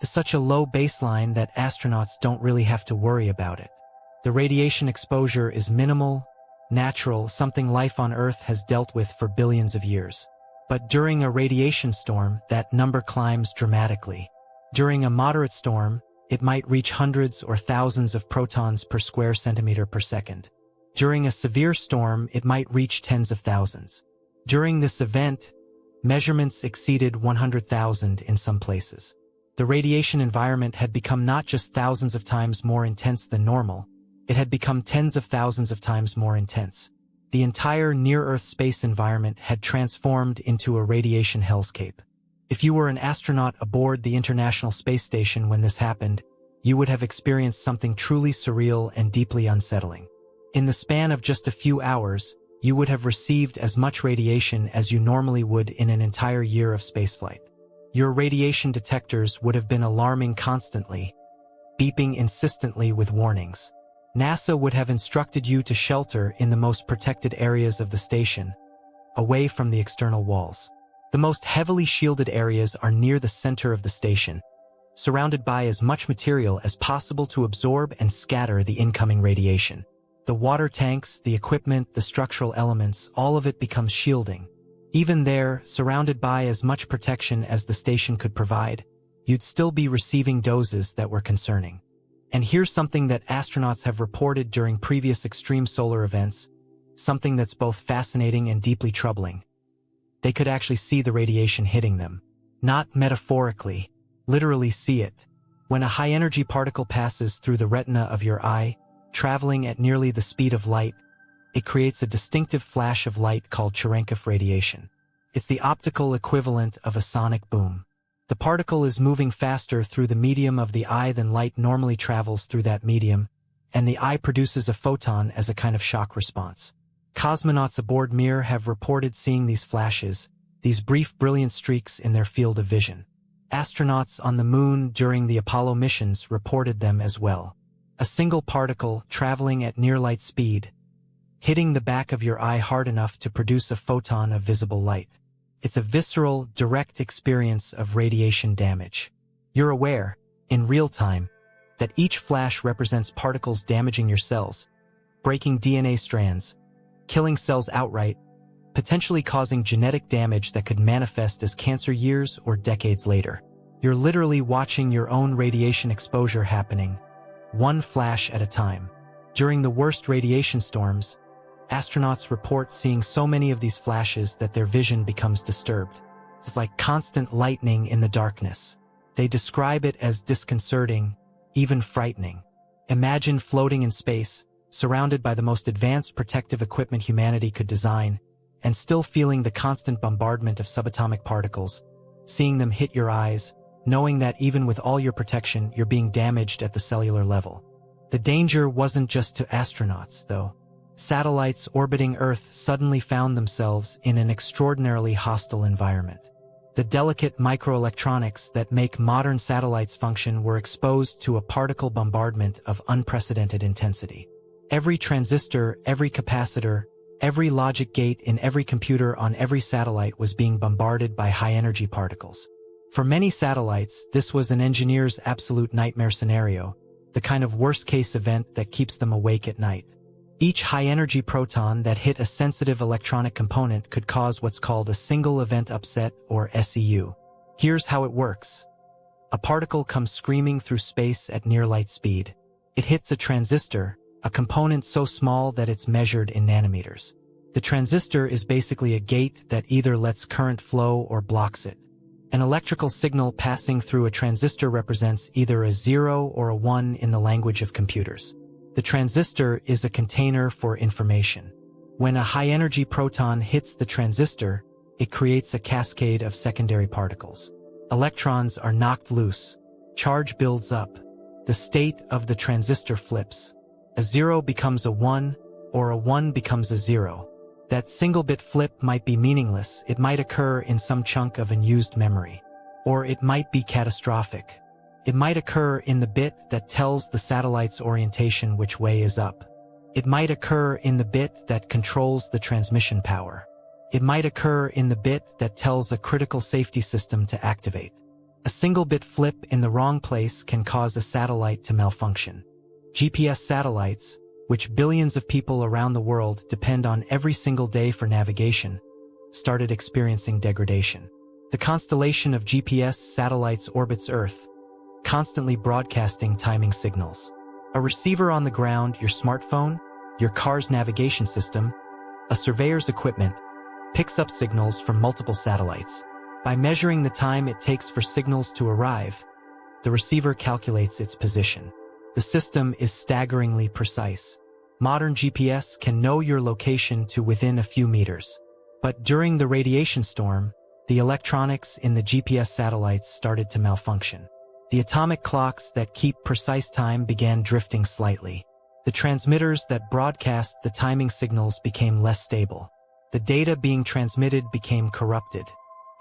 It's such a low baseline that astronauts don't really have to worry about it. The radiation exposure is minimal, natural, something life on Earth has dealt with for billions of years. But during a radiation storm, that number climbs dramatically. During a moderate storm, it might reach hundreds or thousands of protons per square centimeter per second. During a severe storm, it might reach tens of thousands. During this event, measurements exceeded 100,000 in some places. The radiation environment had become not just thousands of times more intense than normal, it had become tens of thousands of times more intense. The entire near-Earth space environment had transformed into a radiation hellscape. If you were an astronaut aboard the International Space Station when this happened, you would have experienced something truly surreal and deeply unsettling. In the span of just a few hours, you would have received as much radiation as you normally would in an entire year of spaceflight. Your radiation detectors would have been alarming constantly, beeping insistently with warnings. NASA would have instructed you to shelter in the most protected areas of the station, away from the external walls. The most heavily shielded areas are near the center of the station, surrounded by as much material as possible to absorb and scatter the incoming radiation. The water tanks, the equipment, the structural elements, all of it becomes shielding. Even there, surrounded by as much protection as the station could provide, you'd still be receiving doses that were concerning. And here's something that astronauts have reported during previous extreme solar events, something that's both fascinating and deeply troubling. They could actually see the radiation hitting them. Not metaphorically, literally see it. When a high-energy particle passes through the retina of your eye, traveling at nearly the speed of light, it creates a distinctive flash of light called Cherenkov radiation. It's the optical equivalent of a sonic boom. The particle is moving faster through the medium of the eye than light normally travels through that medium, and the eye produces a photon as a kind of shock response. Cosmonauts aboard Mir have reported seeing these flashes, these brief brilliant streaks in their field of vision. Astronauts on the Moon during the Apollo missions reported them as well. A single particle traveling at near light speed, hitting the back of your eye hard enough to produce a photon of visible light. It's a visceral, direct experience of radiation damage. You're aware, in real time, that each flash represents particles damaging your cells, breaking DNA strands, killing cells outright, potentially causing genetic damage that could manifest as cancer years or decades later. You're literally watching your own radiation exposure happening, one flash at a time. During the worst radiation storms, astronauts report seeing so many of these flashes that their vision becomes disturbed. It's like constant lightning in the darkness. They describe it as disconcerting, even frightening. Imagine floating in space, surrounded by the most advanced protective equipment humanity could design, and still feeling the constant bombardment of subatomic particles, seeing them hit your eyes, knowing that even with all your protection, you're being damaged at the cellular level. The danger wasn't just to astronauts, though. satellites orbiting Earth suddenly found themselves in an extraordinarily hostile environment. The delicate microelectronics that make modern satellites function were exposed to a particle bombardment of unprecedented intensity. Every transistor, every capacitor, every logic gate in every computer on every satellite was being bombarded by high-energy particles. For many satellites, this was an engineer's absolute nightmare scenario, the kind of worst-case event that keeps them awake at night. Each high-energy proton that hit a sensitive electronic component could cause what's called a single event upset, or SEU. Here's how it works. A particle comes screaming through space at near light speed. It hits a transistor, a component so small that it's measured in nanometers. The transistor is basically a gate that either lets current flow or blocks it. An electrical signal passing through a transistor represents either a 0 or a 1 in the language of computers. The transistor is a container for information. When a high-energy proton hits the transistor, it creates a cascade of secondary particles. Electrons are knocked loose. Charge builds up. The state of the transistor flips. A 0 becomes a 1, or a 1 becomes a 0. That single-bit flip might be meaningless. It might occur in some chunk of unused memory. Or it might be catastrophic. It might occur in the bit that tells the satellite's orientation which way is up. It might occur in the bit that controls the transmission power. It might occur in the bit that tells a critical safety system to activate. A single bit flip in the wrong place can cause a satellite to malfunction. GPS satellites, which billions of people around the world depend on every single day for navigation, started experiencing degradation. The constellation of GPS satellites orbits Earth, constantly broadcasting timing signals. A receiver on the ground, your smartphone, your car's navigation system, a surveyor's equipment, picks up signals from multiple satellites. By measuring the time it takes for signals to arrive, the receiver calculates its position. The system is staggeringly precise. Modern GPS can know your location to within a few meters. But during the radiation storm, the electronics in the GPS satellites started to malfunction. The atomic clocks that keep precise time began drifting slightly. The transmitters that broadcast the timing signals became less stable. The data being transmitted became corrupted.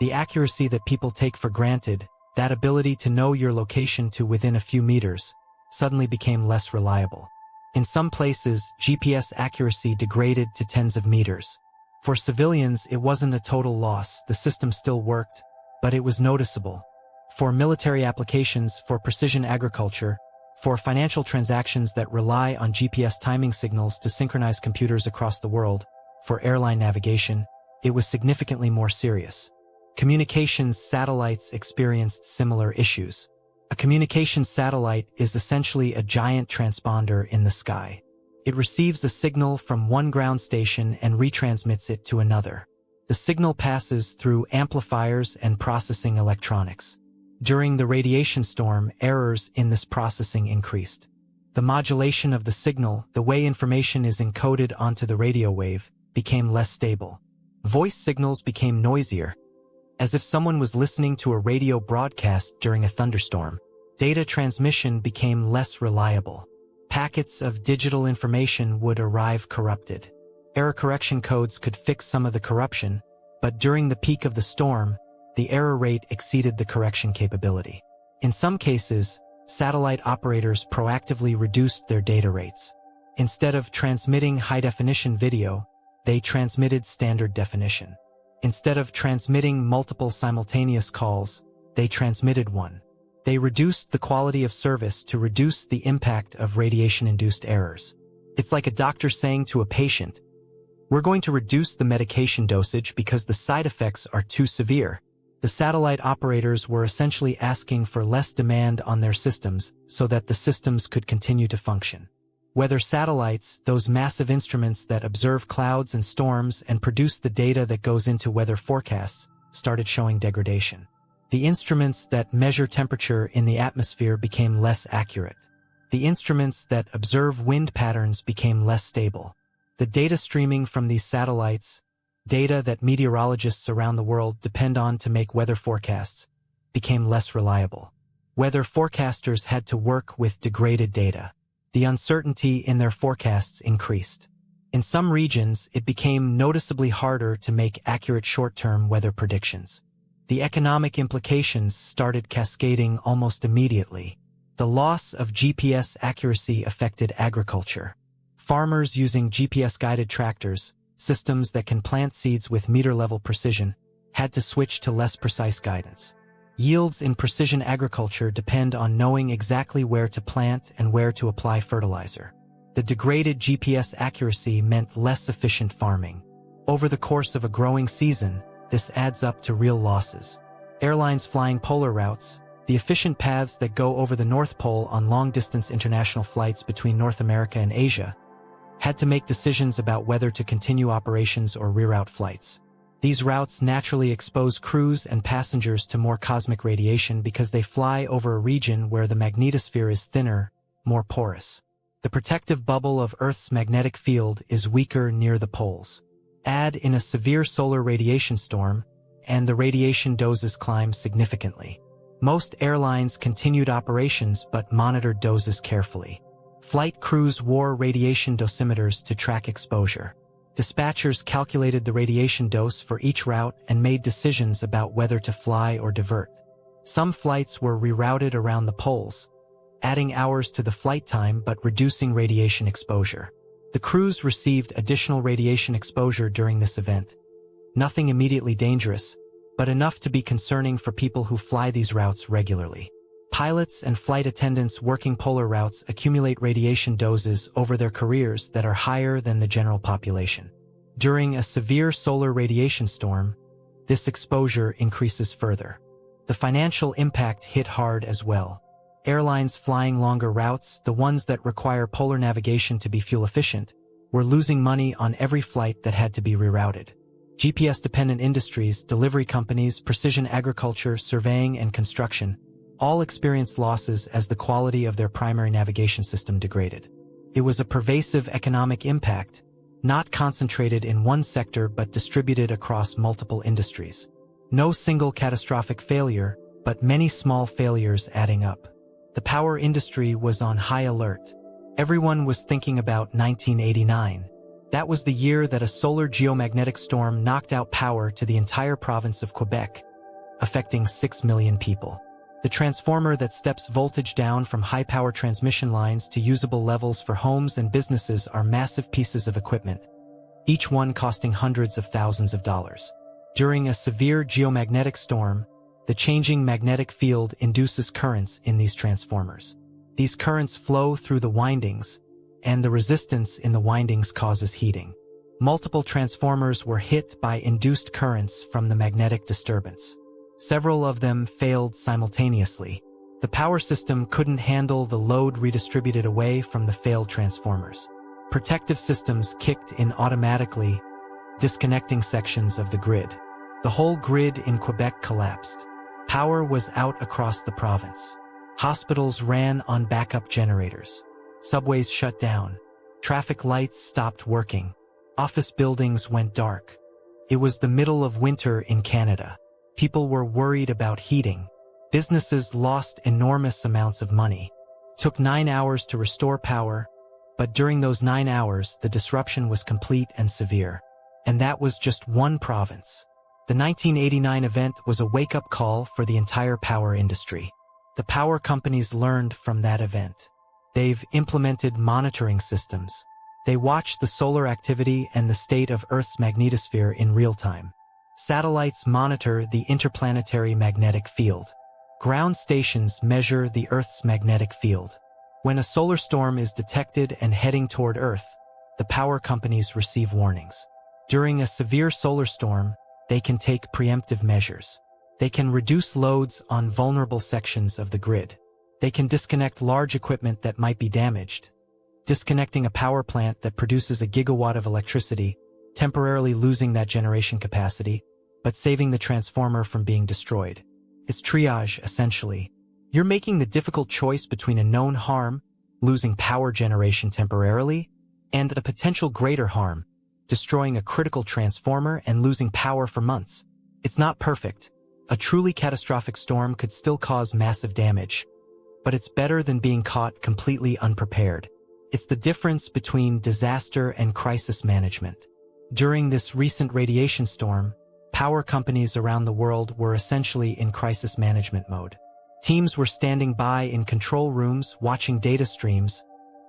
The accuracy that people take for granted, that ability to know your location to within a few meters, suddenly became less reliable. In some places, GPS accuracy degraded to tens of meters. For civilians, it wasn't a total loss. The system still worked, but it was noticeable. For military applications, for precision agriculture, for financial transactions that rely on GPS timing signals to synchronize computers across the world, for airline navigation, it was significantly more serious. Communications satellites experienced similar issues. A communications satellite is essentially a giant transponder in the sky. It receives a signal from one ground station and retransmits it to another. The signal passes through amplifiers and processing electronics. During the radiation storm, errors in this processing increased. The modulation of the signal, the way information is encoded onto the radio wave, became less stable. Voice signals became noisier, as if someone was listening to a radio broadcast during a thunderstorm. Data transmission became less reliable. Packets of digital information would arrive corrupted. Error correction codes could fix some of the corruption, but during the peak of the storm, the error rate exceeded the correction capability. In some cases, satellite operators proactively reduced their data rates. Instead of transmitting high-definition video, they transmitted standard definition. Instead of transmitting multiple simultaneous calls, they transmitted one. They reduced the quality of service to reduce the impact of radiation-induced errors. It's like a doctor saying to a patient, "We're going to reduce the medication dosage because the side effects are too severe." The satellite operators were essentially asking for less demand on their systems so that the systems could continue to function. Weather satellites, those massive instruments that observe clouds and storms and produce the data that goes into weather forecasts, started showing degradation. The instruments that measure temperature in the atmosphere became less accurate. The instruments that observe wind patterns became less stable. The data streaming from these satellites, data that meteorologists around the world depend on to make weather forecasts, became less reliable. Weather forecasters had to work with degraded data. The uncertainty in their forecasts increased. In some regions, it became noticeably harder to make accurate short-term weather predictions. The economic implications started cascading almost immediately. The loss of GPS accuracy affected agriculture. Farmers using GPS-guided tractors, systems that can plant seeds with meter-level precision, had to switch to less precise guidance. Yields in precision agriculture depend on knowing exactly where to plant and where to apply fertilizer. The degraded GPS accuracy meant less efficient farming. Over the course of a growing season, this adds up to real losses. Airlines flying polar routes, the efficient paths that go over the North Pole on long-distance international flights between North America and Asia, had to make decisions about whether to continue operations or reroute flights. These routes naturally expose crews and passengers to more cosmic radiation because they fly over a region where the magnetosphere is thinner, more porous. The protective bubble of Earth's magnetic field is weaker near the poles. Add in a severe solar radiation storm, and the radiation doses climb significantly. Most airlines continued operations but monitored doses carefully. Flight crews wore radiation dosimeters to track exposure. Dispatchers calculated the radiation dose for each route and made decisions about whether to fly or divert. Some flights were rerouted around the poles, adding hours to the flight time but reducing radiation exposure. The crews received additional radiation exposure during this event. Nothing immediately dangerous, but enough to be concerning for people who fly these routes regularly. Pilots and flight attendants working polar routes accumulate radiation doses over their careers that are higher than the general population. During a severe solar radiation storm, this exposure increases further. The financial impact hit hard as well. Airlines flying longer routes, the ones that require polar navigation to be fuel efficient, were losing money on every flight that had to be rerouted. GPS-dependent industries, delivery companies, precision agriculture, surveying, and construction all experienced losses as the quality of their primary navigation system degraded. It was a pervasive economic impact, not concentrated in one sector but distributed across multiple industries. No single catastrophic failure, but many small failures adding up. The power industry was on high alert. Everyone was thinking about 1989. That was the year that a solar geomagnetic storm knocked out power to the entire province of Quebec, affecting 6 million people. The transformer that steps voltage down from high-power transmission lines to usable levels for homes and businesses are massive pieces of equipment, each one costing hundreds of thousands of dollars. During a severe geomagnetic storm, the changing magnetic field induces currents in these transformers. These currents flow through the windings, and the resistance in the windings causes heating. Multiple transformers were hit by induced currents from the magnetic disturbance. Several of them failed simultaneously. The power system couldn't handle the load redistributed away from the failed transformers. Protective systems kicked in automatically, disconnecting sections of the grid. The whole grid in Quebec collapsed. Power was out across the province. Hospitals ran on backup generators. Subways shut down. Traffic lights stopped working. Office buildings went dark. It was the middle of winter in Canada. People were worried about heating. Businesses lost enormous amounts of money. It took 9 hours to restore power, but during those 9 hours, the disruption was complete and severe. And that was just one province. The 1989 event was a wake-up call for the entire power industry. The power companies learned from that event. They've implemented monitoring systems. They watch the solar activity and the state of Earth's magnetosphere in real time. Satellites monitor the interplanetary magnetic field. Ground stations measure the Earth's magnetic field. When a solar storm is detected and heading toward Earth, the power companies receive warnings. During a severe solar storm, they can take preemptive measures. They can reduce loads on vulnerable sections of the grid. They can disconnect large equipment that might be damaged. Disconnecting a power plant that produces a gigawatt of electricity, temporarily losing that generation capacity, but saving the transformer from being destroyed. It's triage, essentially. You're making the difficult choice between a known harm, losing power generation temporarily, and the potential greater harm, destroying a critical transformer and losing power for months. It's not perfect. A truly catastrophic storm could still cause massive damage, but it's better than being caught completely unprepared. It's the difference between disaster and crisis management. During this recent radiation storm, power companies around the world were essentially in crisis management mode. Teams were standing by in control rooms, watching data streams,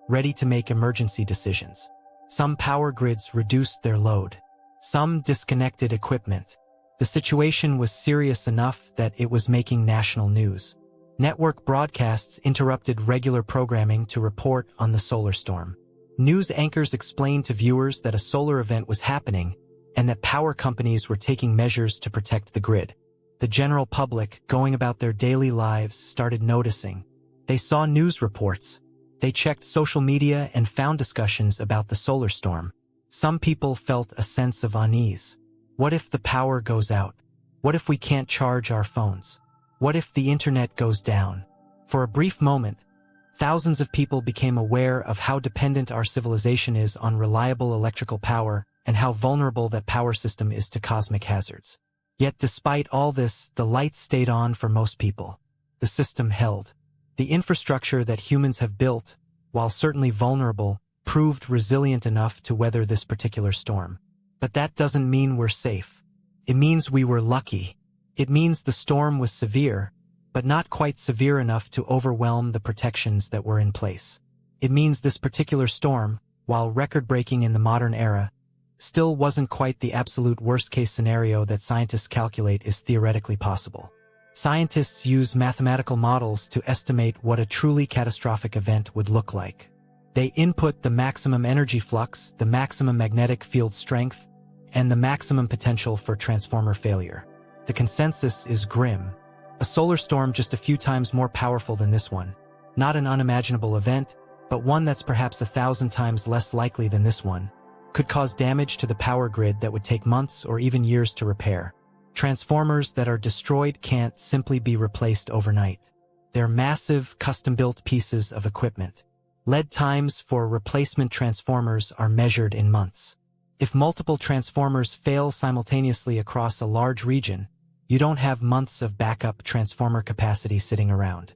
ready to make emergency decisions. Some power grids reduced their load. Some disconnected equipment. The situation was serious enough that it was making national news. Network broadcasts interrupted regular programming to report on the solar storm. News anchors explained to viewers that a solar event was happening and that power companies were taking measures to protect the grid. The general public, going about their daily lives, started noticing. They saw news reports. They checked social media and found discussions about the solar storm. Some people felt a sense of unease. What if the power goes out? What if we can't charge our phones? What if the internet goes down? For a brief moment, thousands of people became aware of how dependent our civilization is on reliable electrical power and how vulnerable that power system is to cosmic hazards. Yet despite all this, the lights stayed on for most people. The system held. The infrastructure that humans have built, while certainly vulnerable, proved resilient enough to weather this particular storm. But that doesn't mean we're safe. It means we were lucky. It means the storm was severe, but not quite severe enough to overwhelm the protections that were in place. It means this particular storm, while record-breaking in the modern era, still wasn't quite the absolute worst-case scenario that scientists calculate is theoretically possible. Scientists use mathematical models to estimate what a truly catastrophic event would look like. They input the maximum energy flux, the maximum magnetic field strength, and the maximum potential for transformer failure. The consensus is grim. A solar storm just a few times more powerful than this one. Not an unimaginable event, but one that's perhaps 1,000 times less likely than this one. Could cause damage to the power grid that would take months or even years to repair. Transformers that are destroyed can't simply be replaced overnight. They're massive, custom-built pieces of equipment. Lead times for replacement transformers are measured in months. If multiple transformers fail simultaneously across a large region, you don't have months of backup transformer capacity sitting around.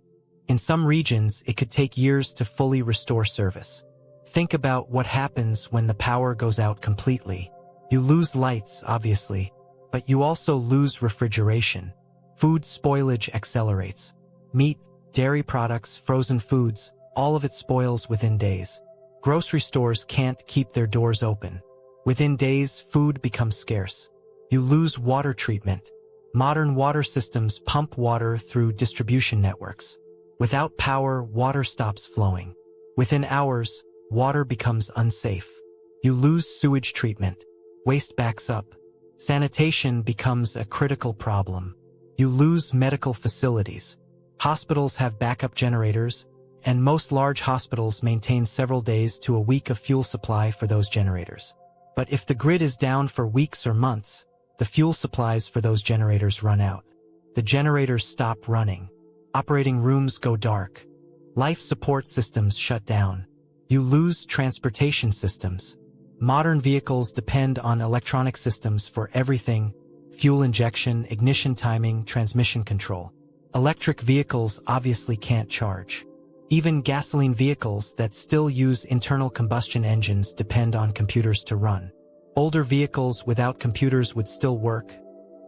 In some regions, it could take years to fully restore service. Think about what happens when the power goes out completely. You lose lights, obviously, but you also lose refrigeration. Food spoilage accelerates. Meat, dairy products, frozen foods, all of it spoils within days. Grocery stores can't keep their doors open. Within days, food becomes scarce. You lose water treatment. Modern water systems pump water through distribution networks. Without power, water stops flowing. Within hours, water becomes unsafe. You lose sewage treatment. Waste backs up. Sanitation becomes a critical problem. You lose medical facilities. Hospitals have backup generators, and most large hospitals maintain several days to a week of fuel supply for those generators. But if the grid is down for weeks or months, the fuel supplies for those generators run out. The generators stop running. Operating rooms go dark. Life support systems shut down. You lose transportation systems. Modern vehicles depend on electronic systems for everything: fuel injection, ignition timing, transmission control. Electric vehicles obviously can't charge. Even gasoline vehicles that still use internal combustion engines depend on computers to run. Older vehicles without computers would still work,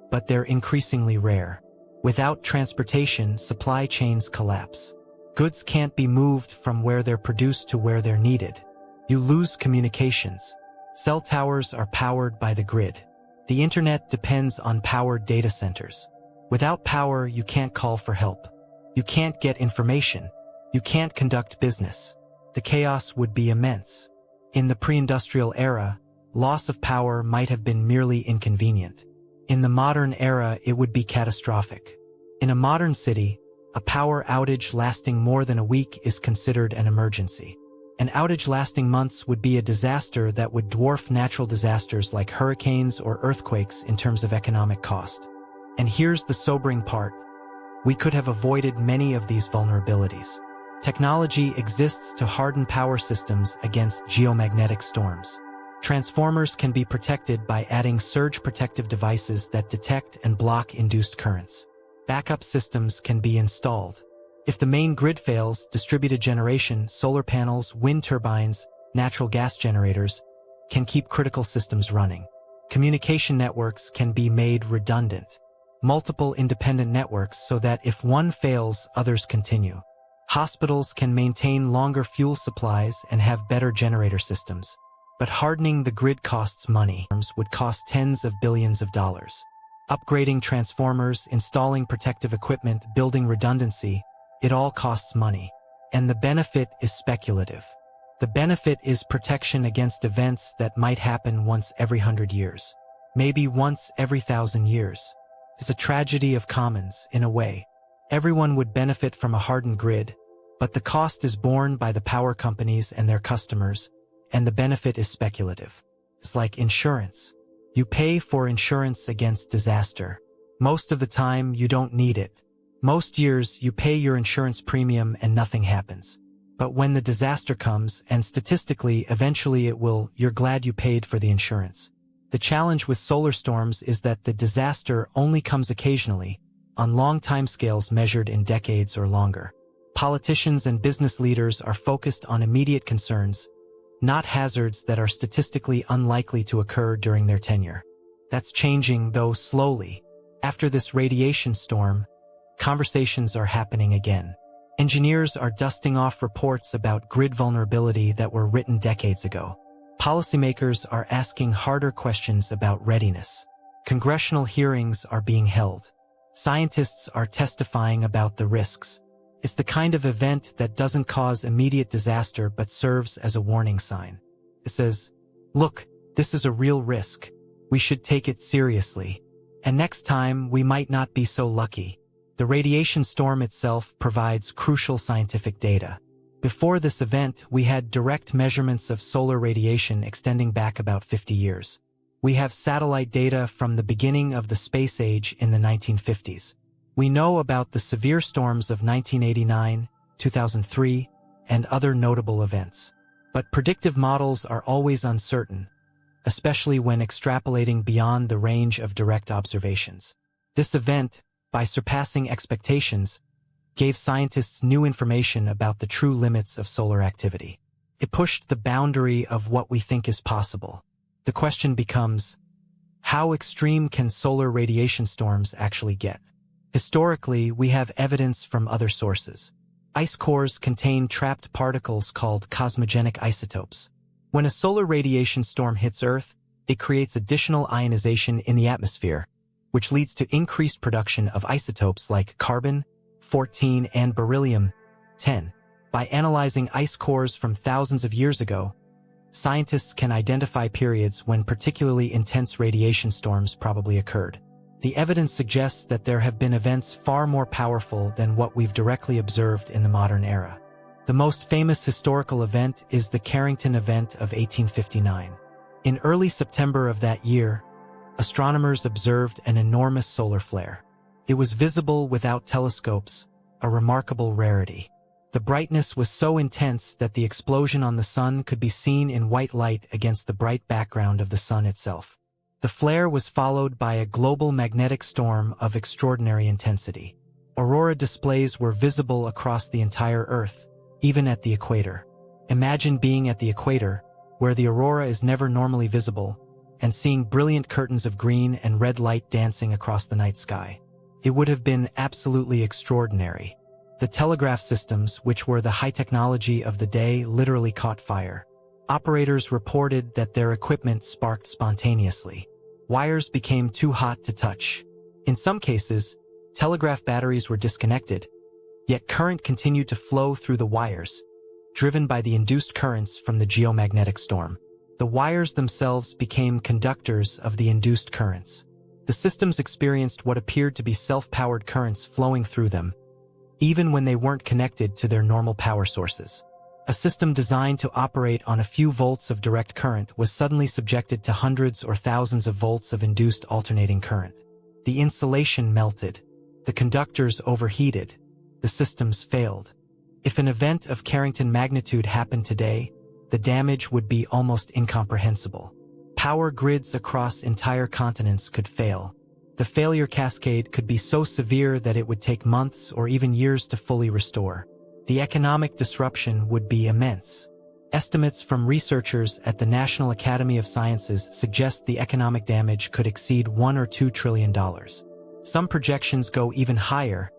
but they're increasingly rare. Without transportation, supply chains collapse. Goods can't be moved from where they're produced to where they're needed. You lose communications. Cell towers are powered by the grid. The internet depends on powered data centers. Without power, you can't call for help. You can't get information. You can't conduct business. The chaos would be immense. In the pre-industrial era, loss of power might have been merely inconvenient. In the modern era, it would be catastrophic. In a modern city, a power outage lasting more than a week is considered an emergency. An outage lasting months would be a disaster that would dwarf natural disasters like hurricanes or earthquakes in terms of economic cost. And here's the sobering part. We could have avoided many of these vulnerabilities. Technology exists to harden power systems against geomagnetic storms. Transformers can be protected by adding surge protective devices that detect and block induced currents. Backup systems can be installed. If the main grid fails, distributed generation, solar panels, wind turbines, natural gas generators can keep critical systems running. Communication networks can be made redundant. Multiple independent networks so that if one fails, others continue. Hospitals can maintain longer fuel supplies and have better generator systems. But hardening the grid costs money. Would cost tens of billions of dollars. Upgrading transformers, installing protective equipment, building redundancy, it all costs money. And the benefit is speculative. The benefit is protection against events that might happen once every 100 years. Maybe once every 1,000 years. It's a tragedy of commons, in a way. Everyone would benefit from a hardened grid, but the cost is borne by the power companies and their customers, and the benefit is speculative. It's like insurance. You pay for insurance against disaster. Most of the time, you don't need it. Most years, you pay your insurance premium and nothing happens. But when the disaster comes, and statistically, eventually it will, you're glad you paid for the insurance. The challenge with solar storms is that the disaster only comes occasionally, on long timescales measured in decades or longer. Politicians and business leaders are focused on immediate concerns, not hazards that are statistically unlikely to occur during their tenure. That's changing, though slowly. After this radiation storm, conversations are happening again. Engineers are dusting off reports about grid vulnerability that were written decades ago. Policymakers are asking harder questions about readiness. Congressional hearings are being held. Scientists are testifying about the risks. It's the kind of event that doesn't cause immediate disaster but serves as a warning sign. It says, look, this is a real risk. We should take it seriously. And next time, we might not be so lucky. The radiation storm itself provides crucial scientific data. Before this event, we had direct measurements of solar radiation extending back about 50 years. We have satellite data from the beginning of the space age in the 1950s. We know about the severe storms of 1989, 2003, and other notable events. But predictive models are always uncertain, especially when extrapolating beyond the range of direct observations. This event, by surpassing expectations, gave scientists new information about the true limits of solar activity. It pushed the boundary of what we think is possible. The question becomes, how extreme can solar radiation storms actually get? Historically, we have evidence from other sources. Ice cores contain trapped particles called cosmogenic isotopes. When a solar radiation storm hits Earth, it creates additional ionization in the atmosphere, which leads to increased production of isotopes like carbon-14 and beryllium-10. By analyzing ice cores from thousands of years ago, scientists can identify periods when particularly intense radiation storms probably occurred. The evidence suggests that there have been events far more powerful than what we've directly observed in the modern era. The most famous historical event is the Carrington event of 1859. In early September of that year, astronomers observed an enormous solar flare. It was visible without telescopes, a remarkable rarity. The brightness was so intense that the explosion on the sun could be seen in white light against the bright background of the sun itself. The flare was followed by a global magnetic storm of extraordinary intensity. Aurora displays were visible across the entire Earth, even at the equator. Imagine being at the equator, where the aurora is never normally visible, and seeing brilliant curtains of green and red light dancing across the night sky. It would have been absolutely extraordinary. The telegraph systems, which were the high technology of the day, literally caught fire. Operators reported that their equipment sparked spontaneously. Wires became too hot to touch. In some cases, telegraph batteries were disconnected, yet current continued to flow through the wires, driven by the induced currents from the geomagnetic storm. The wires themselves became conductors of the induced currents. The systems experienced what appeared to be self-powered currents flowing through them, even when they weren't connected to their normal power sources. A system designed to operate on a few volts of direct current was suddenly subjected to hundreds or thousands of volts of induced alternating current. The insulation melted. The conductors overheated. The systems failed. If an event of Carrington magnitude happened today, the damage would be almost incomprehensible. Power grids across entire continents could fail. The failure cascade could be so severe that it would take months or even years to fully restore. The economic disruption would be immense. Estimates from researchers at the National Academy of Sciences suggest the economic damage could exceed $1 or $2 trillion. Some projections go even higher,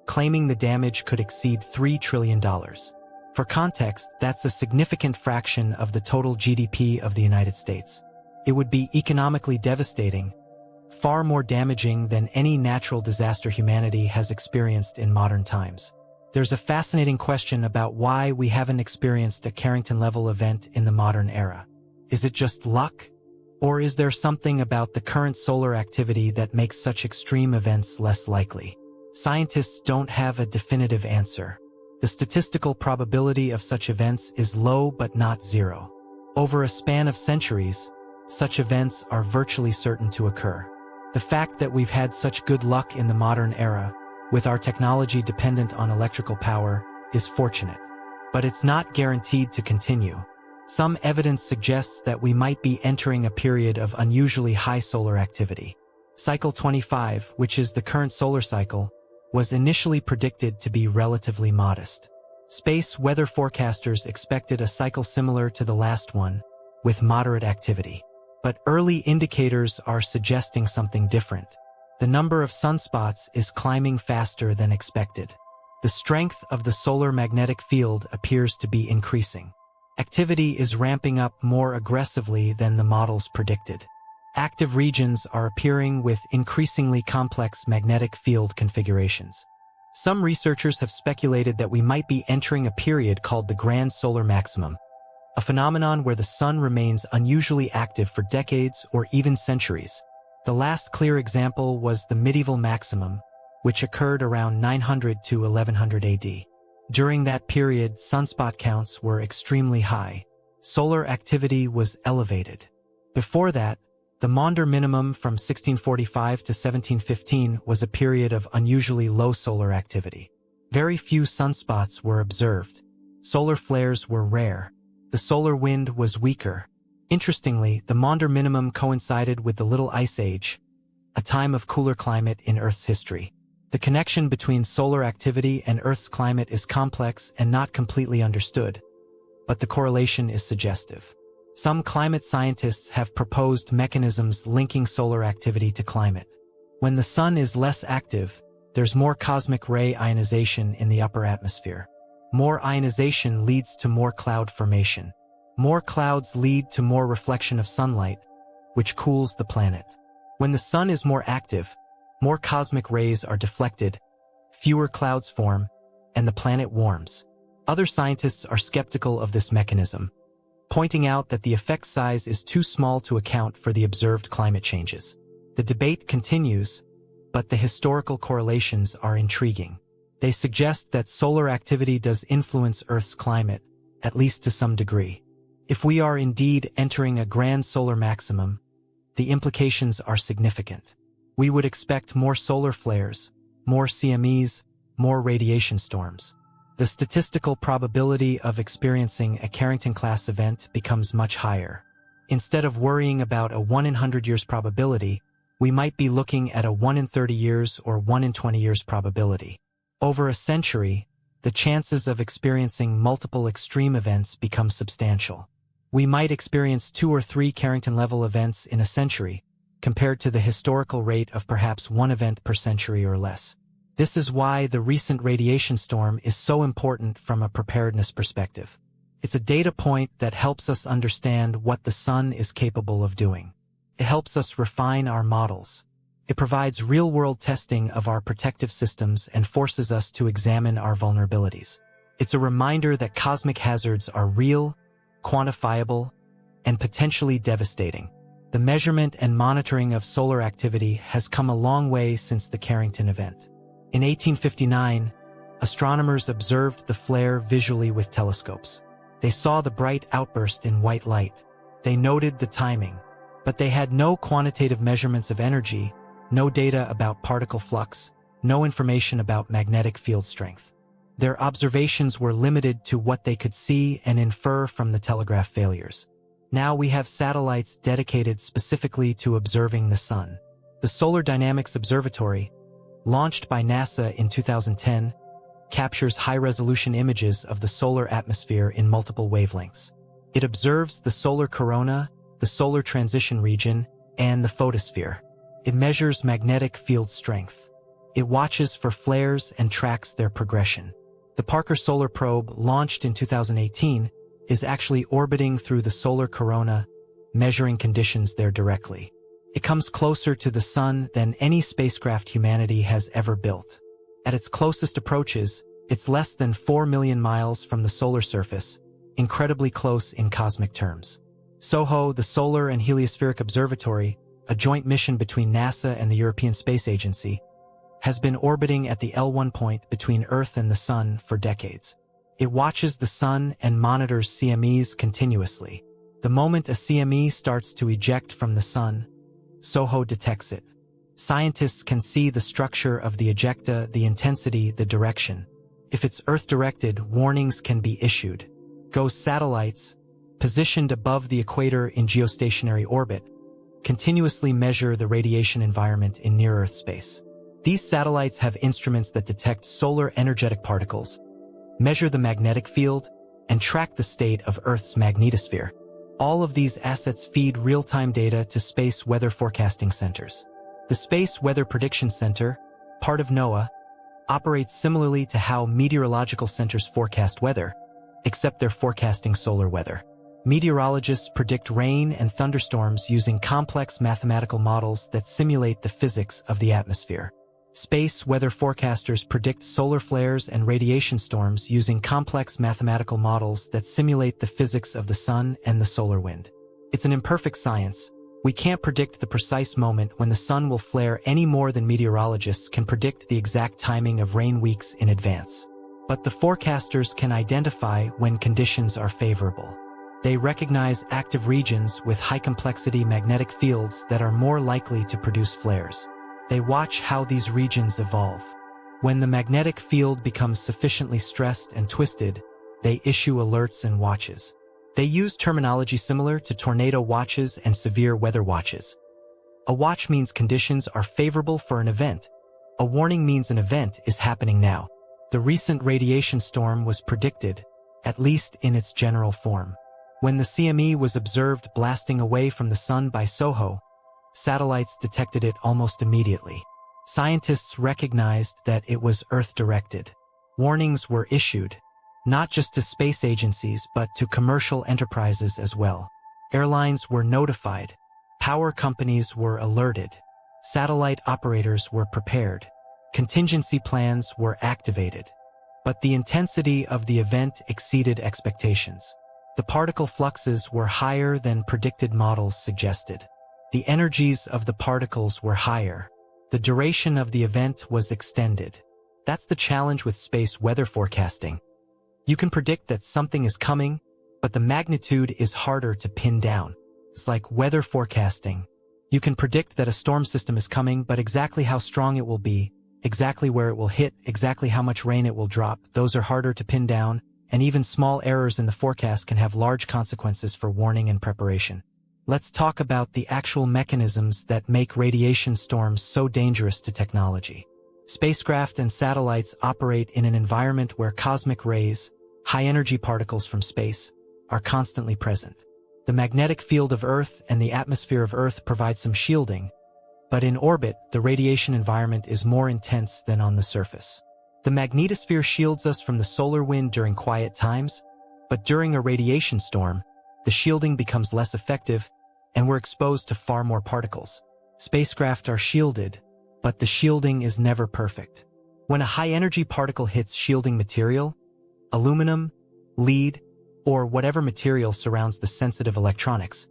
claiming the damage could exceed $3 trillion. For context, that's a significant fraction of the total GDP of the United States. It would be economically devastating, far more damaging than any natural disaster humanity has experienced in modern times. There's a fascinating question about why we haven't experienced a Carrington-level event in the modern era. Is it just luck? Or is there something about the current solar activity that makes such extreme events less likely? Scientists don't have a definitive answer. The statistical probability of such events is low but not zero. Over a span of centuries, such events are virtually certain to occur. The fact that we've had such good luck in the modern era, with our technology dependent on electrical power, is fortunate. But it's not guaranteed to continue. Some evidence suggests that we might be entering a period of unusually high solar activity. Cycle 25, which is the current solar cycle, was initially predicted to be relatively modest. Space weather forecasters expected a cycle similar to the last one, with moderate activity. But early indicators are suggesting something different. The number of sunspots is climbing faster than expected. The strength of the solar magnetic field appears to be increasing. Activity is ramping up more aggressively than the models predicted. Active regions are appearing with increasingly complex magnetic field configurations. Some researchers have speculated that we might be entering a period called the grand solar maximum, a phenomenon where the sun remains unusually active for decades or even centuries. The last clear example was the medieval maximum, which occurred around 900 to 1100 AD. During that period, sunspot counts were extremely high. Solar activity was elevated. Before that, the Maunder minimum from 1645 to 1715 was a period of unusually low solar activity. Very few sunspots were observed. Solar flares were rare. The solar wind was weaker. Interestingly, the Maunder minimum coincided with the Little Ice Age, a time of cooler climate in Earth's history. The connection between solar activity and Earth's climate is complex and not completely understood, but the correlation is suggestive. Some climate scientists have proposed mechanisms linking solar activity to climate. When the sun is less active, there's more cosmic ray ionization in the upper atmosphere. More ionization leads to more cloud formation. More clouds lead to more reflection of sunlight, which cools the planet. When the sun is more active, more cosmic rays are deflected, fewer clouds form, and the planet warms. Other scientists are skeptical of this mechanism, pointing out that the effect size is too small to account for the observed climate changes. The debate continues, but the historical correlations are intriguing. They suggest that solar activity does influence Earth's climate, at least to some degree. If we are indeed entering a grand solar maximum, the implications are significant. We would expect more solar flares, more CMEs, more radiation storms. The statistical probability of experiencing a Carrington-class event becomes much higher. Instead of worrying about a 1 in 100 years probability, we might be looking at a 1 in 30 years or 1 in 20 years probability. Over a century, the chances of experiencing multiple extreme events become substantial. We might experience 2 or 3 Carrington-level events in a century, compared to the historical rate of perhaps 1 event per century or less. This is why the recent radiation storm is so important from a preparedness perspective. It's a data point that helps us understand what the sun is capable of doing. It helps us refine our models. It provides real-world testing of our protective systems and forces us to examine our vulnerabilities. It's a reminder that cosmic hazards are real, quantifiable, and potentially devastating. The measurement and monitoring of solar activity has come a long way since the Carrington event. In 1859, astronomers observed the flare visually with telescopes. They saw the bright outburst in white light. They noted the timing, but they had no quantitative measurements of energy, no data about particle flux, no information about magnetic field strength. Their observations were limited to what they could see and infer from the telegraph failures. Now we have satellites dedicated specifically to observing the sun. The Solar Dynamics Observatory, launched by NASA in 2010, captures high-resolution images of the solar atmosphere in multiple wavelengths. It observes the solar corona, the solar transition region, and the photosphere. It measures magnetic field strength. It watches for flares and tracks their progression. The Parker Solar Probe, launched in 2018, is actually orbiting through the solar corona, measuring conditions there directly. It comes closer to the Sun than any spacecraft humanity has ever built. At its closest approaches, it's less than 4 million miles from the solar surface, incredibly close in cosmic terms. SOHO, the Solar and Heliospheric Observatory, a joint mission between NASA and the European Space Agency, has been orbiting at the L1 point between Earth and the Sun for decades. It watches the Sun and monitors CMEs continuously. The moment a CME starts to eject from the Sun, SOHO detects it. Scientists can see the structure of the ejecta, the intensity, the direction. If it's Earth-directed, warnings can be issued. GOES satellites, positioned above the equator in geostationary orbit, continuously measure the radiation environment in near-Earth space. These satellites have instruments that detect solar energetic particles, measure the magnetic field, and track the state of Earth's magnetosphere. All of these assets feed real-time data to space weather forecasting centers. The Space Weather Prediction Center, part of NOAA, operates similarly to how meteorological centers forecast weather, except they're forecasting solar weather. Meteorologists predict rain and thunderstorms using complex mathematical models that simulate the physics of the atmosphere. Space weather forecasters predict solar flares and radiation storms using complex mathematical models that simulate the physics of the sun and the solar wind. It's an imperfect science. We can't predict the precise moment when the sun will flare any more than meteorologists can predict the exact timing of rain weeks in advance. But the forecasters can identify when conditions are favorable. They recognize active regions with high-complexity magnetic fields that are more likely to produce flares. They watch how these regions evolve. When the magnetic field becomes sufficiently stressed and twisted, they issue alerts and watches. They use terminology similar to tornado watches and severe weather watches. A watch means conditions are favorable for an event. A warning means an event is happening now. The recent radiation storm was predicted, at least in its general form. When the CME was observed blasting away from the sun by SOHO, satellites detected it almost immediately. Scientists recognized that it was Earth-directed. Warnings were issued, not just to space agencies but to commercial enterprises as well. Airlines were notified. Power companies were alerted. Satellite operators were prepared. Contingency plans were activated. But the intensity of the event exceeded expectations. The particle fluxes were higher than predicted models suggested. The energies of the particles were higher. The duration of the event was extended. That's the challenge with space weather forecasting. You can predict that something is coming, but the magnitude is harder to pin down. It's like weather forecasting. You can predict that a storm system is coming, but exactly how strong it will be, exactly where it will hit, exactly how much rain it will drop, those are harder to pin down, and even small errors in the forecast can have large consequences for warning and preparation. Let's talk about the actual mechanisms that make radiation storms so dangerous to technology. Spacecraft and satellites operate in an environment where cosmic rays, high-energy particles from space, are constantly present. The magnetic field of Earth and the atmosphere of Earth provide some shielding, but in orbit, the radiation environment is more intense than on the surface. The magnetosphere shields us from the solar wind during quiet times, but during a radiation storm, the shielding becomes less effective and we're exposed to far more particles. Spacecraft are shielded, but the shielding is never perfect. When a high-energy particle hits shielding material, aluminum, lead, or whatever material surrounds the sensitive electronics,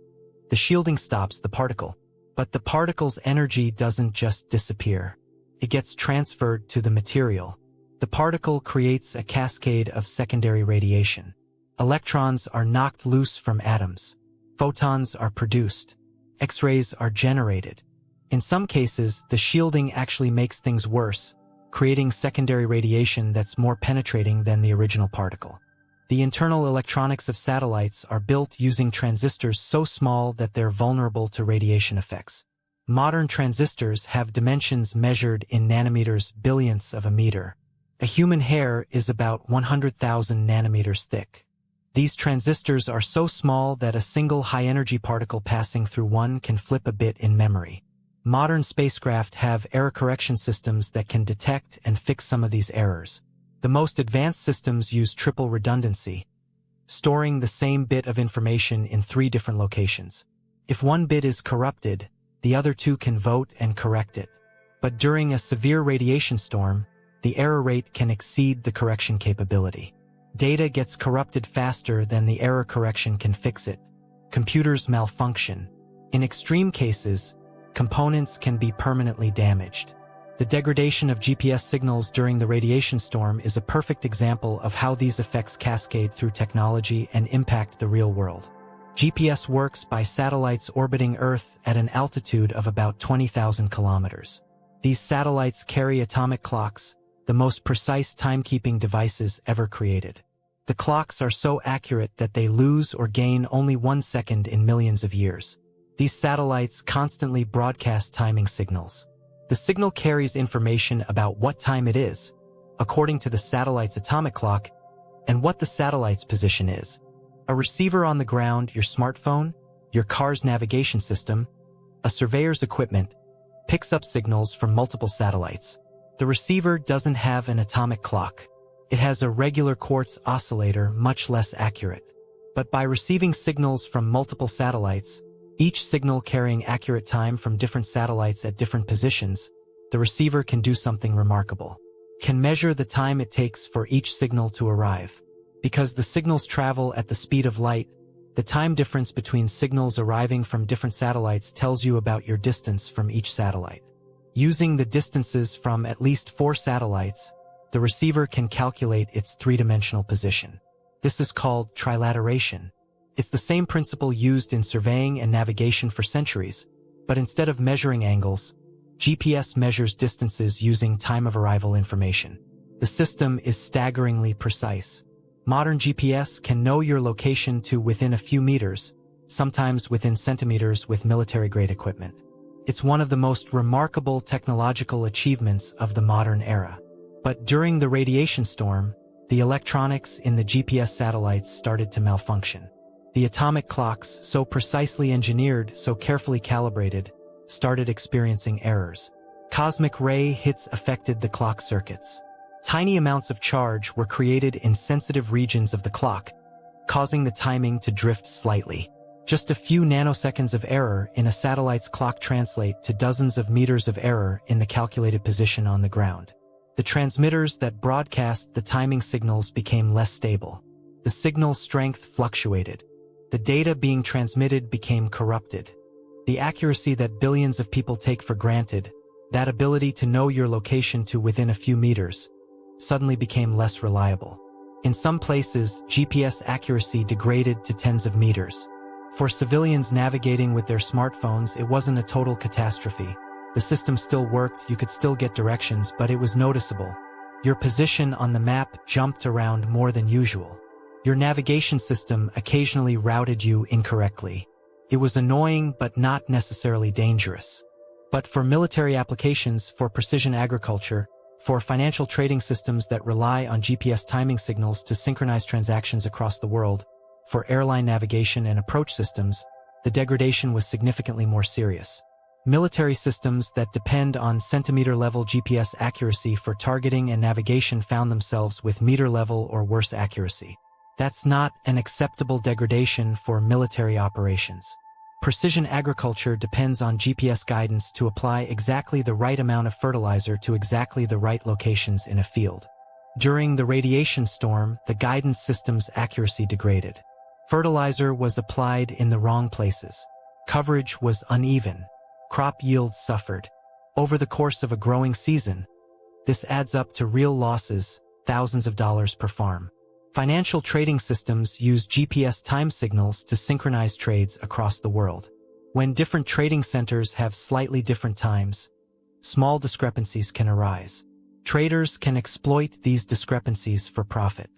the shielding stops the particle. But the particle's energy doesn't just disappear. It gets transferred to the material. The particle creates a cascade of secondary radiation. Electrons are knocked loose from atoms. Photons are produced. X-rays are generated. In some cases, the shielding actually makes things worse, creating secondary radiation that's more penetrating than the original particle. The internal electronics of satellites are built using transistors so small that they're vulnerable to radiation effects. Modern transistors have dimensions measured in nanometers, billionths of a meter. A human hair is about 100,000 nanometers thick. These transistors are so small that a single high-energy particle passing through one can flip a bit in memory. Modern spacecraft have error correction systems that can detect and fix some of these errors. The most advanced systems use triple redundancy, storing the same bit of information in 3 different locations. If one bit is corrupted, the other 2 can vote and correct it. But during a severe radiation storm, the error rate can exceed the correction capability. Data gets corrupted faster than the error correction can fix it. Computers malfunction. In extreme cases, components can be permanently damaged. The degradation of GPS signals during the radiation storm is a perfect example of how these effects cascade through technology and impact the real world. GPS works by satellites orbiting Earth at an altitude of about 20,000 kilometers. These satellites carry atomic clocks, the most precise timekeeping devices ever created. The clocks are so accurate that they lose or gain only 1 second in millions of years. These satellites constantly broadcast timing signals. The signal carries information about what time it is, according to the satellite's atomic clock, and what the satellite's position is. A receiver on the ground, your smartphone, your car's navigation system, a surveyor's equipment, picks up signals from multiple satellites. The receiver doesn't have an atomic clock. It has a regular quartz oscillator, much less accurate. But by receiving signals from multiple satellites, each signal carrying accurate time from different satellites at different positions, the receiver can do something remarkable. Can measure the time it takes for each signal to arrive. Because the signals travel at the speed of light, the time difference between signals arriving from different satellites tells you about your distance from each satellite. Using the distances from at least 4 satellites, the receiver can calculate its 3-dimensional position. This is called trilateration. It's the same principle used in surveying and navigation for centuries, but instead of measuring angles, GPS measures distances using time-of-arrival information. The system is staggeringly precise. Modern GPS can know your location to within a few meters, sometimes within centimeters with military-grade equipment. It's one of the most remarkable technological achievements of the modern era. But during the radiation storm, the electronics in the GPS satellites started to malfunction. The atomic clocks, so precisely engineered, so carefully calibrated, started experiencing errors. Cosmic ray hits affected the clock circuits. Tiny amounts of charge were created in sensitive regions of the clock, causing the timing to drift slightly. Just a few nanoseconds of error in a satellite's clock translate to dozens of meters of error in the calculated position on the ground. The transmitters that broadcast the timing signals became less stable. The signal strength fluctuated. The data being transmitted became corrupted. The accuracy that billions of people take for granted, that ability to know your location to within a few meters, suddenly became less reliable. In some places, GPS accuracy degraded to tens of meters. For civilians navigating with their smartphones, it wasn't a total catastrophe. The system still worked, you could still get directions, but it was noticeable. Your position on the map jumped around more than usual. Your navigation system occasionally routed you incorrectly. It was annoying but not necessarily dangerous. But for military applications, for precision agriculture, for financial trading systems that rely on GPS timing signals to synchronize transactions across the world, for airline navigation and approach systems, the degradation was significantly more serious. Military systems that depend on centimeter-level GPS accuracy for targeting and navigation found themselves with meter-level or worse accuracy. That's not an acceptable degradation for military operations. Precision agriculture depends on GPS guidance to apply exactly the right amount of fertilizer to exactly the right locations in a field. During the radiation storm, the guidance system's accuracy degraded. Fertilizer was applied in the wrong places. Coverage was uneven. Crop yields suffered. Over the course of a growing season, this adds up to real losses, thousands of dollars per farm. Financial trading systems use GPS time signals to synchronize trades across the world. When different trading centers have slightly different times, small discrepancies can arise. Traders can exploit these discrepancies for profit.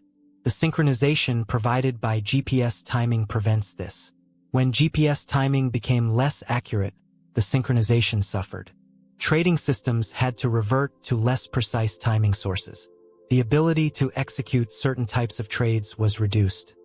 The synchronization provided by GPS timing prevents this. When GPS timing became less accurate, the synchronization suffered. Trading systems had to revert to less precise timing sources. The ability to execute certain types of trades was reduced.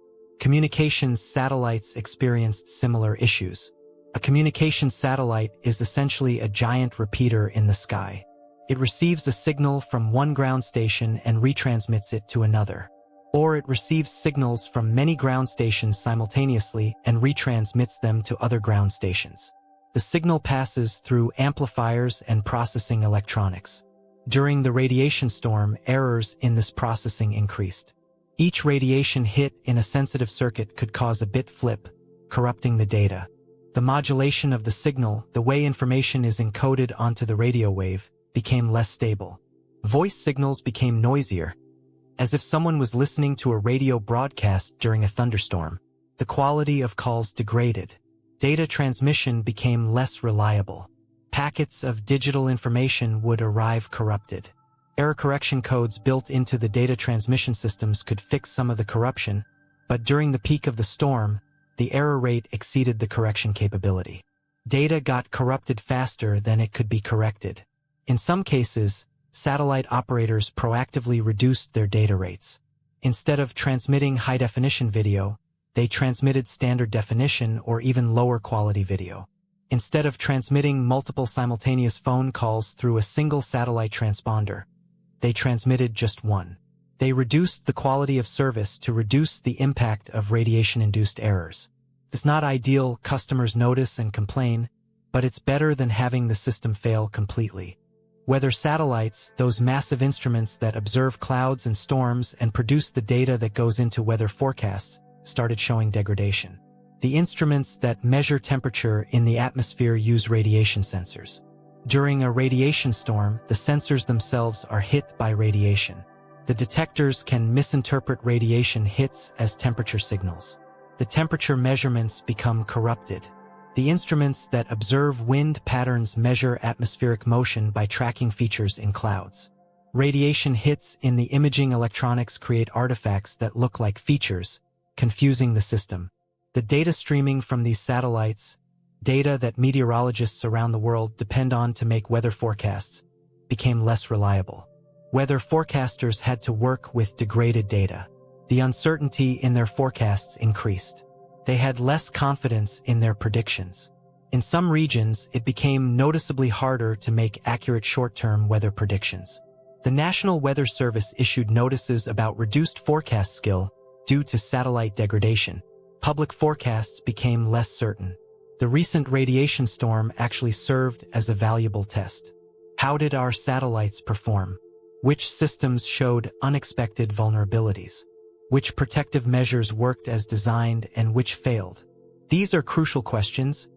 Communications satellites experienced similar issues. A communications satellite is essentially a giant repeater in the sky. It receives a signal from one ground station and retransmits it to another. Or it receives signals from many ground stations simultaneously and retransmits them to other ground stations. The signal passes through amplifiers and processing electronics. During the radiation storm, errors in this processing increased. Each radiation hit in a sensitive circuit could cause a bit flip, corrupting the data. The modulation of the signal, the way information is encoded onto the radio wave, became less stable. Voice signals became noisier, as if someone was listening to a radio broadcast during a thunderstorm. The quality of calls degraded. Data transmission became less reliable. Packets of digital information would arrive corrupted. Error correction codes built into the data transmission systems could fix some of the corruption, but during the peak of the storm, the error rate exceeded the correction capability. Data got corrupted faster than it could be corrected. In some cases, satellite operators proactively reduced their data rates. Instead of transmitting high-definition video, they transmitted standard definition or even lower quality video. Instead of transmitting multiple simultaneous phone calls through a single satellite transponder, they transmitted just one. They reduced the quality of service to reduce the impact of radiation-induced errors. It's not ideal, customers notice and complain, but it's better than having the system fail completely. Weather satellites, those massive instruments that observe clouds and storms and produce the data that goes into weather forecasts, started showing degradation. The instruments that measure temperature in the atmosphere use radiation sensors. During a radiation storm, the sensors themselves are hit by radiation. The detectors can misinterpret radiation hits as temperature signals. The temperature measurements become corrupted. The instruments that observe wind patterns measure atmospheric motion by tracking features in clouds. Radiation hits in the imaging electronics create artifacts that look like features, confusing the system. The data streaming from these satellites, data that meteorologists around the world depend on to make weather forecasts, became less reliable. Weather forecasters had to work with degraded data. The uncertainty in their forecasts increased. They had less confidence in their predictions. In some regions, it became noticeably harder to make accurate short-term weather predictions. The National Weather Service issued notices about reduced forecast skill due to satellite degradation. Public forecasts became less certain. The recent radiation storm actually served as a valuable test. How did our satellites perform? Which systems showed unexpected vulnerabilities? Which protective measures worked as designed and which failed? These are crucial questions,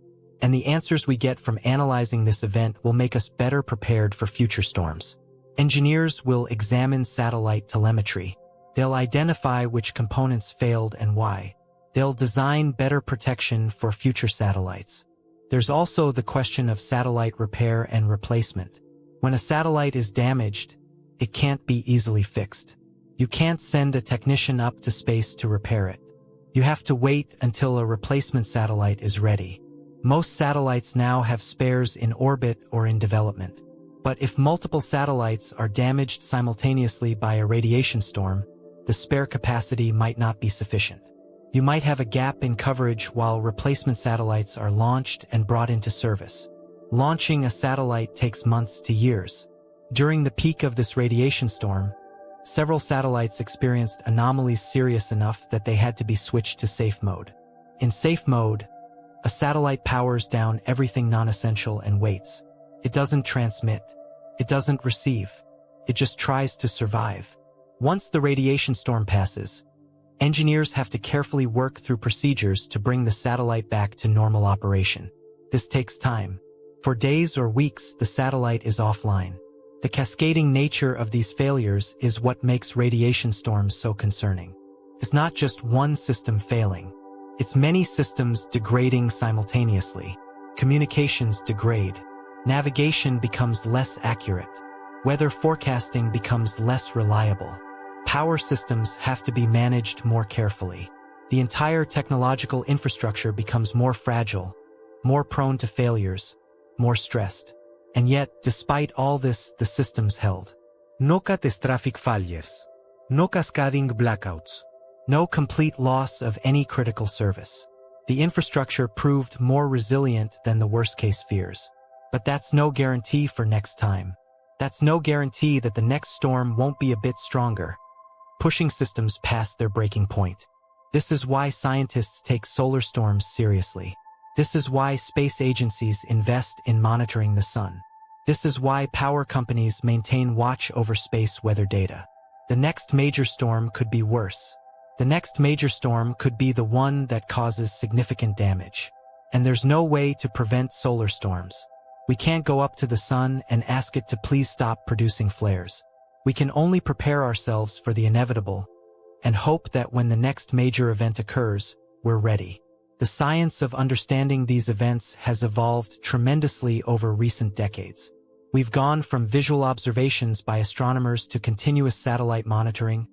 and the answers we get from analyzing this event will make us better prepared for future storms. Engineers will examine satellite telemetry. They'll identify which components failed and why. They'll design better protection for future satellites. There's also the question of satellite repair and replacement. When a satellite is damaged, it can't be easily fixed. You can't send a technician up to space to repair it. You have to wait until a replacement satellite is ready. Most satellites now have spares in orbit or in development. But if multiple satellites are damaged simultaneously by a radiation storm, the spare capacity might not be sufficient. You might have a gap in coverage while replacement satellites are launched and brought into service. Launching a satellite takes months to years. During the peak of this radiation storm, several satellites experienced anomalies serious enough that they had to be switched to safe mode. In safe mode, a satellite powers down everything non-essential and waits. It doesn't transmit. It doesn't receive. It just tries to survive. Once the radiation storm passes, engineers have to carefully work through procedures to bring the satellite back to normal operation. This takes time. For days or weeks, the satellite is offline. The cascading nature of these failures is what makes radiation storms so concerning. It's not just one system failing. It's many systems degrading simultaneously. Communications degrade. Navigation becomes less accurate. Weather forecasting becomes less reliable. Power systems have to be managed more carefully. The entire technological infrastructure becomes more fragile, more prone to failures, more stressed. And yet, despite all this, the systems held. No catastrophic failures. No cascading blackouts. No complete loss of any critical service. The infrastructure proved more resilient than the worst-case fears. But that's no guarantee for next time. That's no guarantee that the next storm won't be a bit stronger, pushing systems past their breaking point. This is why scientists take solar storms seriously. This is why space agencies invest in monitoring the sun. This is why power companies maintain watch over space weather data. The next major storm could be worse. The next major storm could be the one that causes significant damage. And there's no way to prevent solar storms. We can't go up to the sun and ask it to please stop producing flares. We can only prepare ourselves for the inevitable and hope that when the next major event occurs, we're ready. The science of understanding these events has evolved tremendously over recent decades. We've gone from visual observations by astronomers to continuous satellite monitoring,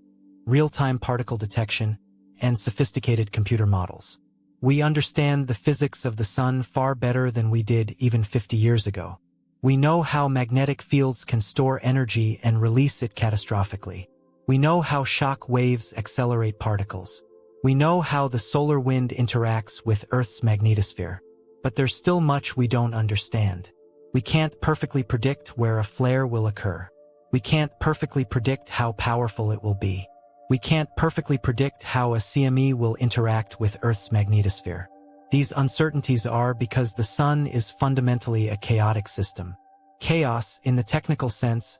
real-time particle detection, and sophisticated computer models. We understand the physics of the sun far better than we did even 50 years ago. We know how magnetic fields can store energy and release it catastrophically. We know how shock waves accelerate particles. We know how the solar wind interacts with Earth's magnetosphere. But there's still much we don't understand. We can't perfectly predict where a flare will occur. We can't perfectly predict how powerful it will be. We can't perfectly predict how a CME will interact with Earth's magnetosphere. These uncertainties are because the sun is fundamentally a chaotic system. Chaos, in the technical sense,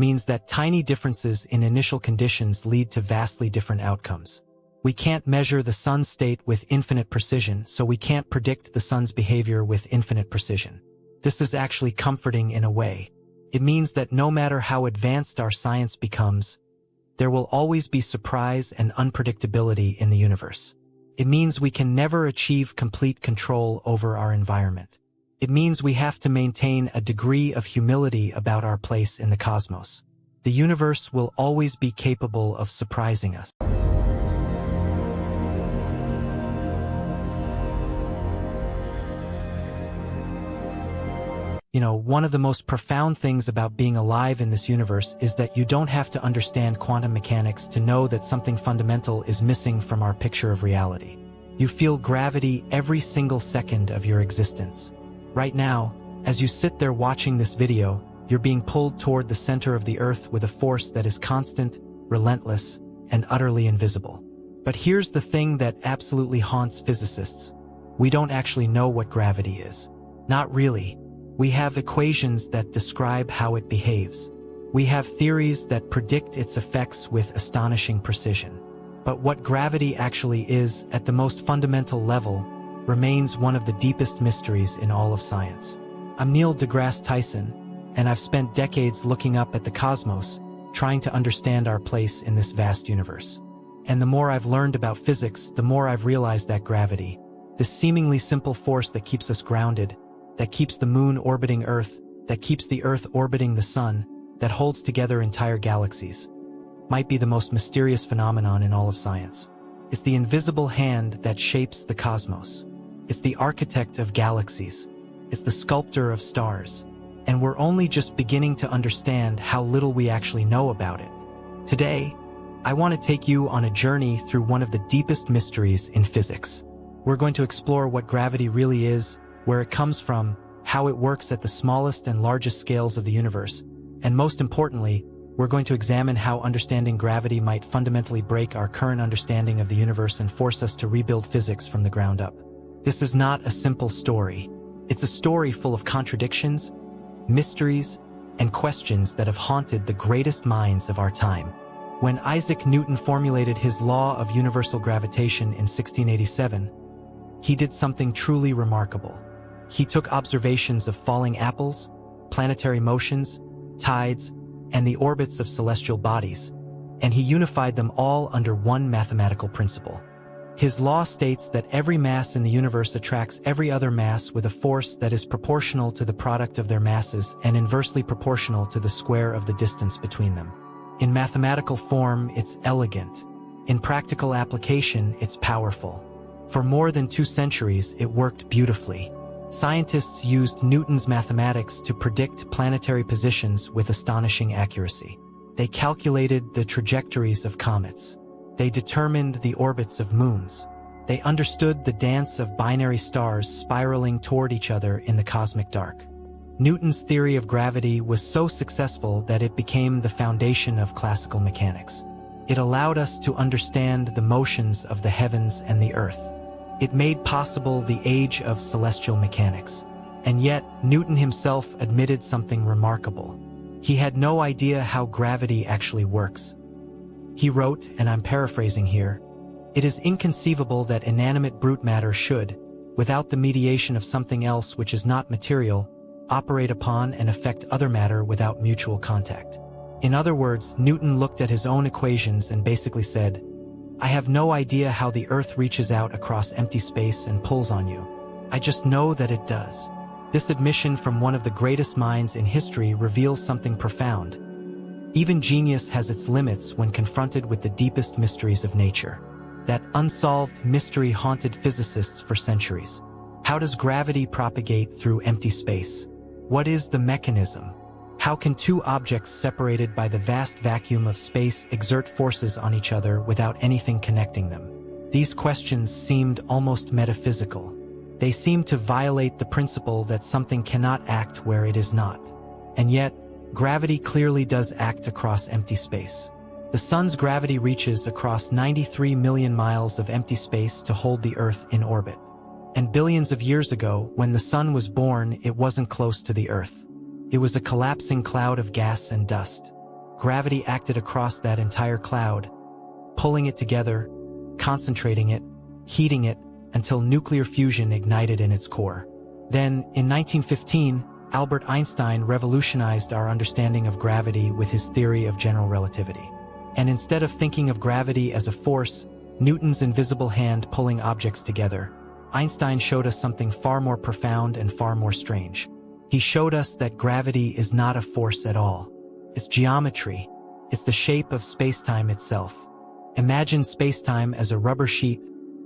means that tiny differences in initial conditions lead to vastly different outcomes. We can't measure the sun's state with infinite precision, so we can't predict the sun's behavior with infinite precision. This is actually comforting in a way. It means that no matter how advanced our science becomes, there will always be surprise and unpredictability in the universe. It means we can never achieve complete control over our environment. It means we have to maintain a degree of humility about our place in the cosmos. The universe will always be capable of surprising us. One of the most profound things about being alive in this universe is that you don't have to understand quantum mechanics to know that something fundamental is missing from our picture of reality. You feel gravity every single second of your existence. Right now, as you sit there watching this video, you're being pulled toward the center of the Earth with a force that is constant, relentless, and utterly invisible. But here's the thing that absolutely haunts physicists. We don't actually know what gravity is. Not really. We have equations that describe how it behaves. We have theories that predict its effects with astonishing precision. But what gravity actually is, at the most fundamental level, remains one of the deepest mysteries in all of science. I'm Neil deGrasse Tyson, and I've spent decades looking up at the cosmos, trying to understand our place in this vast universe. And the more I've learned about physics, the more I've realized that gravity, this seemingly simple force that keeps us grounded, that keeps the moon orbiting Earth, that keeps the Earth orbiting the sun, that holds together entire galaxies, might be the most mysterious phenomenon in all of science. It's the invisible hand that shapes the cosmos. It's the architect of galaxies. It's the sculptor of stars. And we're only just beginning to understand how little we actually know about it. Today, I want to take you on a journey through one of the deepest mysteries in physics. We're going to explore what gravity really is, where it comes from, how it works at the smallest and largest scales of the universe, and most importantly, we're going to examine how understanding gravity might fundamentally break our current understanding of the universe and force us to rebuild physics from the ground up. This is not a simple story. It's a story full of contradictions, mysteries, and questions that have haunted the greatest minds of our time. When Isaac Newton formulated his law of universal gravitation in 1687, he did something truly remarkable. He took observations of falling apples, planetary motions, tides, and the orbits of celestial bodies, and he unified them all under one mathematical principle. His law states that every mass in the universe attracts every other mass with a force that is proportional to the product of their masses and inversely proportional to the square of the distance between them. In mathematical form, it's elegant. In practical application, it's powerful. For more than 2 centuries, it worked beautifully. Scientists used Newton's mathematics to predict planetary positions with astonishing accuracy. They calculated the trajectories of comets. They determined the orbits of moons. They understood the dance of binary stars spiraling toward each other in the cosmic dark. Newton's theory of gravity was so successful that it became the foundation of classical mechanics. It allowed us to understand the motions of the heavens and the earth. It made possible the age of celestial mechanics. And yet, Newton himself admitted something remarkable. He had no idea how gravity actually works. He wrote, and I'm paraphrasing here, "It is inconceivable that inanimate brute matter should, without the mediation of something else which is not material, operate upon and affect other matter without mutual contact." In other words, Newton looked at his own equations and basically said, "I have no idea how the Earth reaches out across empty space and pulls on you. I just know that it does." This admission from one of the greatest minds in history reveals something profound. Even genius has its limits when confronted with the deepest mysteries of nature. That unsolved mystery haunted physicists for centuries. How does gravity propagate through empty space? What is the mechanism? How can two objects separated by the vast vacuum of space exert forces on each other without anything connecting them? These questions seemed almost metaphysical. They seemed to violate the principle that something cannot act where it is not. And yet, gravity clearly does act across empty space. The sun's gravity reaches across 93 million miles of empty space to hold the Earth in orbit. And billions of years ago, when the sun was born, it wasn't close to the Earth. It was a collapsing cloud of gas and dust. Gravity acted across that entire cloud, pulling it together, concentrating it, heating it, until nuclear fusion ignited in its core. Then, in 1915, Albert Einstein revolutionized our understanding of gravity with his theory of general relativity. And instead of thinking of gravity as a force, Newton's invisible hand pulling objects together, Einstein showed us something far more profound and far more strange. He showed us that gravity is not a force at all. It's geometry. It's the shape of space-time itself. Imagine space-time as a rubber sheet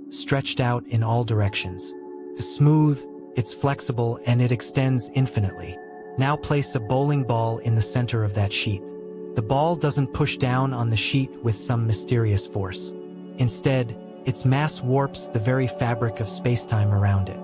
stretched out in all directions. It's smooth, it's flexible, and it extends infinitely. Now place a bowling ball in the center of that sheet. The ball doesn't push down on the sheet with some mysterious force. Instead, its mass warps the very fabric of space-time around it.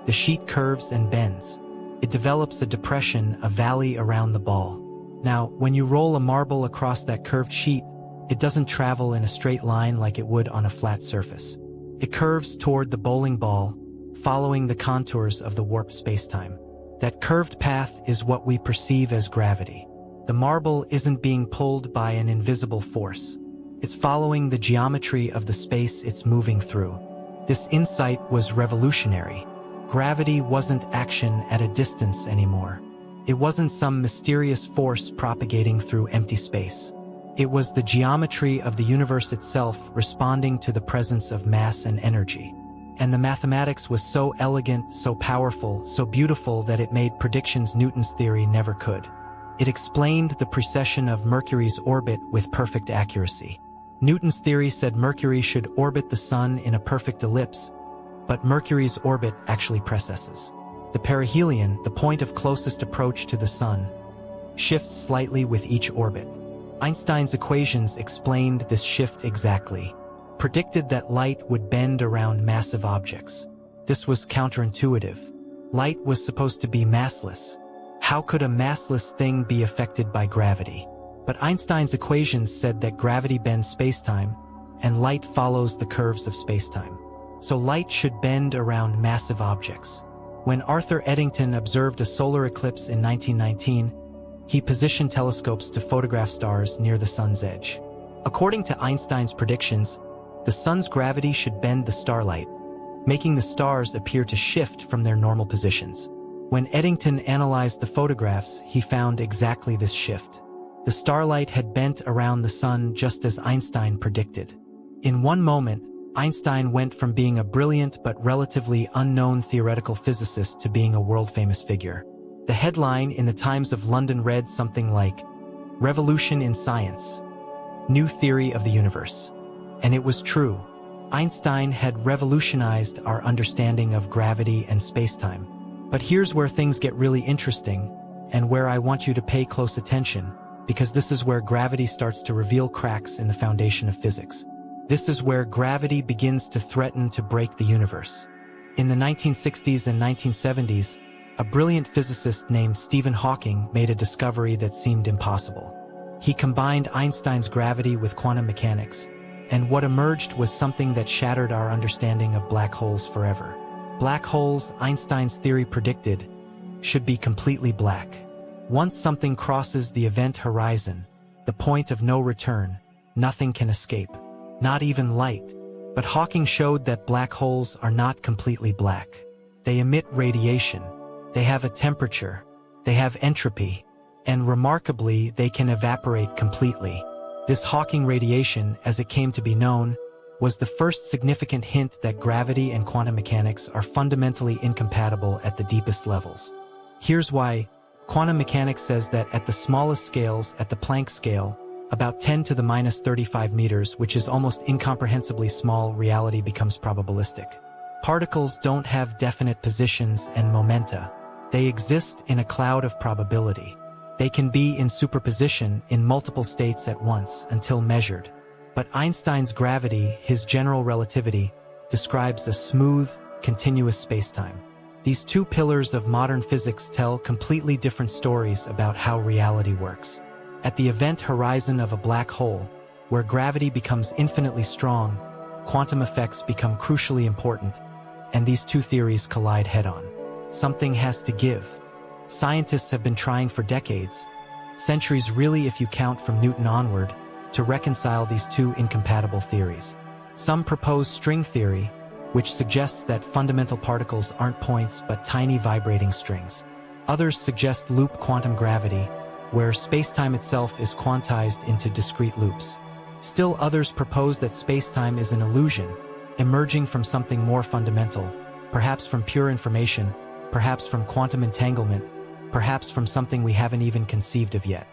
The sheet curves and bends. It develops a depression, a valley around the ball. Now, when you roll a marble across that curved sheet, it doesn't travel in a straight line like it would on a flat surface. It curves toward the bowling ball, following the contours of the warped spacetime. That curved path is what we perceive as gravity. The marble isn't being pulled by an invisible force. It's following the geometry of the space it's moving through. This insight was revolutionary. Gravity wasn't action at a distance anymore. It wasn't some mysterious force propagating through empty space. It was the geometry of the universe itself responding to the presence of mass and energy. And the mathematics was so elegant, so powerful, so beautiful that it made predictions Newton's theory never could. It explained the precession of Mercury's orbit with perfect accuracy. Newton's theory said Mercury should orbit the sun in a perfect ellipse, but Mercury's orbit actually precesses. The perihelion, the point of closest approach to the sun, shifts slightly with each orbit. Einstein's equations explained this shift exactly, predicted that light would bend around massive objects. This was counterintuitive. Light was supposed to be massless. How could a massless thing be affected by gravity? But Einstein's equations said that gravity bends spacetime, and light follows the curves of spacetime. So light should bend around massive objects. When Arthur Eddington observed a solar eclipse in 1919, he positioned telescopes to photograph stars near the sun's edge. According to Einstein's predictions, the sun's gravity should bend the starlight, making the stars appear to shift from their normal positions. When Eddington analyzed the photographs, he found exactly this shift. The starlight had bent around the sun just as Einstein predicted. In one moment, Einstein went from being a brilliant but relatively unknown theoretical physicist to being a world-famous figure. The headline in the Times of London read something like, "Revolution in Science, New Theory of the Universe." And it was true. Einstein had revolutionized our understanding of gravity and spacetime. But here's where things get really interesting, and where I want you to pay close attention, because this is where gravity starts to reveal cracks in the foundation of physics. This is where gravity begins to threaten to break the universe. In the 1960s and 1970s, a brilliant physicist named Stephen Hawking made a discovery that seemed impossible. He combined Einstein's gravity with quantum mechanics, and what emerged was something that shattered our understanding of black holes forever. Black holes, Einstein's theory predicted, should be completely black. Once something crosses the event horizon, the point of no return, nothing can escape, not even light. But Hawking showed that black holes are not completely black. They emit radiation, they have a temperature, they have entropy, and remarkably, they can evaporate completely. This Hawking radiation, as it came to be known, was the first significant hint that gravity and quantum mechanics are fundamentally incompatible at the deepest levels. Here's why. Quantum mechanics says that at the smallest scales, at the Planck scale, about 10 to the minus 35 meters, which is almost incomprehensibly small, reality becomes probabilistic. Particles don't have definite positions and momenta. They exist in a cloud of probability. They can be in superposition in multiple states at once until measured. But Einstein's gravity, his general relativity, describes a smooth, continuous spacetime. These two pillars of modern physics tell completely different stories about how reality works. At the event horizon of a black hole, where gravity becomes infinitely strong, quantum effects become crucially important, and these two theories collide head-on. Something has to give. Scientists have been trying for decades, centuries really if you count from Newton onward, to reconcile these two incompatible theories. Some propose string theory, which suggests that fundamental particles aren't points but tiny vibrating strings. Others suggest loop quantum gravity, where spacetime itself is quantized into discrete loops. Still others propose that spacetime is an illusion, emerging from something more fundamental, perhaps from pure information, perhaps from quantum entanglement, perhaps from something we haven't even conceived of yet.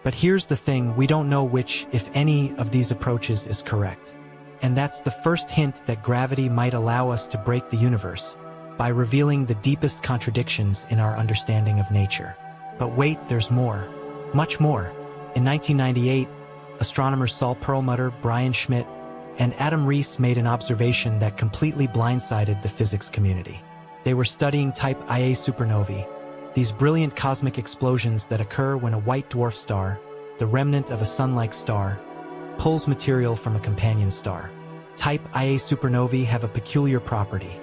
But here's the thing, we don't know which, if any, of these approaches is correct. And that's the first hint that gravity might allow us to break the universe, by revealing the deepest contradictions in our understanding of nature. But wait, there's more. Much more. In 1998, astronomers Saul Perlmutter, Brian Schmidt, and Adam Rees made an observation that completely blindsided the physics community. They were studying type Ia supernovae, these brilliant cosmic explosions that occur when a white dwarf star, the remnant of a sun-like star, pulls material from a companion star. Type Ia supernovae have a peculiar property.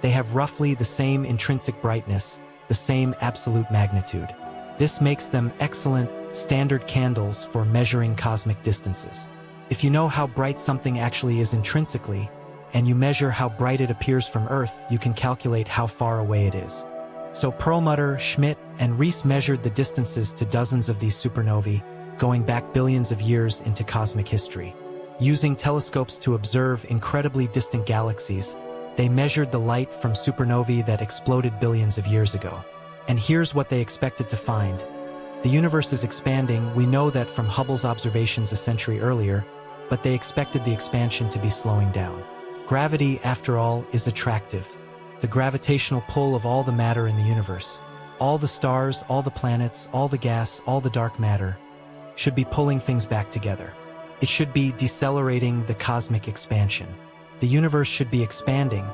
They have roughly the same intrinsic brightness, the same absolute magnitude. This makes them excellent, standard candles for measuring cosmic distances. If you know how bright something actually is intrinsically, and you measure how bright it appears from Earth, you can calculate how far away it is. So Perlmutter, Schmidt, and Rees measured the distances to dozens of these supernovae, going back billions of years into cosmic history. Using telescopes to observe incredibly distant galaxies, they measured the light from supernovae that exploded billions of years ago. And here's what they expected to find. The universe is expanding, we know that from Hubble's observations a century earlier, but they expected the expansion to be slowing down. Gravity, after all, is attractive. The gravitational pull of all the matter in the universe, all the stars, all the planets, all the gas, all the dark matter, should be pulling things back together. It should be decelerating the cosmic expansion. The universe should be expanding,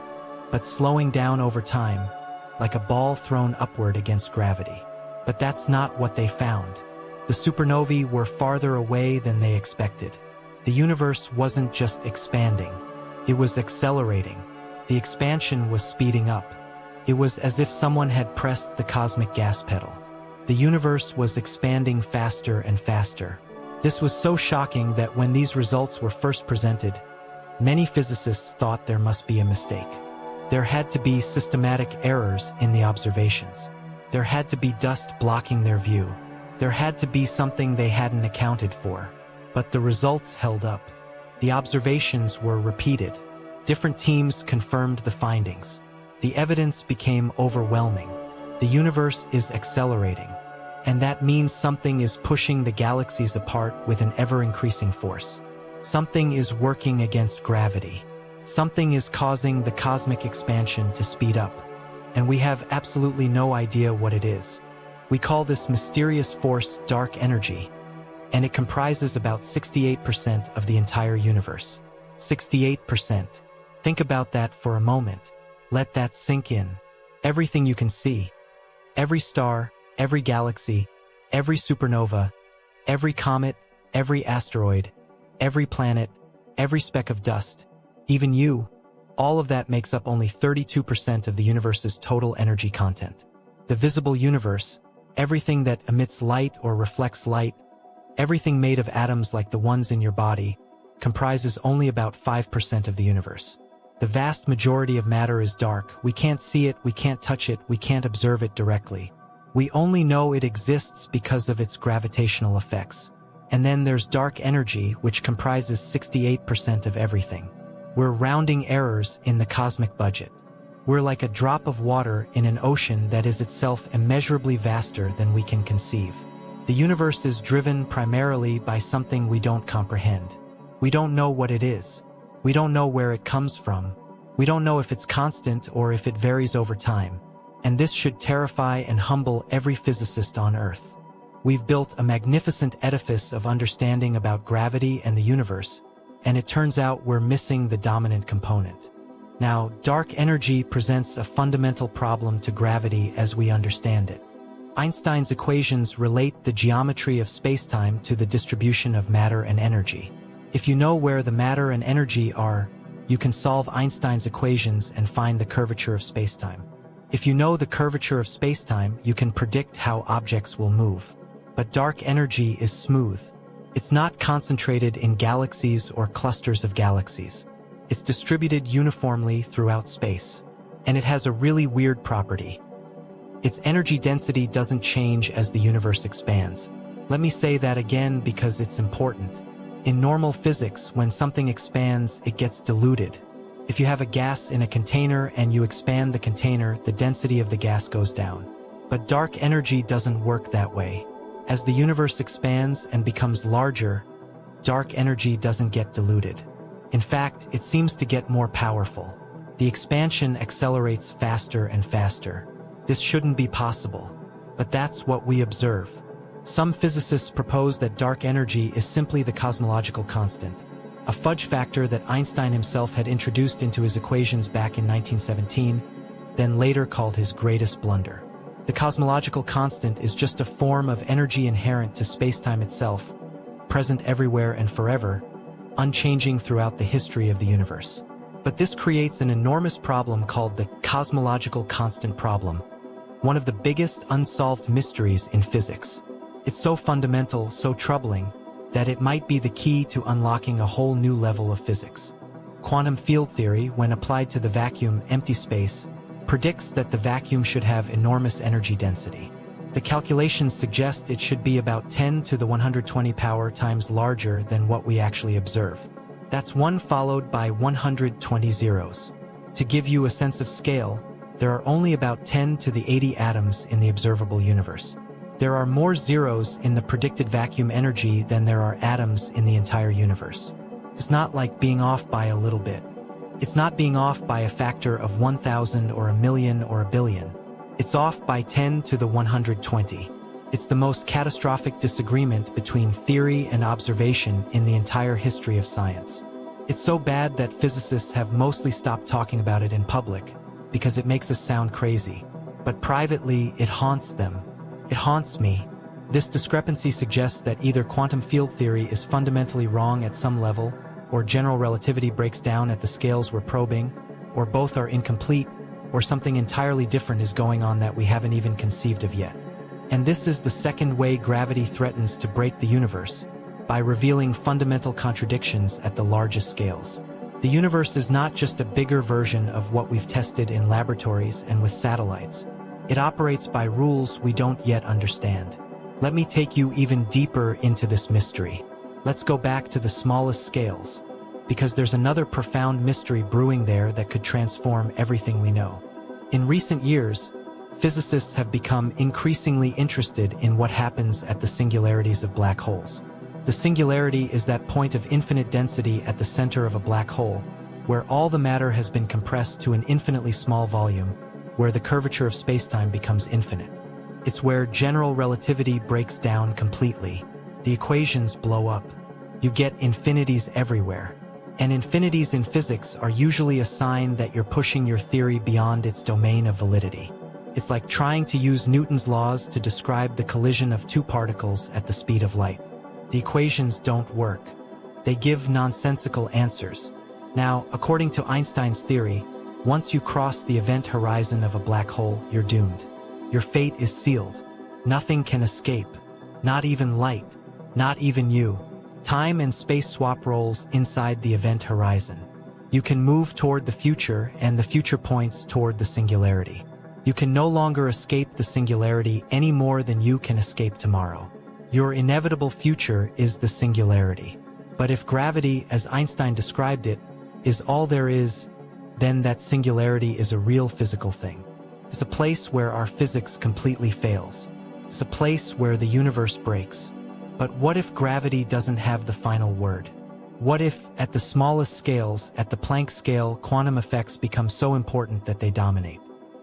but slowing down over time, like a ball thrown upward against gravity. But that's not what they found. The supernovae were farther away than they expected. The universe wasn't just expanding, it was accelerating. The expansion was speeding up. It was as if someone had pressed the cosmic gas pedal. The universe was expanding faster and faster. This was so shocking that when these results were first presented, many physicists thought there must be a mistake. There had to be systematic errors in the observations. There had to be dust blocking their view. There had to be something they hadn't accounted for. But the results held up. The observations were repeated. Different teams confirmed the findings. The evidence became overwhelming. The universe is accelerating. And that means something is pushing the galaxies apart with an ever-increasing force. Something is working against gravity. Something is causing the cosmic expansion to speed up. and we have absolutely no idea what it is. We call this mysterious force dark energy, and it comprises about 68% of the entire universe. 68%. Think about that for a moment. Let that sink in. Everything you can see, every star, every galaxy, every supernova, every comet, every asteroid, every planet, every speck of dust, even you, all of that makes up only 32% of the universe's total energy content. The visible universe, everything that emits light or reflects light, everything made of atoms like the ones in your body, comprises only about 5% of the universe. The vast majority of matter is dark. We can't see it, we can't touch it, we can't observe it directly. We only know it exists because of its gravitational effects. And then there's dark energy, which comprises 68% of everything. We're rounding errors in the cosmic budget. We're like a drop of water in an ocean that is itself immeasurably vaster than we can conceive. The universe is driven primarily by something we don't comprehend. We don't know what it is. We don't know where it comes from. We don't know if it's constant or if it varies over time. And this should terrify and humble every physicist on Earth. We've built a magnificent edifice of understanding about gravity and the universe, and it turns out we're missing the dominant component. Now, dark energy presents a fundamental problem to gravity as we understand it. Einstein's equations relate the geometry of spacetime to the distribution of matter and energy. If you know where the matter and energy are, you can solve Einstein's equations and find the curvature of spacetime. If you know the curvature of spacetime, you can predict how objects will move. But dark energy is smooth. It's not concentrated in galaxies or clusters of galaxies. It's distributed uniformly throughout space. And it has a really weird property. Its energy density doesn't change as the universe expands. Let me say that again because it's important. In normal physics, when something expands, it gets diluted. If you have a gas in a container and you expand the container, the density of the gas goes down. But dark energy doesn't work that way. As the universe expands and becomes larger, dark energy doesn't get diluted. In fact, it seems to get more powerful. The expansion accelerates faster and faster. This shouldn't be possible, but that's what we observe. Some physicists propose that dark energy is simply the cosmological constant, a fudge factor that Einstein himself had introduced into his equations back in 1917, then later called his greatest blunder. The cosmological constant is just a form of energy inherent to spacetime itself, present everywhere and forever, unchanging throughout the history of the universe. But this creates an enormous problem called the cosmological constant problem, one of the biggest unsolved mysteries in physics. It's so fundamental, so troubling, that it might be the key to unlocking a whole new level of physics. Quantum field theory, when applied to the vacuum, empty space, predicts that the vacuum should have enormous energy density. The calculations suggest it should be about 10 to the 120 power times larger than what we actually observe. That's 1 followed by 120 zeros. To give you a sense of scale, there are only about 10 to the 80 atoms in the observable universe. There are more zeros in the predicted vacuum energy than there are atoms in the entire universe. It's not like being off by a little bit. It's not being off by a factor of 1,000 or a million or a billion. It's off by 10 to the 120. It's the most catastrophic disagreement between theory and observation in the entire history of science. It's so bad that physicists have mostly stopped talking about it in public because it makes us sound crazy. But privately, it haunts them. It haunts me. This discrepancy suggests that either quantum field theory is fundamentally wrong at some level, or general relativity breaks down at the scales we're probing, or both are incomplete, or something entirely different is going on that we haven't even conceived of yet. And this is the second way gravity threatens to break the universe, by revealing fundamental contradictions at the largest scales. The universe is not just a bigger version of what we've tested in laboratories and with satellites. It operates by rules we don't yet understand. Let me take you even deeper into this mystery. Let's go back to the smallest scales, because there's another profound mystery brewing there that could transform everything we know. In recent years, physicists have become increasingly interested in what happens at the singularities of black holes. The singularity is that point of infinite density at the center of a black hole, where all the matter has been compressed to an infinitely small volume, where the curvature of spacetime becomes infinite. It's where general relativity breaks down completely. The equations blow up. You get infinities everywhere. And infinities in physics are usually a sign that you're pushing your theory beyond its domain of validity. It's like trying to use Newton's laws to describe the collision of two particles at the speed of light. The equations don't work. They give nonsensical answers. Now, according to Einstein's theory, once you cross the event horizon of a black hole, you're doomed. Your fate is sealed. Nothing can escape. Not even light. Not even you. Time and space swap roles inside the event horizon. You can move toward the future, and the future points toward the singularity. You can no longer escape the singularity any more than you can escape tomorrow. Your inevitable future is the singularity. But if gravity, as Einstein described it, is all there is, then that singularity is a real physical thing. It's a place where our physics completely fails. It's a place where the universe breaks. But what if gravity doesn't have the final word? What if, at the smallest scales, at the Planck scale, quantum effects become so important that they dominate?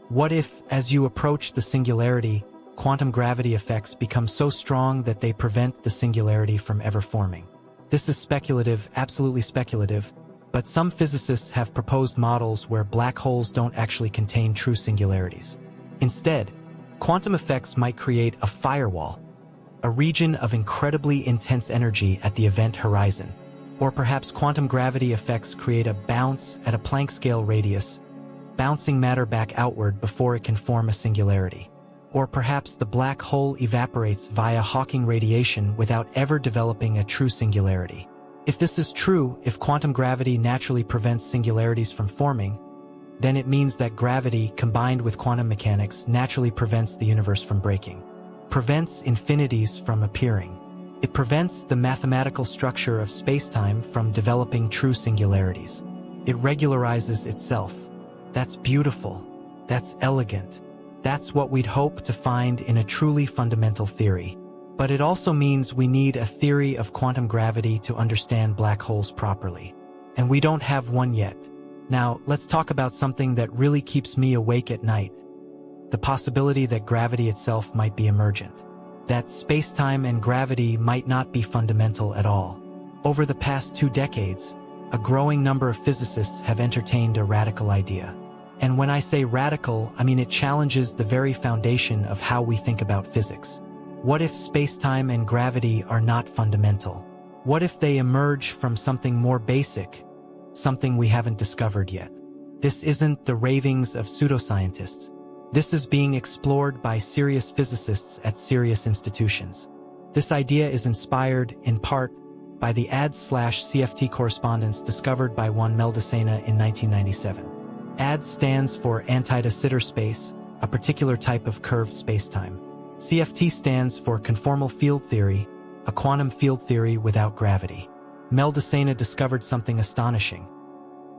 What if, as you approach the singularity, quantum gravity effects become so strong that they prevent the singularity from ever forming? This is speculative, absolutely speculative, but some physicists have proposed models where black holes don't actually contain true singularities. Instead, quantum effects might create a firewall, a region of incredibly intense energy at the event horizon. Or perhaps quantum gravity effects create a bounce at a Planck scale radius, bouncing matter back outward before it can form a singularity. Or perhaps the black hole evaporates via Hawking radiation without ever developing a true singularity. If this is true, if quantum gravity naturally prevents singularities from forming, then it means that gravity, combined with quantum mechanics, naturally prevents the universe from breaking. Prevents infinities from appearing. It prevents the mathematical structure of spacetime from developing true singularities. It regularizes itself. That's beautiful. That's elegant. That's what we'd hope to find in a truly fundamental theory. But it also means we need a theory of quantum gravity to understand black holes properly. And we don't have one yet. Now, let's talk about something that really keeps me awake at night. The possibility that gravity itself might be emergent. That spacetime and gravity might not be fundamental at all. Over the past 2 decades, a growing number of physicists have entertained a radical idea. And when I say radical, I mean it challenges the very foundation of how we think about physics. What if spacetime and gravity are not fundamental? What if they emerge from something more basic, something we haven't discovered yet? This isn't the ravings of pseudoscientists. This is being explored by serious physicists at serious institutions. This idea is inspired, in part, by the ADS/CFT correspondence discovered by one Meldesena in 1997. ADS stands for anti-de Sitter space, a particular type of curved spacetime. CFT stands for conformal field theory, a quantum field theory without gravity. Meldesena discovered something astonishing.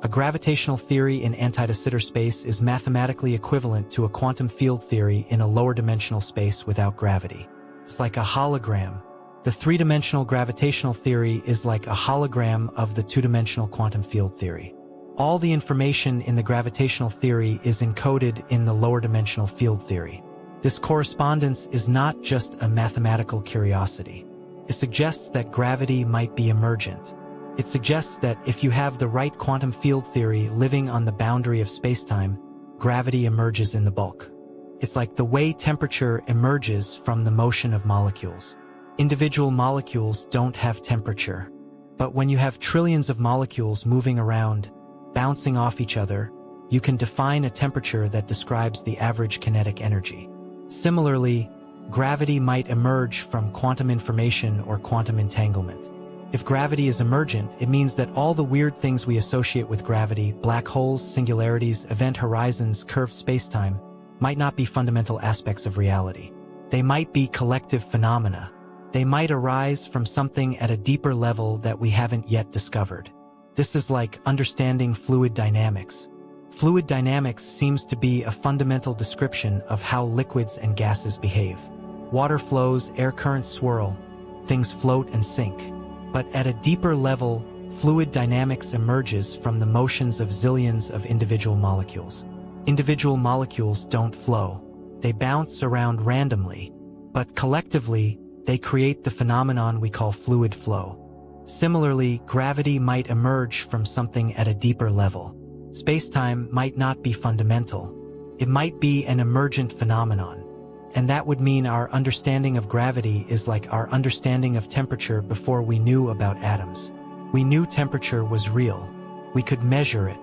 A gravitational theory in anti-de Sitter space is mathematically equivalent to a quantum field theory in a lower dimensional space without gravity. It's like a hologram. The three-dimensional gravitational theory is like a hologram of the two-dimensional quantum field theory. All the information in the gravitational theory is encoded in the lower dimensional field theory. This correspondence is not just a mathematical curiosity. It suggests that gravity might be emergent. It suggests that if you have the right quantum field theory living on the boundary of spacetime, gravity emerges in the bulk. It's like the way temperature emerges from the motion of molecules. Individual molecules don't have temperature. But when you have trillions of molecules moving around, bouncing off each other, you can define a temperature that describes the average kinetic energy. Similarly, gravity might emerge from quantum information or quantum entanglement. If gravity is emergent, it means that all the weird things we associate with gravity, black holes, singularities, event horizons, curved spacetime, might not be fundamental aspects of reality. They might be collective phenomena. They might arise from something at a deeper level that we haven't yet discovered. This is like understanding fluid dynamics. Fluid dynamics seems to be a fundamental description of how liquids and gases behave. Water flows, air currents swirl, things float and sink. But at a deeper level, fluid dynamics emerges from the motions of zillions of individual molecules. Individual molecules don't flow. They bounce around randomly, but collectively, they create the phenomenon we call fluid flow. Similarly, gravity might emerge from something at a deeper level. Space-time might not be fundamental. It might be an emergent phenomenon. And that would mean our understanding of gravity is like our understanding of temperature before we knew about atoms. We knew temperature was real. We could measure it.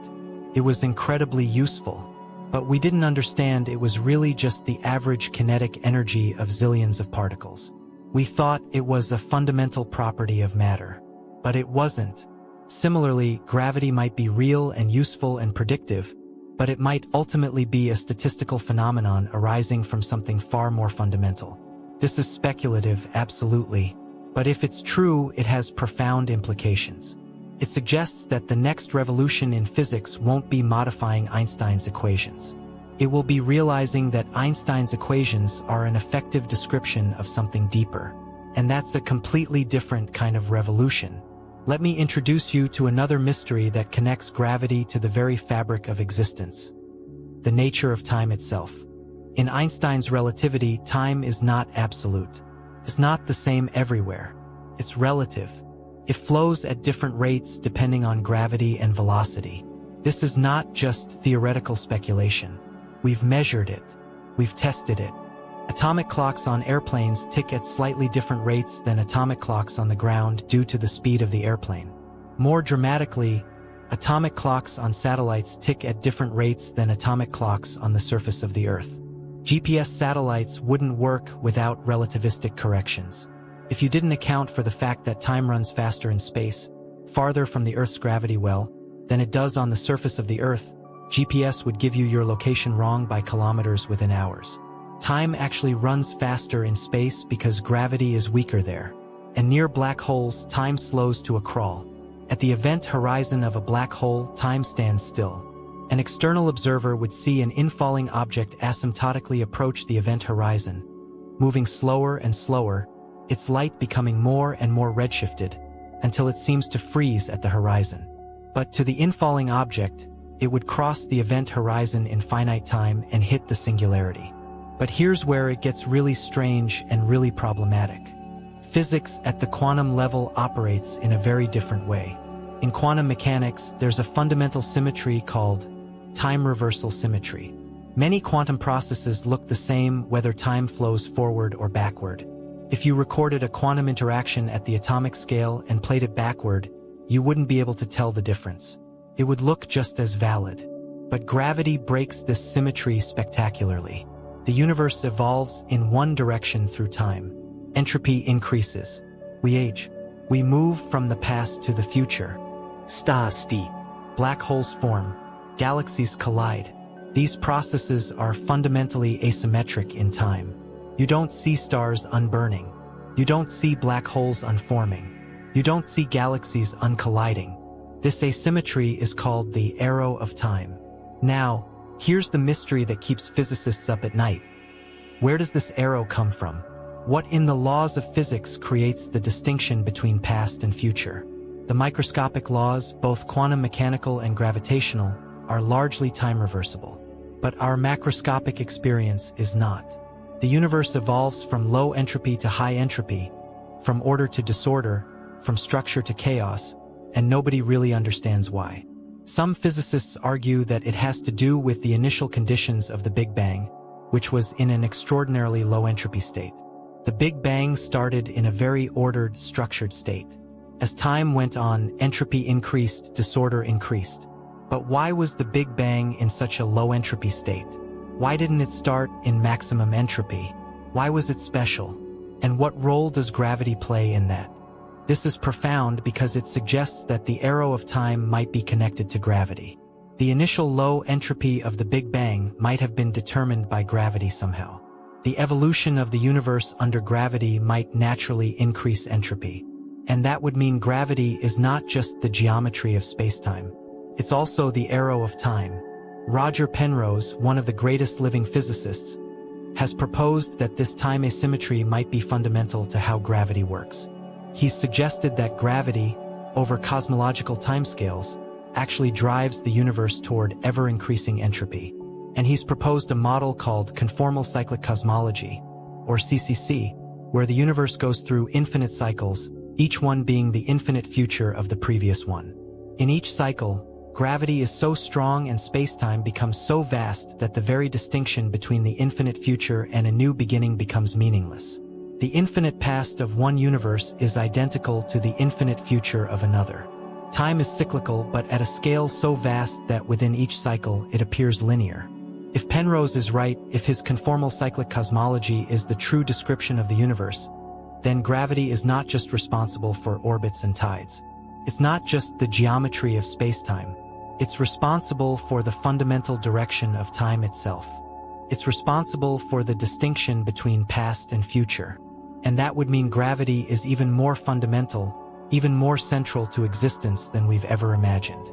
It was incredibly useful. But we didn't understand it was really just the average kinetic energy of zillions of particles. We thought it was a fundamental property of matter. But it wasn't. Similarly, gravity might be real and useful and predictive, but it might ultimately be a statistical phenomenon arising from something far more fundamental. This is speculative, absolutely, but if it's true, it has profound implications. It suggests that the next revolution in physics won't be modifying Einstein's equations. It will be realizing that Einstein's equations are an effective description of something deeper. And that's a completely different kind of revolution. Let me introduce you to another mystery that connects gravity to the very fabric of existence: the nature of time itself. In Einstein's relativity, time is not absolute. It's not the same everywhere. It's relative. It flows at different rates depending on gravity and velocity. This is not just theoretical speculation. We've measured it. We've tested it. Atomic clocks on airplanes tick at slightly different rates than atomic clocks on the ground due to the speed of the airplane. More dramatically, atomic clocks on satellites tick at different rates than atomic clocks on the surface of the Earth. GPS satellites wouldn't work without relativistic corrections. If you didn't account for the fact that time runs faster in space, farther from the Earth's gravity well, than it does on the surface of the Earth, GPS would give you your location wrong by kilometers within hours. Time actually runs faster in space because gravity is weaker there. And near black holes, time slows to a crawl. At the event horizon of a black hole, time stands still. An external observer would see an infalling object asymptotically approach the event horizon, moving slower and slower, its light becoming more and more redshifted, until it seems to freeze at the horizon. But to the infalling object, it would cross the event horizon in finite time and hit the singularity. But here's where it gets really strange and really problematic. Physics at the quantum level operates in a very different way. In quantum mechanics, there's a fundamental symmetry called time reversal symmetry. Many quantum processes look the same whether time flows forward or backward. If you recorded a quantum interaction at the atomic scale and played it backward, you wouldn't be able to tell the difference. It would look just as valid. But gravity breaks this symmetry spectacularly. The universe evolves in one direction through time. Entropy increases. We age. We move from the past to the future. Stars steep. Black holes form. Galaxies collide. These processes are fundamentally asymmetric in time. You don't see stars unburning. You don't see black holes unforming. You don't see galaxies uncolliding. This asymmetry is called the arrow of time. Now, here's the mystery that keeps physicists up at night. Where does this arrow come from? What in the laws of physics creates the distinction between past and future? The microscopic laws, both quantum mechanical and gravitational, are largely time reversible. But our macroscopic experience is not. The universe evolves from low entropy to high entropy, from order to disorder, from structure to chaos, and nobody really understands why. Some physicists argue that it has to do with the initial conditions of the Big Bang, which was in an extraordinarily low entropy state. The Big Bang started in a very ordered, structured state. As time went on, entropy increased, disorder increased. But why was the Big Bang in such a low entropy state? Why didn't it start in maximum entropy? Why was it special? And what role does gravity play in that? This is profound because it suggests that the arrow of time might be connected to gravity. The initial low entropy of the Big Bang might have been determined by gravity somehow. The evolution of the universe under gravity might naturally increase entropy. And that would mean gravity is not just the geometry of spacetime. It's also the arrow of time. Roger Penrose, one of the greatest living physicists, has proposed that this time asymmetry might be fundamental to how gravity works. He's suggested that gravity, over cosmological timescales, actually drives the universe toward ever-increasing entropy. and he's proposed a model called conformal cyclic cosmology, or CCC, where the universe goes through infinite cycles, each one being the infinite future of the previous one. In each cycle, gravity is so strong and space-time becomes so vast that the very distinction between the infinite future and a new beginning becomes meaningless. The infinite past of one universe is identical to the infinite future of another. Time is cyclical, but at a scale so vast that within each cycle it appears linear. If Penrose is right, if his conformal cyclic cosmology is the true description of the universe, then gravity is not just responsible for orbits and tides. It's not just the geometry of space-time. It's responsible for the fundamental direction of time itself. It's responsible for the distinction between past and future. And that would mean gravity is even more fundamental, even more central to existence than we've ever imagined.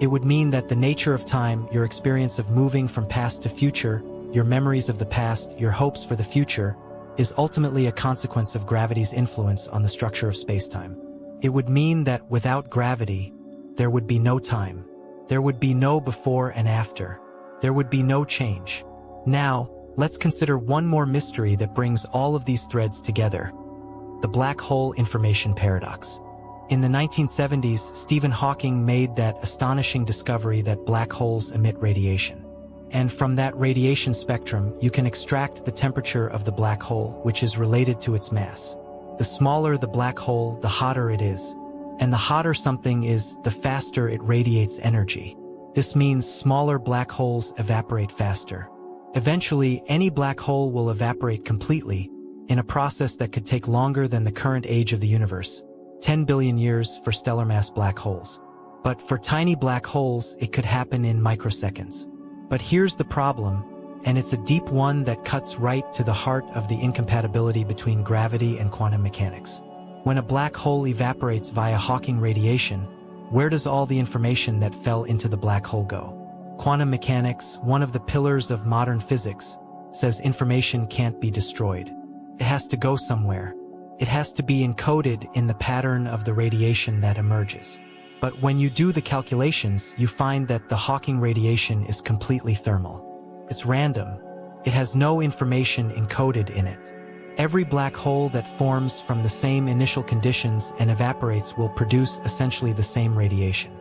It would mean that the nature of time, your experience of moving from past to future, your memories of the past, your hopes for the future, is ultimately a consequence of gravity's influence on the structure of space-time. It would mean that without gravity, there would be no time. There would be no before and after. There would be no change. Now, let's consider one more mystery that brings all of these threads together: the black hole information paradox. In the 1970s, Stephen Hawking made that astonishing discovery that black holes emit radiation. And from that radiation spectrum, you can extract the temperature of the black hole, which is related to its mass. The smaller the black hole, the hotter it is. And the hotter something is, the faster it radiates energy. This means smaller black holes evaporate faster. Eventually, any black hole will evaporate completely, in a process that could take longer than the current age of the universe, 10 billion years for stellar mass black holes. But for tiny black holes, it could happen in microseconds. But here's the problem, and it's a deep one that cuts right to the heart of the incompatibility between gravity and quantum mechanics. When a black hole evaporates via Hawking radiation, where does all the information that fell into the black hole go? Quantum mechanics, one of the pillars of modern physics, says information can't be destroyed. It has to go somewhere. It has to be encoded in the pattern of the radiation that emerges. But when you do the calculations, you find that the Hawking radiation is completely thermal. It's random. It has no information encoded in it. Every black hole that forms from the same initial conditions and evaporates will produce essentially the same radiation.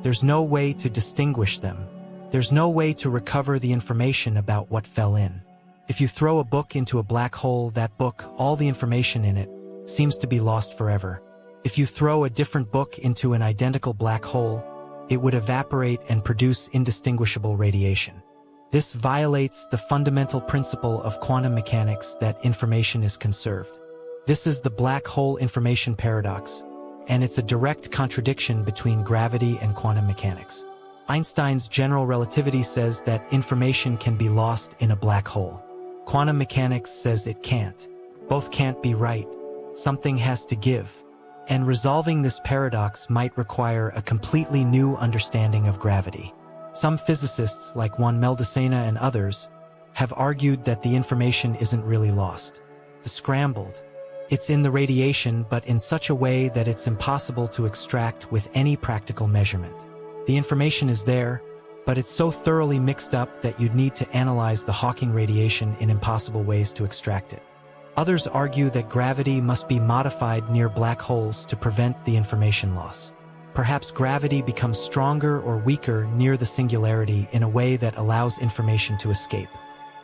There's no way to distinguish them. There's no way to recover the information about what fell in. If you throw a book into a black hole, that book, all the information in it, seems to be lost forever. If you throw a different book into an identical black hole, it would evaporate and produce indistinguishable radiation. This violates the fundamental principle of quantum mechanics that information is conserved. This is the black hole information paradox, and it's a direct contradiction between gravity and quantum mechanics. Einstein's general relativity says that information can be lost in a black hole. Quantum mechanics says it can't. Both can't be right. Something has to give. And resolving this paradox might require a completely new understanding of gravity. Some physicists, like Juan Meldacena and others, have argued that the information isn't really lost. It's scrambled. It's in the radiation, but in such a way that it's impossible to extract with any practical measurement. The information is there, but it's so thoroughly mixed up that you'd need to analyze the Hawking radiation in impossible ways to extract it. Others argue that gravity must be modified near black holes to prevent the information loss. Perhaps gravity becomes stronger or weaker near the singularity in a way that allows information to escape.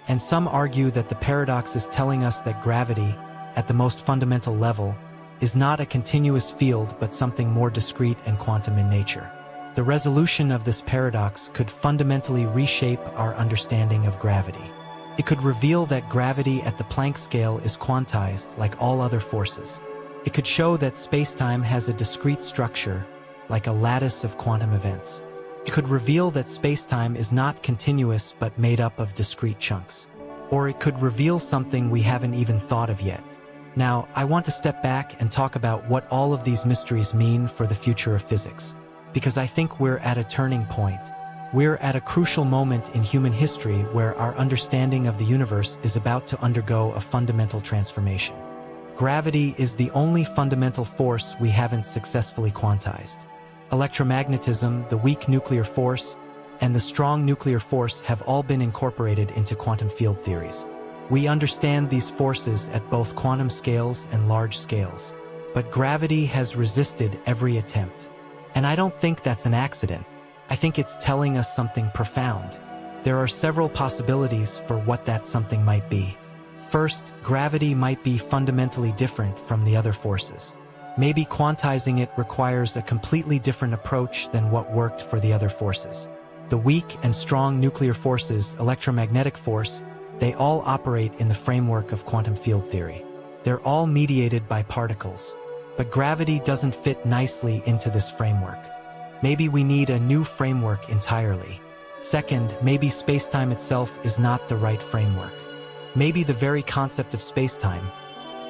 And some argue that the paradox is telling us that gravity, at the most fundamental level, is not a continuous field but something more discrete and quantum in nature. The resolution of this paradox could fundamentally reshape our understanding of gravity. It could reveal that gravity at the Planck scale is quantized like all other forces. It could show that spacetime has a discrete structure, like a lattice of quantum events. It could reveal that spacetime is not continuous but made up of discrete chunks. Or it could reveal something we haven't even thought of yet. Now, I want to step back and talk about what all of these mysteries mean for the future of physics. Because I think we're at a turning point. We're at a crucial moment in human history where our understanding of the universe is about to undergo a fundamental transformation. Gravity is the only fundamental force we haven't successfully quantized. Electromagnetism, the weak nuclear force, and the strong nuclear force have all been incorporated into quantum field theories. We understand these forces at both quantum scales and large scales, but gravity has resisted every attempt. And I don't think that's an accident. I think it's telling us something profound. There are several possibilities for what that something might be. First, gravity might be fundamentally different from the other forces. Maybe quantizing it requires a completely different approach than what worked for the other forces. The weak and strong nuclear forces, electromagnetic force, they all operate in the framework of quantum field theory. They're all mediated by particles. But gravity doesn't fit nicely into this framework. Maybe we need a new framework entirely. Second, maybe spacetime itself is not the right framework. Maybe the very concept of spacetime,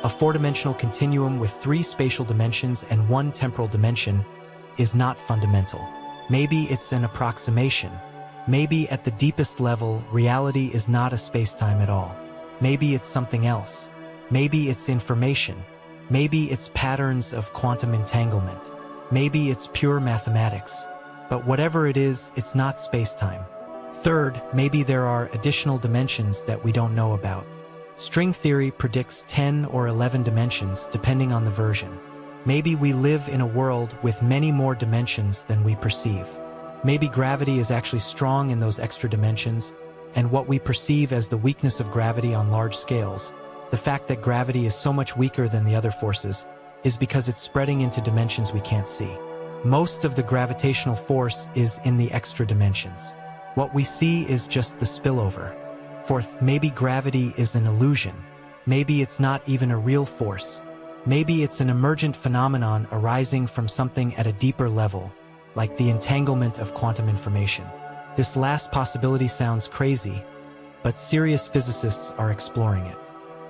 a four-dimensional continuum with 3 spatial dimensions and 1 temporal dimension, is not fundamental. Maybe it's an approximation. Maybe at the deepest level, reality is not a spacetime at all. Maybe it's something else. Maybe it's information. Maybe it's patterns of quantum entanglement. Maybe it's pure mathematics. But whatever it is, it's not spacetime. Third, maybe there are additional dimensions that we don't know about. String theory predicts 10 or 11 dimensions depending on the version. Maybe we live in a world with many more dimensions than we perceive. Maybe gravity is actually strong in those extra dimensions, and what we perceive as the weakness of gravity on large scales, the fact that gravity is so much weaker than the other forces, is because it's spreading into dimensions we can't see. Most of the gravitational force is in the extra dimensions. What we see is just the spillover. Fourth, maybe gravity is an illusion. Maybe it's not even a real force. Maybe it's an emergent phenomenon arising from something at a deeper level, like the entanglement of quantum information. This last possibility sounds crazy, but serious physicists are exploring it.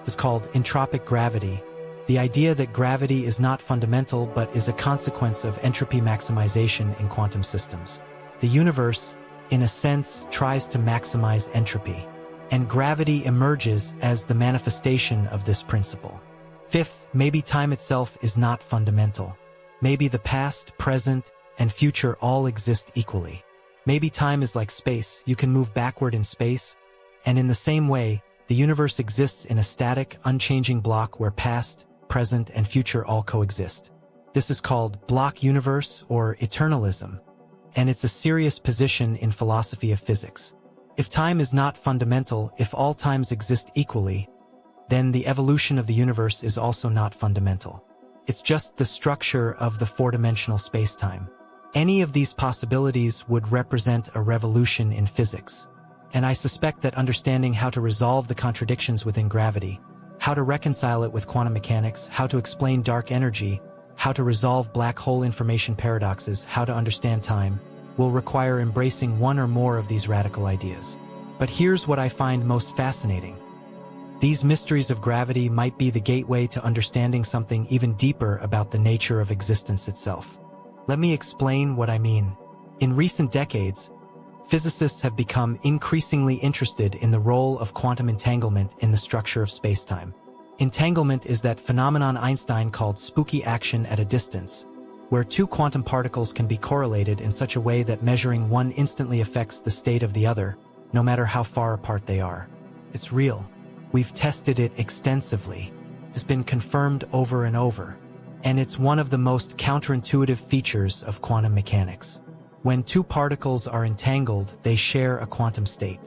It's called entropic gravity, the idea that gravity is not fundamental but is a consequence of entropy maximization in quantum systems. The universe, in a sense, tries to maximize entropy, and gravity emerges as the manifestation of this principle. Fifth, maybe time itself is not fundamental. Maybe the past, present, and future all exist equally. Maybe time is like space. You can move backward in space, and in the same way, the universe exists in a static, unchanging block where past, present, and future all coexist. This is called block universe or eternalism, and it's a serious position in philosophy of physics. If time is not fundamental, if all times exist equally, then the evolution of the universe is also not fundamental. It's just the structure of the four-dimensional space-time. Any of these possibilities would represent a revolution in physics. And I suspect that understanding how to resolve the contradictions within gravity, how to reconcile it with quantum mechanics, how to explain dark energy, how to resolve black hole information paradoxes, how to understand time, will require embracing one or more of these radical ideas. But here's what I find most fascinating. These mysteries of gravity might be the gateway to understanding something even deeper about the nature of existence itself. Let me explain what I mean. In recent decades, physicists have become increasingly interested in the role of quantum entanglement in the structure of spacetime. Entanglement is that phenomenon Einstein called spooky action at a distance, where two quantum particles can be correlated in such a way that measuring one instantly affects the state of the other, no matter how far apart they are. It's real. We've tested it extensively. It's been confirmed over and over. And it's one of the most counterintuitive features of quantum mechanics. When two particles are entangled, they share a quantum state.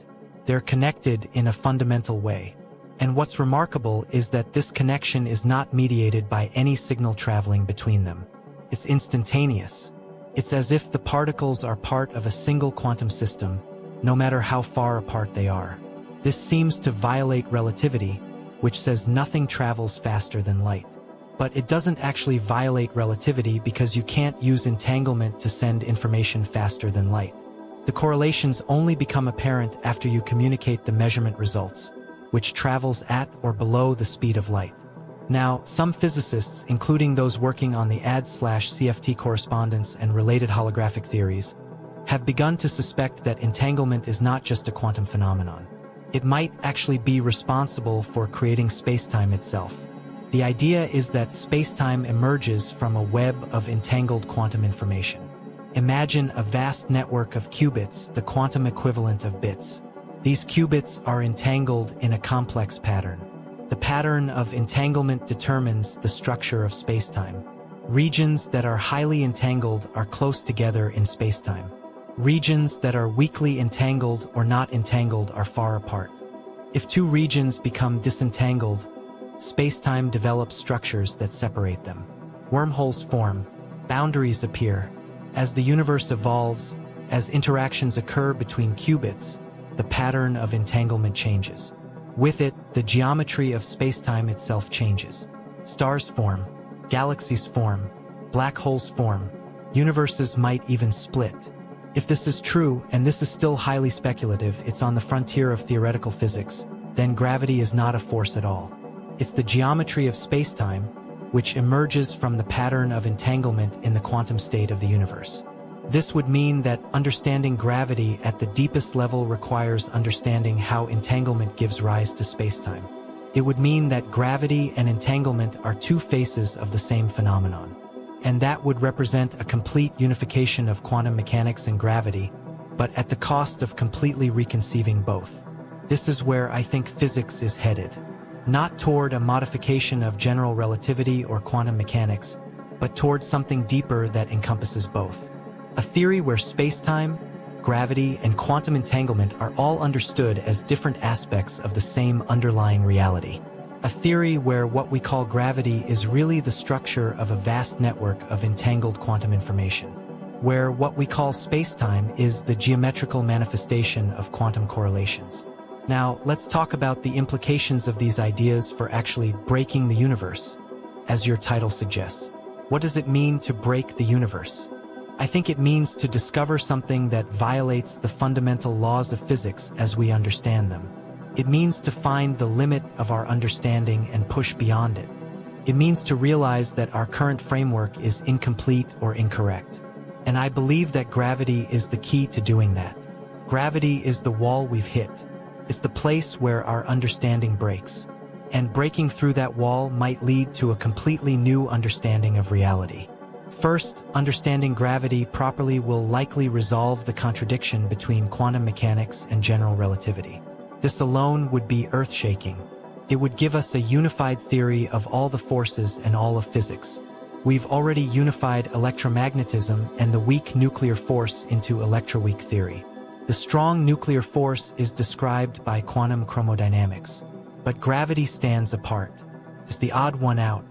They're connected in a fundamental way. And what's remarkable is that this connection is not mediated by any signal traveling between them. It's instantaneous. It's as if the particles are part of a single quantum system, no matter how far apart they are. This seems to violate relativity, which says nothing travels faster than light. But it doesn't actually violate relativity because you can't use entanglement to send information faster than light. The correlations only become apparent after you communicate the measurement results, which travels at or below the speed of light. Now, some physicists, including those working on the ADS/CFT correspondence and related holographic theories, have begun to suspect that entanglement is not just a quantum phenomenon. It might actually be responsible for creating spacetime itself. The idea is that spacetime emerges from a web of entangled quantum information. Imagine a vast network of qubits, the quantum equivalent of bits. These qubits are entangled in a complex pattern. The pattern of entanglement determines the structure of spacetime. Regions that are highly entangled are close together in spacetime. Regions that are weakly entangled or not entangled are far apart. If two regions become disentangled, spacetime develops structures that separate them. Wormholes form, boundaries appear. As the universe evolves, as interactions occur between qubits, the pattern of entanglement changes. With it, the geometry of spacetime itself changes. Stars form, galaxies form, black holes form, universes might even split. If this is true, and this is still highly speculative, it's on the frontier of theoretical physics, then gravity is not a force at all. It's the geometry of spacetime, which emerges from the pattern of entanglement in the quantum state of the universe. This would mean that understanding gravity at the deepest level requires understanding how entanglement gives rise to spacetime. It would mean that gravity and entanglement are two faces of the same phenomenon. And that would represent a complete unification of quantum mechanics and gravity, but at the cost of completely reconceiving both. This is where I think physics is headed. Not toward a modification of general relativity or quantum mechanics, but toward something deeper that encompasses both. A theory where spacetime, gravity, and quantum entanglement are all understood as different aspects of the same underlying reality. A theory where what we call gravity is really the structure of a vast network of entangled quantum information, where what we call spacetime is the geometrical manifestation of quantum correlations. Now, let's talk about the implications of these ideas for actually breaking the universe, as your title suggests. What does it mean to break the universe? I think it means to discover something that violates the fundamental laws of physics as we understand them. It means to find the limit of our understanding and push beyond it. It means to realize that our current framework is incomplete or incorrect. And I believe that gravity is the key to doing that. Gravity is the wall we've hit. It's the place where our understanding breaks. And breaking through that wall might lead to a completely new understanding of reality. First, understanding gravity properly will likely resolve the contradiction between quantum mechanics and general relativity. This alone would be earth-shaking. It would give us a unified theory of all the forces and all of physics. We've already unified electromagnetism and the weak nuclear force into electroweak theory. The strong nuclear force is described by quantum chromodynamics. But gravity stands apart. It's the odd one out.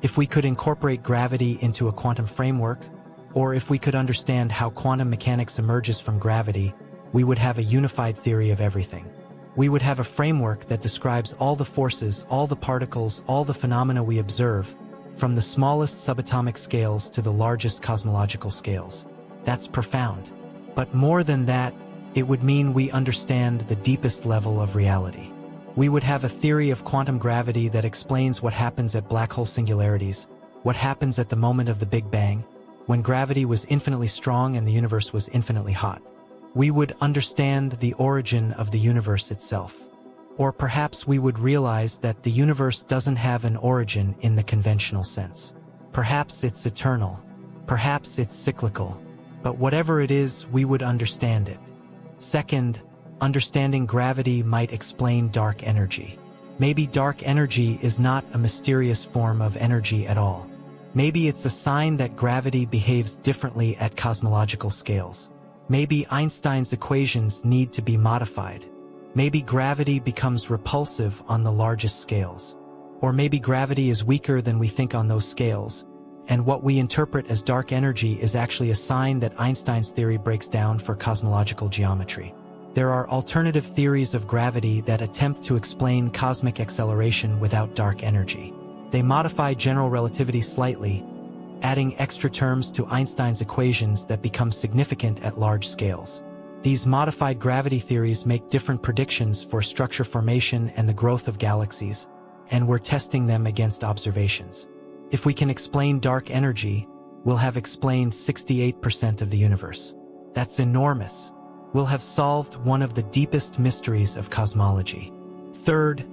If we could incorporate gravity into a quantum framework, or if we could understand how quantum mechanics emerges from gravity, we would have a unified theory of everything. We would have a framework that describes all the forces, all the particles, all the phenomena we observe, from the smallest subatomic scales to the largest cosmological scales. That's profound. But more than that, it would mean we understand the deepest level of reality. We would have a theory of quantum gravity that explains what happens at black hole singularities, what happens at the moment of the Big Bang, when gravity was infinitely strong and the universe was infinitely hot. We would understand the origin of the universe itself. Or perhaps we would realize that the universe doesn't have an origin in the conventional sense. Perhaps it's eternal. Perhaps it's cyclical. But whatever it is, we would understand it. Second, understanding gravity might explain dark energy. Maybe dark energy is not a mysterious form of energy at all. Maybe it's a sign that gravity behaves differently at cosmological scales. Maybe Einstein's equations need to be modified. Maybe gravity becomes repulsive on the largest scales. Or maybe gravity is weaker than we think on those scales, and what we interpret as dark energy is actually a sign that Einstein's theory breaks down for cosmological geometry. There are alternative theories of gravity that attempt to explain cosmic acceleration without dark energy. They modify general relativity slightly, adding extra terms to Einstein's equations that become significant at large scales. These modified gravity theories make different predictions for structure formation and the growth of galaxies, and we're testing them against observations. If we can explain dark energy, we'll have explained 68% of the universe. That's enormous. We'll have solved one of the deepest mysteries of cosmology. Third,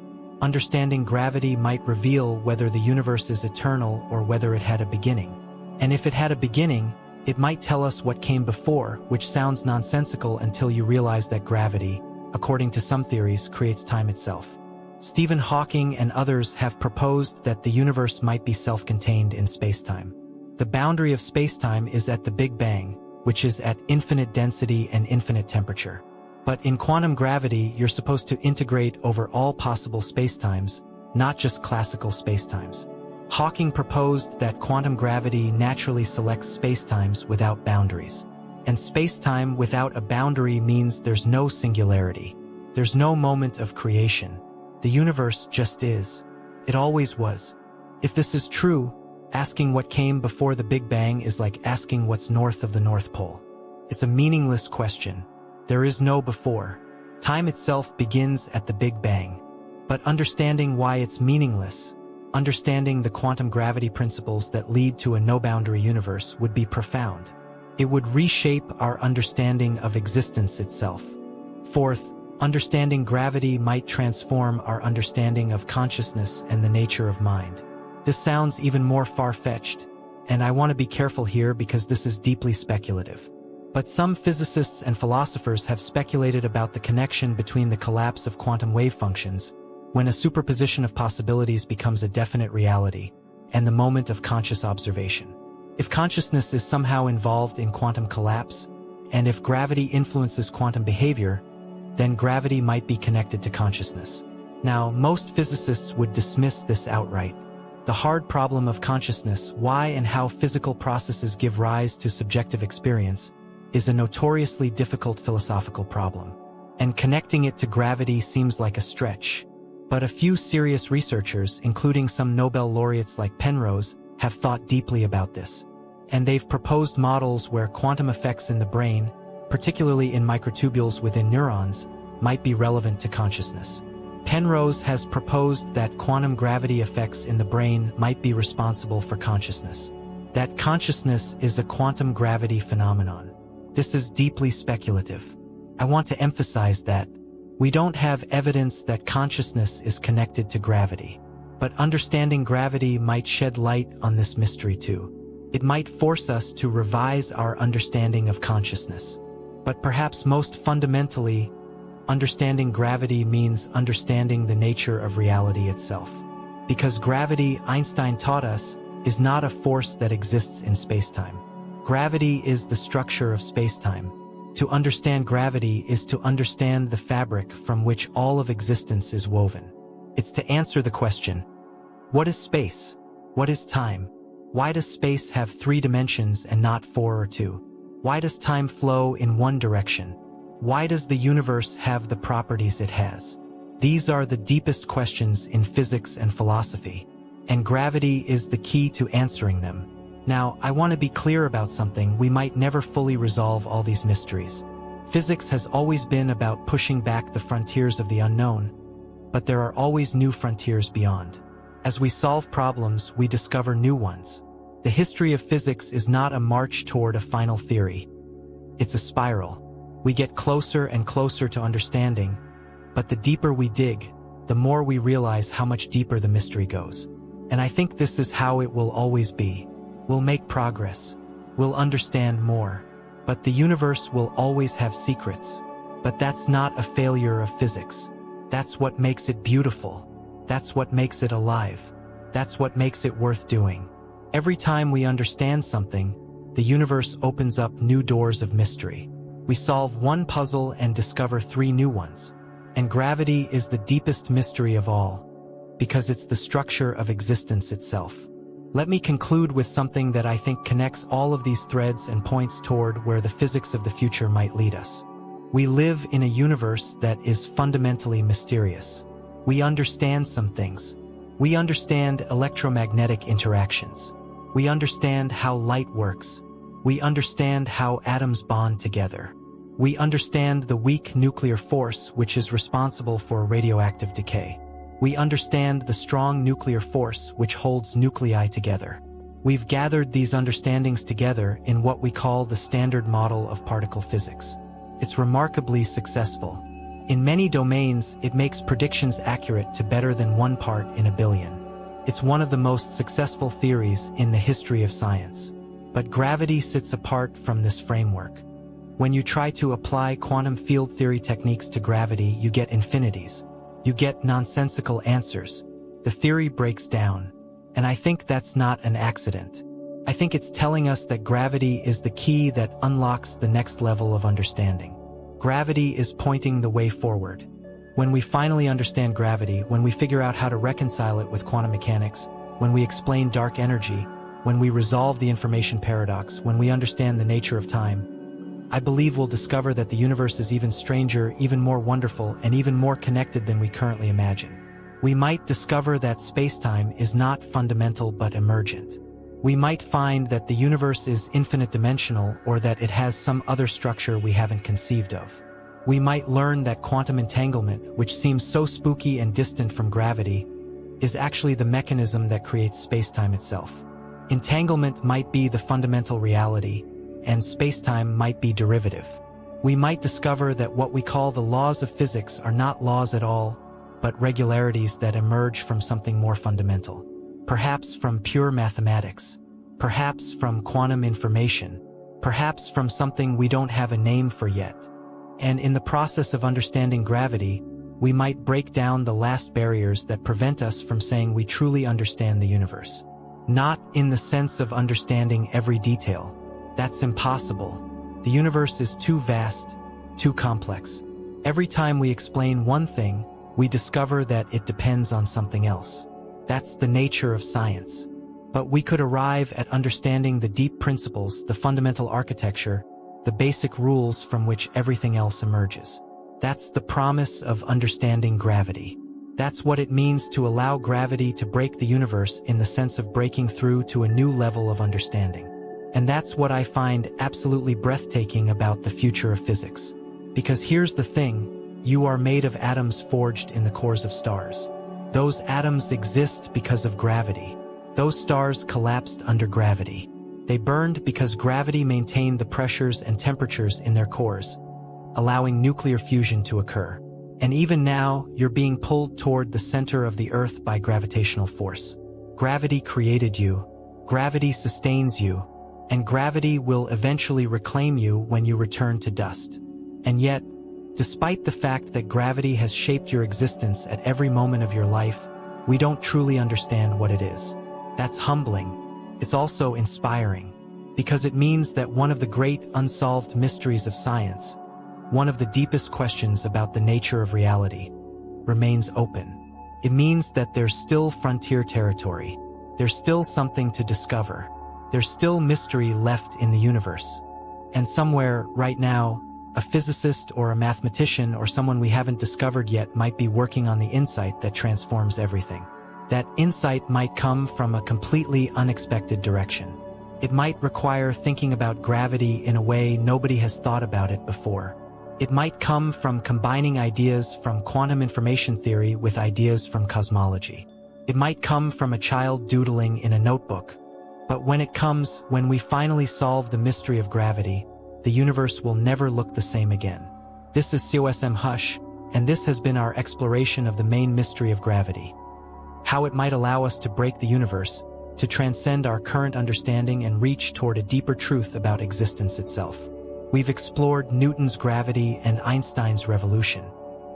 understanding gravity might reveal whether the universe is eternal or whether it had a beginning. And if it had a beginning, It might tell us what came before, which sounds nonsensical until you realize that gravity, according to some theories, creates time itself. Stephen Hawking and others have proposed that the universe might be self-contained in spacetime. The boundary of spacetime is at the Big Bang, which is at infinite density and infinite temperature. But in quantum gravity, you're supposed to integrate over all possible spacetimes, not just classical spacetimes. Hawking proposed that quantum gravity naturally selects spacetimes without boundaries. And spacetime without a boundary means there's no singularity. There's no moment of creation. The universe just is. It always was. If this is true, asking what came before the Big Bang is like asking what's north of the North Pole. It's a meaningless question. There is no before. Time itself begins at the Big Bang. But understanding why it's meaningless, understanding the quantum gravity principles that lead to a no-boundary universe would be profound. It would reshape our understanding of existence itself. Fourth, understanding gravity might transform our understanding of consciousness and the nature of mind. This sounds even more far-fetched, and I want to be careful here because this is deeply speculative. But some physicists and philosophers have speculated about the connection between the collapse of quantum wave functions, when a superposition of possibilities becomes a definite reality, and the moment of conscious observation. If consciousness is somehow involved in quantum collapse, and if gravity influences quantum behavior, then gravity might be connected to consciousness. Now, most physicists would dismiss this outright. The hard problem of consciousness, why and how physical processes give rise to subjective experience, is a notoriously difficult philosophical problem. And connecting it to gravity seems like a stretch. But a few serious researchers, including some Nobel laureates like Penrose, have thought deeply about this. And they've proposed models where quantum effects in the brain, particularly in microtubules within neurons, might be relevant to consciousness. Penrose has proposed that quantum gravity effects in the brain might be responsible for consciousness. That consciousness is a quantum gravity phenomenon. This is deeply speculative. I want to emphasize that we don't have evidence that consciousness is connected to gravity. But understanding gravity might shed light on this mystery too. It might force us to revise our understanding of consciousness. But perhaps most fundamentally, understanding gravity means understanding the nature of reality itself. Because gravity, Einstein taught us, is not a force that exists in spacetime. Gravity is the structure of spacetime. To understand gravity is to understand the fabric from which all of existence is woven. It's to answer the question, what is space? What is time? Why does space have 3 dimensions and not 4 or 2? Why does time flow in one direction? Why does the universe have the properties it has? These are the deepest questions in physics and philosophy, and gravity is the key to answering them. Now, I want to be clear about something. We might never fully resolve all these mysteries. Physics has always been about pushing back the frontiers of the unknown, but there are always new frontiers beyond. As we solve problems, we discover new ones. The history of physics is not a march toward a final theory. It's a spiral. We get closer and closer to understanding, but the deeper we dig, the more we realize how much deeper the mystery goes. And I think this is how it will always be. We'll make progress. We'll understand more. But the universe will always have secrets. But that's not a failure of physics. That's what makes it beautiful. That's what makes it alive. That's what makes it worth doing. Every time we understand something, the universe opens up new doors of mystery. We solve one puzzle and discover 3 new ones. And gravity is the deepest mystery of all, because it's the structure of existence itself. Let me conclude with something that I think connects all of these threads and points toward where the physics of the future might lead us. We live in a universe that is fundamentally mysterious. We understand some things. We understand electromagnetic interactions. We understand how light works. We understand how atoms bond together. We understand the weak nuclear force which is responsible for radioactive decay. We understand the strong nuclear force which holds nuclei together. We've gathered these understandings together in what we call the Standard Model of particle physics. It's remarkably successful. In many domains, it makes predictions accurate to better than 1 part in a billion. It's one of the most successful theories in the history of science. But gravity sits apart from this framework. When you try to apply quantum field theory techniques to gravity, you get infinities. You get nonsensical answers. The theory breaks down. And I think that's not an accident. I think it's telling us that gravity is the key that unlocks the next level of understanding. Gravity is pointing the way forward. When we finally understand gravity, when we figure out how to reconcile it with quantum mechanics, when we explain dark energy, when we resolve the information paradox, when we understand the nature of time, I believe we'll discover that the universe is even stranger, even more wonderful, and even more connected than we currently imagine. We might discover that space-time is not fundamental but emergent. We might find that the universe is infinite-dimensional, or that it has some other structure we haven't conceived of. We might learn that quantum entanglement, which seems so spooky and distant from gravity, is actually the mechanism that creates space-time itself. Entanglement might be the fundamental reality, and space-time might be derivative. We might discover that what we call the laws of physics are not laws at all, but regularities that emerge from something more fundamental. Perhaps from pure mathematics, perhaps from quantum information, perhaps from something we don't have a name for yet. And in the process of understanding gravity, we might break down the last barriers that prevent us from saying we truly understand the universe. Not in the sense of understanding every detail. That's impossible. The universe is too vast, too complex. Every time we explain one thing, we discover that it depends on something else. That's the nature of science. But we could arrive at understanding the deep principles, the fundamental architecture, the basic rules from which everything else emerges. That's the promise of understanding gravity. That's what it means to allow gravity to break the universe in the sense of breaking through to a new level of understanding. And that's what I find absolutely breathtaking about the future of physics. Because here's the thing, you are made of atoms forged in the cores of stars. Those atoms exist because of gravity. Those stars collapsed under gravity. They burned because gravity maintained the pressures and temperatures in their cores, allowing nuclear fusion to occur. And even now, you're being pulled toward the center of the Earth by gravitational force. Gravity created you, gravity sustains you, and gravity will eventually reclaim you when you return to dust. And yet, despite the fact that gravity has shaped your existence at every moment of your life, we don't truly understand what it is. That's humbling. It's also inspiring, because it means that one of the great unsolved mysteries of science, one of the deepest questions about the nature of reality, remains open. It means that there's still frontier territory. There's still something to discover. There's still mystery left in the universe. And somewhere, right now, a physicist or a mathematician or someone we haven't discovered yet might be working on the insight that transforms everything. That insight might come from a completely unexpected direction. It might require thinking about gravity in a way nobody has thought about it before. It might come from combining ideas from quantum information theory with ideas from cosmology. It might come from a child doodling in a notebook. But when we finally solve the mystery of gravity, the universe will never look the same again. This is COSM Hush, and this has been our exploration of the main mystery of gravity. How it might allow us to break the universe, to transcend our current understanding and reach toward a deeper truth about existence itself. We've explored Newton's gravity and Einstein's revolution.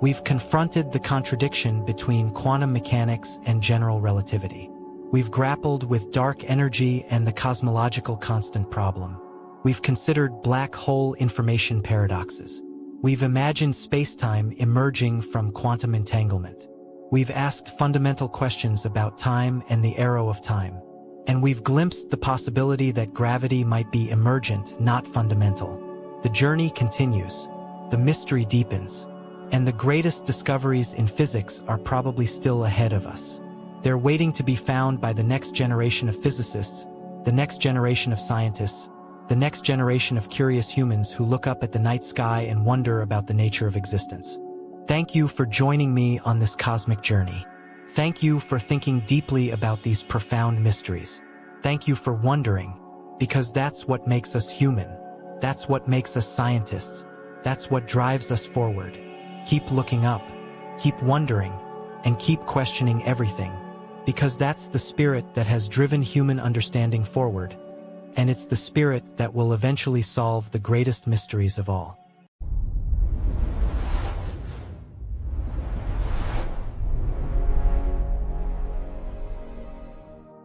We've confronted the contradiction between quantum mechanics and general relativity. We've grappled with dark energy and the cosmological constant problem. We've considered black hole information paradoxes. We've imagined space-time emerging from quantum entanglement. We've asked fundamental questions about time and the arrow of time. And we've glimpsed the possibility that gravity might be emergent, not fundamental. The journey continues. The mystery deepens. And the greatest discoveries in physics are probably still ahead of us. They're waiting to be found by the next generation of physicists, the next generation of scientists, the next generation of curious humans who look up at the night sky and wonder about the nature of existence. Thank you for joining me on this cosmic journey. Thank you for thinking deeply about these profound mysteries. Thank you for wondering, because that's what makes us human. That's what makes us scientists. That's what drives us forward. Keep looking up, keep wondering, and keep questioning everything, because that's the spirit that has driven human understanding forward. And it's the spirit that will eventually solve the greatest mysteries of all.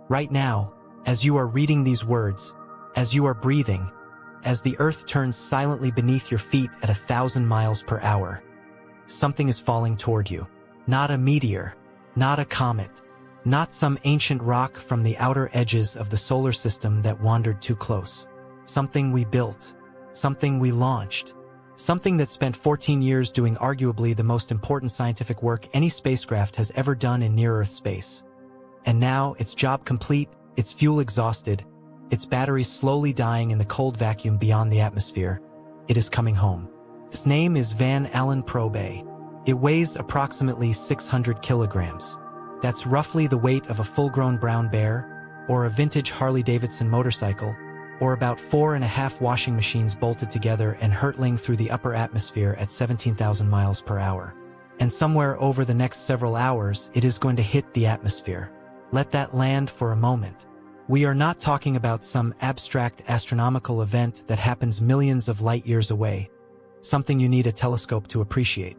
Right now, as you are reading these words, as you are breathing, as the earth turns silently beneath your feet at 1,000 miles per hour, something is falling toward you. Not a meteor, not a comet, not some ancient rock from the outer edges of the solar system that wandered too close. Something we built, something we launched, something that spent 14 years doing arguably the most important scientific work any spacecraft has ever done in near-Earth space. And now, its job complete, its fuel exhausted, its batteries slowly dying in the cold vacuum beyond the atmosphere, it is coming home. Its name is Van Allen Probe. It weighs approximately 600 kilograms. That's roughly the weight of a full-grown brown bear, or a vintage Harley-Davidson motorcycle, or about 4.5 washing machines bolted together and hurtling through the upper atmosphere at 17,000 miles per hour. And somewhere over the next several hours, it is going to hit the atmosphere. Let that land for a moment. We are not talking about some abstract astronomical event that happens millions of light years away, something you need a telescope to appreciate.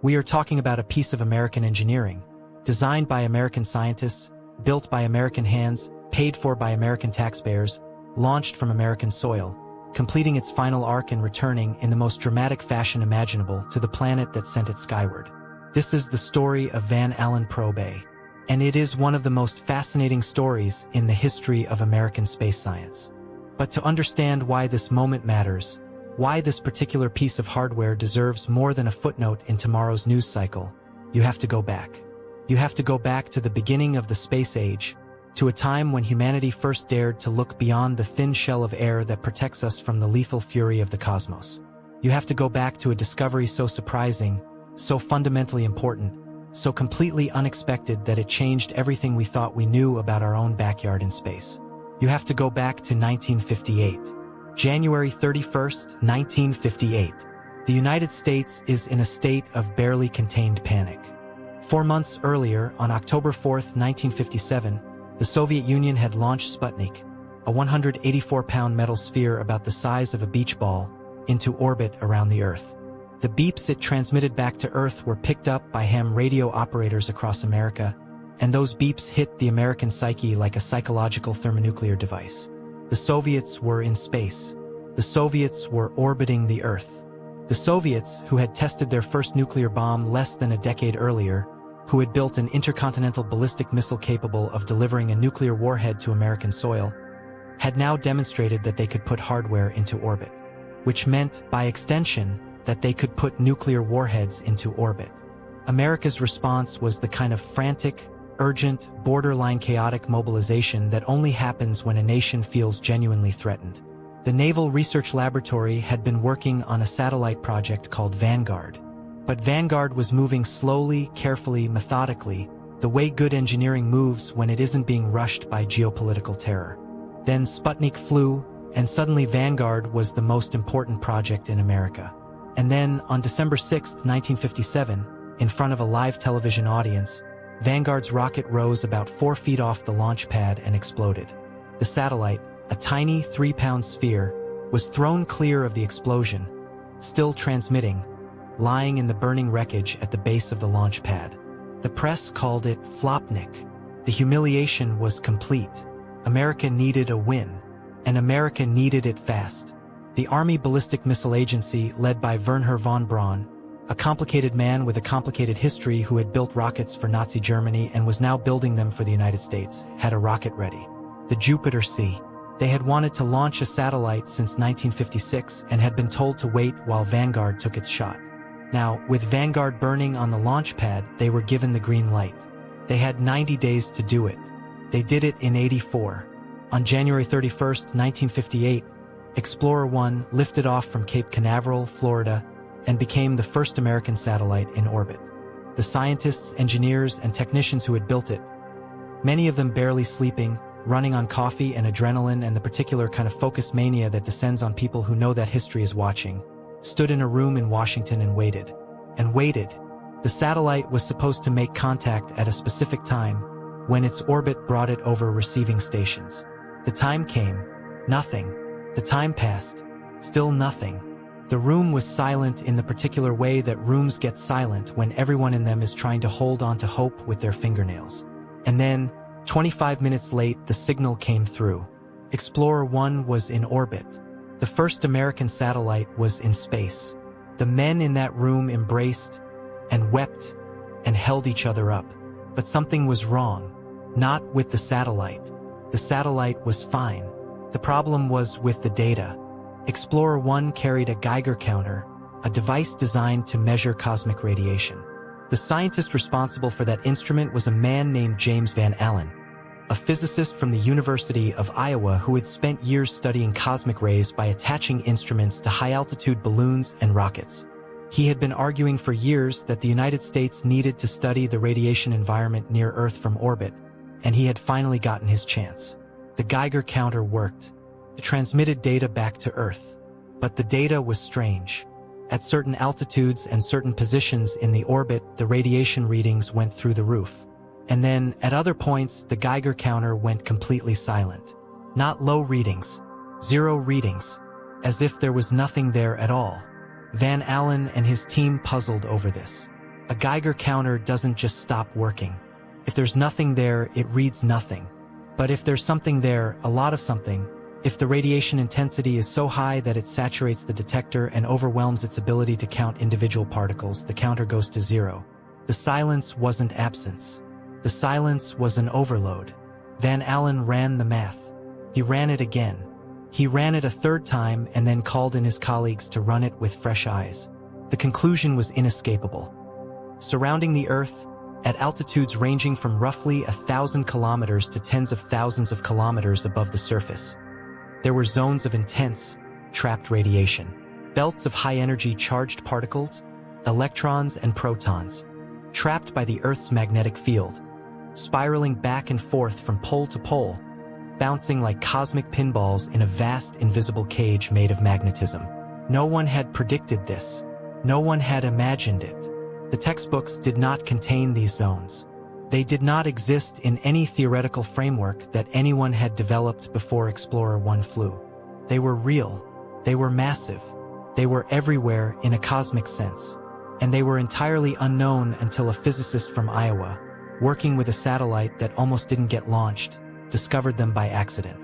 We are talking about a piece of American engineering, designed by American scientists, built by American hands, paid for by American taxpayers, launched from American soil, completing its final arc and returning in the most dramatic fashion imaginable to the planet that sent it skyward. This is the story of Van Allen Probe. And it is one of the most fascinating stories in the history of American space science. But to understand why this moment matters, why this particular piece of hardware deserves more than a footnote in tomorrow's news cycle, you have to go back. You have to go back to the beginning of the space age, to a time when humanity first dared to look beyond the thin shell of air that protects us from the lethal fury of the cosmos. You have to go back to a discovery so surprising, so fundamentally important, so completely unexpected that it changed everything we thought we knew about our own backyard in space. You have to go back to 1958. January 31st, 1958. The United States is in a state of barely contained panic. 4 months earlier, on October 4th, 1957, the Soviet Union had launched Sputnik, a 184-pound metal sphere about the size of a beach ball, into orbit around the Earth. The beeps it transmitted back to Earth were picked up by ham radio operators across America, and those beeps hit the American psyche like a psychological thermonuclear device. The Soviets were in space. The Soviets were orbiting the Earth. The Soviets, who had tested their first nuclear bomb less than a decade earlier, who had built an intercontinental ballistic missile capable of delivering a nuclear warhead to American soil, had now demonstrated that they could put hardware into orbit, which meant, by extension, that they could put nuclear warheads into orbit. America's response was the kind of frantic, urgent, borderline chaotic mobilization that only happens when a nation feels genuinely threatened. The Naval Research Laboratory had been working on a satellite project called Vanguard. But Vanguard was moving slowly, carefully, methodically, the way good engineering moves when it isn't being rushed by geopolitical terror. Then Sputnik flew, and suddenly Vanguard was the most important project in America. And then, on December 6, 1957, in front of a live television audience, Vanguard's rocket rose about 4 feet off the launch pad and exploded. The satellite, a tiny 3-pound sphere, was thrown clear of the explosion, still transmitting, lying in the burning wreckage at the base of the launch pad. The press called it Flopnik. The humiliation was complete. America needed a win, and America needed it fast. The Army Ballistic Missile Agency, led by Wernher von Braun, a complicated man with a complicated history who had built rockets for Nazi Germany and was now building them for the United States, had a rocket ready. The Jupiter C. They had wanted to launch a satellite since 1956 and had been told to wait while Vanguard took its shot. Now, with Vanguard burning on the launch pad, they were given the green light. They had 90 days to do it. They did it in '84. On January 31st, 1958, Explorer 1 lifted off from Cape Canaveral, Florida, and became the first American satellite in orbit. The scientists, engineers, and technicians who had built it, many of them barely sleeping, running on coffee and adrenaline and the particular kind of focus mania that descends on people who know that history is watching, stood in a room in Washington and waited. And waited. The satellite was supposed to make contact at a specific time, when its orbit brought it over receiving stations. The time came, Nothing. The time passed. Still nothing. The room was silent in the particular way that rooms get silent when everyone in them is trying to hold on to hope with their fingernails. And then, 25 minutes late, the signal came through. Explorer 1 was in orbit. The first American satellite was in space. The men in that room embraced and wept and held each other up. But something was wrong. Not with the satellite. The satellite was fine. The problem was with the data. Explorer 1 carried a Geiger counter, a device designed to measure cosmic radiation. The scientist responsible for that instrument was a man named James Van Allen, a physicist from the University of Iowa who had spent years studying cosmic rays by attaching instruments to high-altitude balloons and rockets. He had been arguing for years that the United States needed to study the radiation environment near Earth from orbit, and he had finally gotten his chance. The Geiger counter worked. It transmitted data back to Earth. But the data was strange. At certain altitudes and certain positions in the orbit, the radiation readings went through the roof. And then, at other points, the Geiger counter went completely silent. Not low readings. 0 readings. As if there was nothing there at all. Van Allen and his team puzzled over this. A Geiger counter doesn't just stop working. If there's nothing there, it reads nothing. But if there's something there, a lot of something, if the radiation intensity is so high that it saturates the detector and overwhelms its ability to count individual particles, the counter goes to 0. The silence wasn't absence. The silence was an overload. Van Allen ran the math. He ran it again. He ran it a third time and then called in his colleagues to run it with fresh eyes. The conclusion was inescapable. Surrounding the Earth, at altitudes ranging from roughly 1,000 kilometers to tens of thousands of kilometers above the surface, there were zones of intense, trapped radiation, belts of high-energy charged particles, electrons and protons, trapped by the Earth's magnetic field, spiraling back and forth from pole to pole, bouncing like cosmic pinballs in a vast invisible cage made of magnetism. No one had predicted this. No one had imagined it. The textbooks did not contain these zones. They did not exist in any theoretical framework that anyone had developed before Explorer 1 flew. They were real. They were massive. They were everywhere in a cosmic sense. And they were entirely unknown until a physicist from Iowa, working with a satellite that almost didn't get launched, discovered them by accident.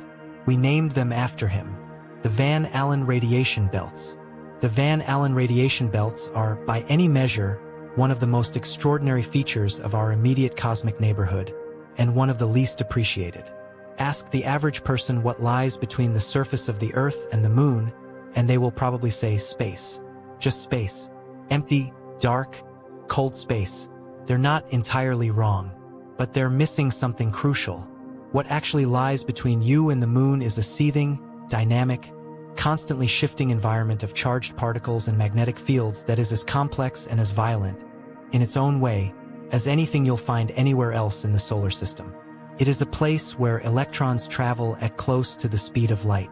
We named them after him. The Van Allen radiation belts. The Van Allen radiation belts are, by any measure, one of the most extraordinary features of our immediate cosmic neighborhood, and one of the least appreciated. Ask the average person what lies between the surface of the Earth and the Moon, and they will probably say space. Just space. Empty, dark, cold space. They're not entirely wrong, but they're missing something crucial. What actually lies between you and the Moon is a seething, dynamic, constantly shifting environment of charged particles and magnetic fields that is as complex and as violent, in its own way, as anything you'll find anywhere else in the solar system. It is a place where electrons travel at close to the speed of light,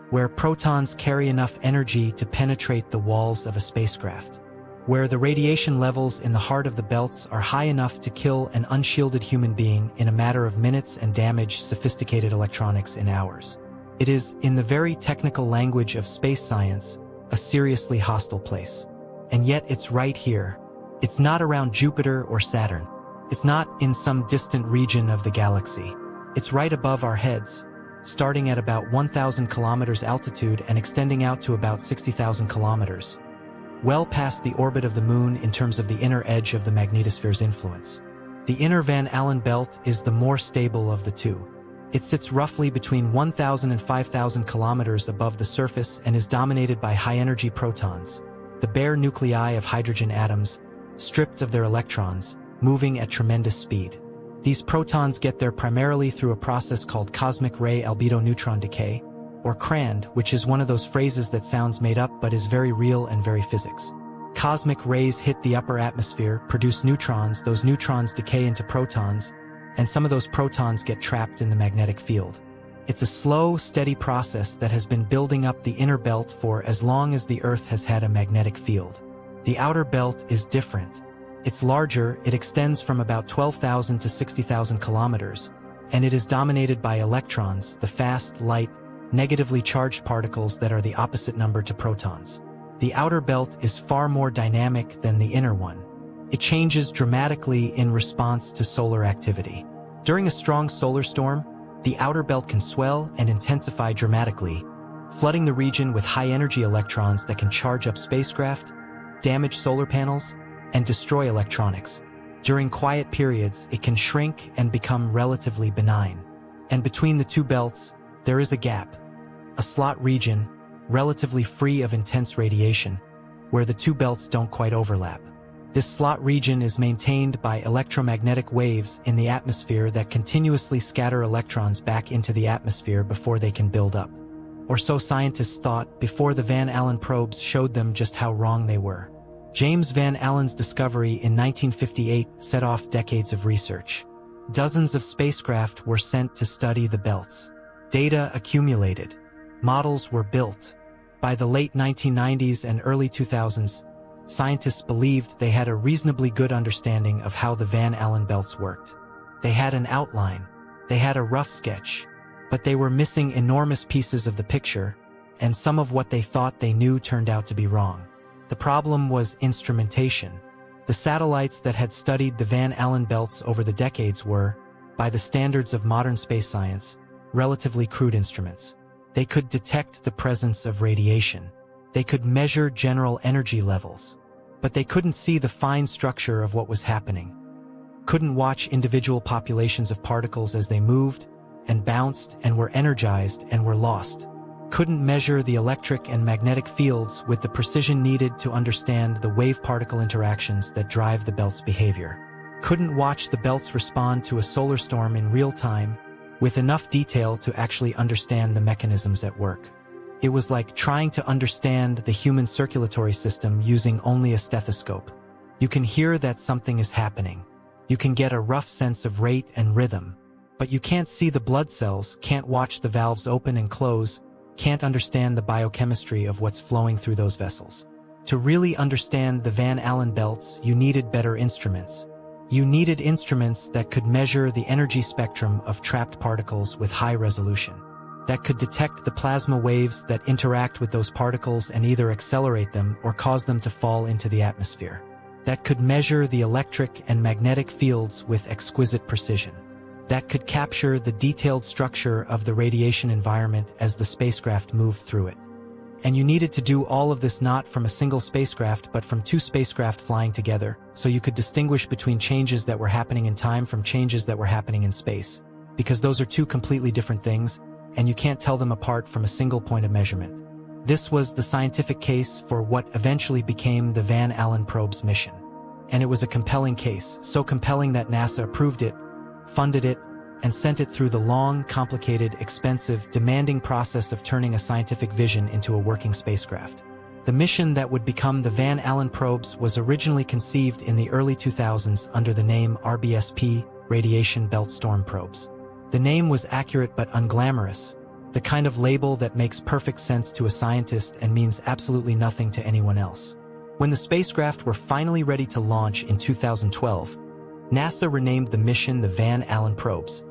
where protons carry enough energy to penetrate the walls of a spacecraft, where the radiation levels in the heart of the belts are high enough to kill an unshielded human being in a matter of minutes and damage sophisticated electronics in hours. It is, in the very technical language of space science, a seriously hostile place. And yet it's right here. It's not around Jupiter or Saturn. It's not in some distant region of the galaxy. It's right above our heads, starting at about 1,000 kilometers altitude and extending out to about 60,000 kilometers, well past the orbit of the Moon in terms of the inner edge of the magnetosphere's influence. The inner Van Allen belt is the more stable of the two. It sits roughly between 1,000 and 5,000 kilometers above the surface and is dominated by high-energy protons, the bare nuclei of hydrogen atoms, stripped of their electrons, moving at tremendous speed. These protons get there primarily through a process called cosmic ray albedo neutron decay, or CRAND, which is one of those phrases that sounds made up but is very real and very physics. Cosmic rays hit the upper atmosphere, produce neutrons, those neutrons decay into protons, and some of those protons get trapped in the magnetic field. It's a slow, steady process that has been building up the inner belt for as long as the Earth has had a magnetic field. The outer belt is different. It's larger, it extends from about 12,000 to 60,000 kilometers, and it is dominated by electrons, the fast, light, negatively charged particles that are the opposite number to protons. The outer belt is far more dynamic than the inner one. It changes dramatically in response to solar activity. During a strong solar storm, the outer belt can swell and intensify dramatically, flooding the region with high-energy electrons that can charge up spacecraft, damage solar panels, and destroy electronics. During quiet periods, it can shrink and become relatively benign. And between the two belts, there is a gap, a slot region, relatively free of intense radiation, where the two belts don't quite overlap. This slot region is maintained by electromagnetic waves in the atmosphere that continuously scatter electrons back into the atmosphere before they can build up. Or so scientists thought before the Van Allen probes showed them just how wrong they were. James Van Allen's discovery in 1958 set off decades of research. Dozens of spacecraft were sent to study the belts. Data accumulated. Models were built. By the late 1990s and early 2000s, scientists believed they had a reasonably good understanding of how the Van Allen belts worked. They had an outline. They had a rough sketch. But they were missing enormous pieces of the picture, and some of what they thought they knew turned out to be wrong. The problem was instrumentation. The satellites that had studied the Van Allen belts over the decades were, by the standards of modern space science, relatively crude instruments. They could detect the presence of radiation. They could measure general energy levels. But they couldn't see the fine structure of what was happening. Couldn't watch individual populations of particles as they moved and bounced and were energized and were lost. Couldn't measure the electric and magnetic fields with the precision needed to understand the wave-particle interactions that drive the belt's behavior. Couldn't watch the belts respond to a solar storm in real time with enough detail to actually understand the mechanisms at work. It was like trying to understand the human circulatory system using only a stethoscope. You can hear that something is happening. You can get a rough sense of rate and rhythm, but you can't see the blood cells, can't watch the valves open and close, can't understand the biochemistry of what's flowing through those vessels. To really understand the Van Allen belts, you needed better instruments. You needed instruments that could measure the energy spectrum of trapped particles with high resolution, that could detect the plasma waves that interact with those particles and either accelerate them or cause them to fall into the atmosphere, that could measure the electric and magnetic fields with exquisite precision, that could capture the detailed structure of the radiation environment as the spacecraft moved through it. And you needed to do all of this not from a single spacecraft but from two spacecraft flying together, so you could distinguish between changes that were happening in time from changes that were happening in space, because those are two completely different things, and you can't tell them apart from a single point of measurement. This was the scientific case for what eventually became the Van Allen probe's mission. And it was a compelling case, so compelling that NASA approved it, funded it, and sent it through the long, complicated, expensive, demanding process of turning a scientific vision into a working spacecraft. The mission that would become the Van Allen probes was originally conceived in the early 2000s under the name RBSP, Radiation Belt Storm Probes. The name was accurate but unglamorous, the kind of label that makes perfect sense to a scientist and means absolutely nothing to anyone else. When the spacecraft were finally ready to launch in 2012, NASA renamed the mission the Van Allen probes,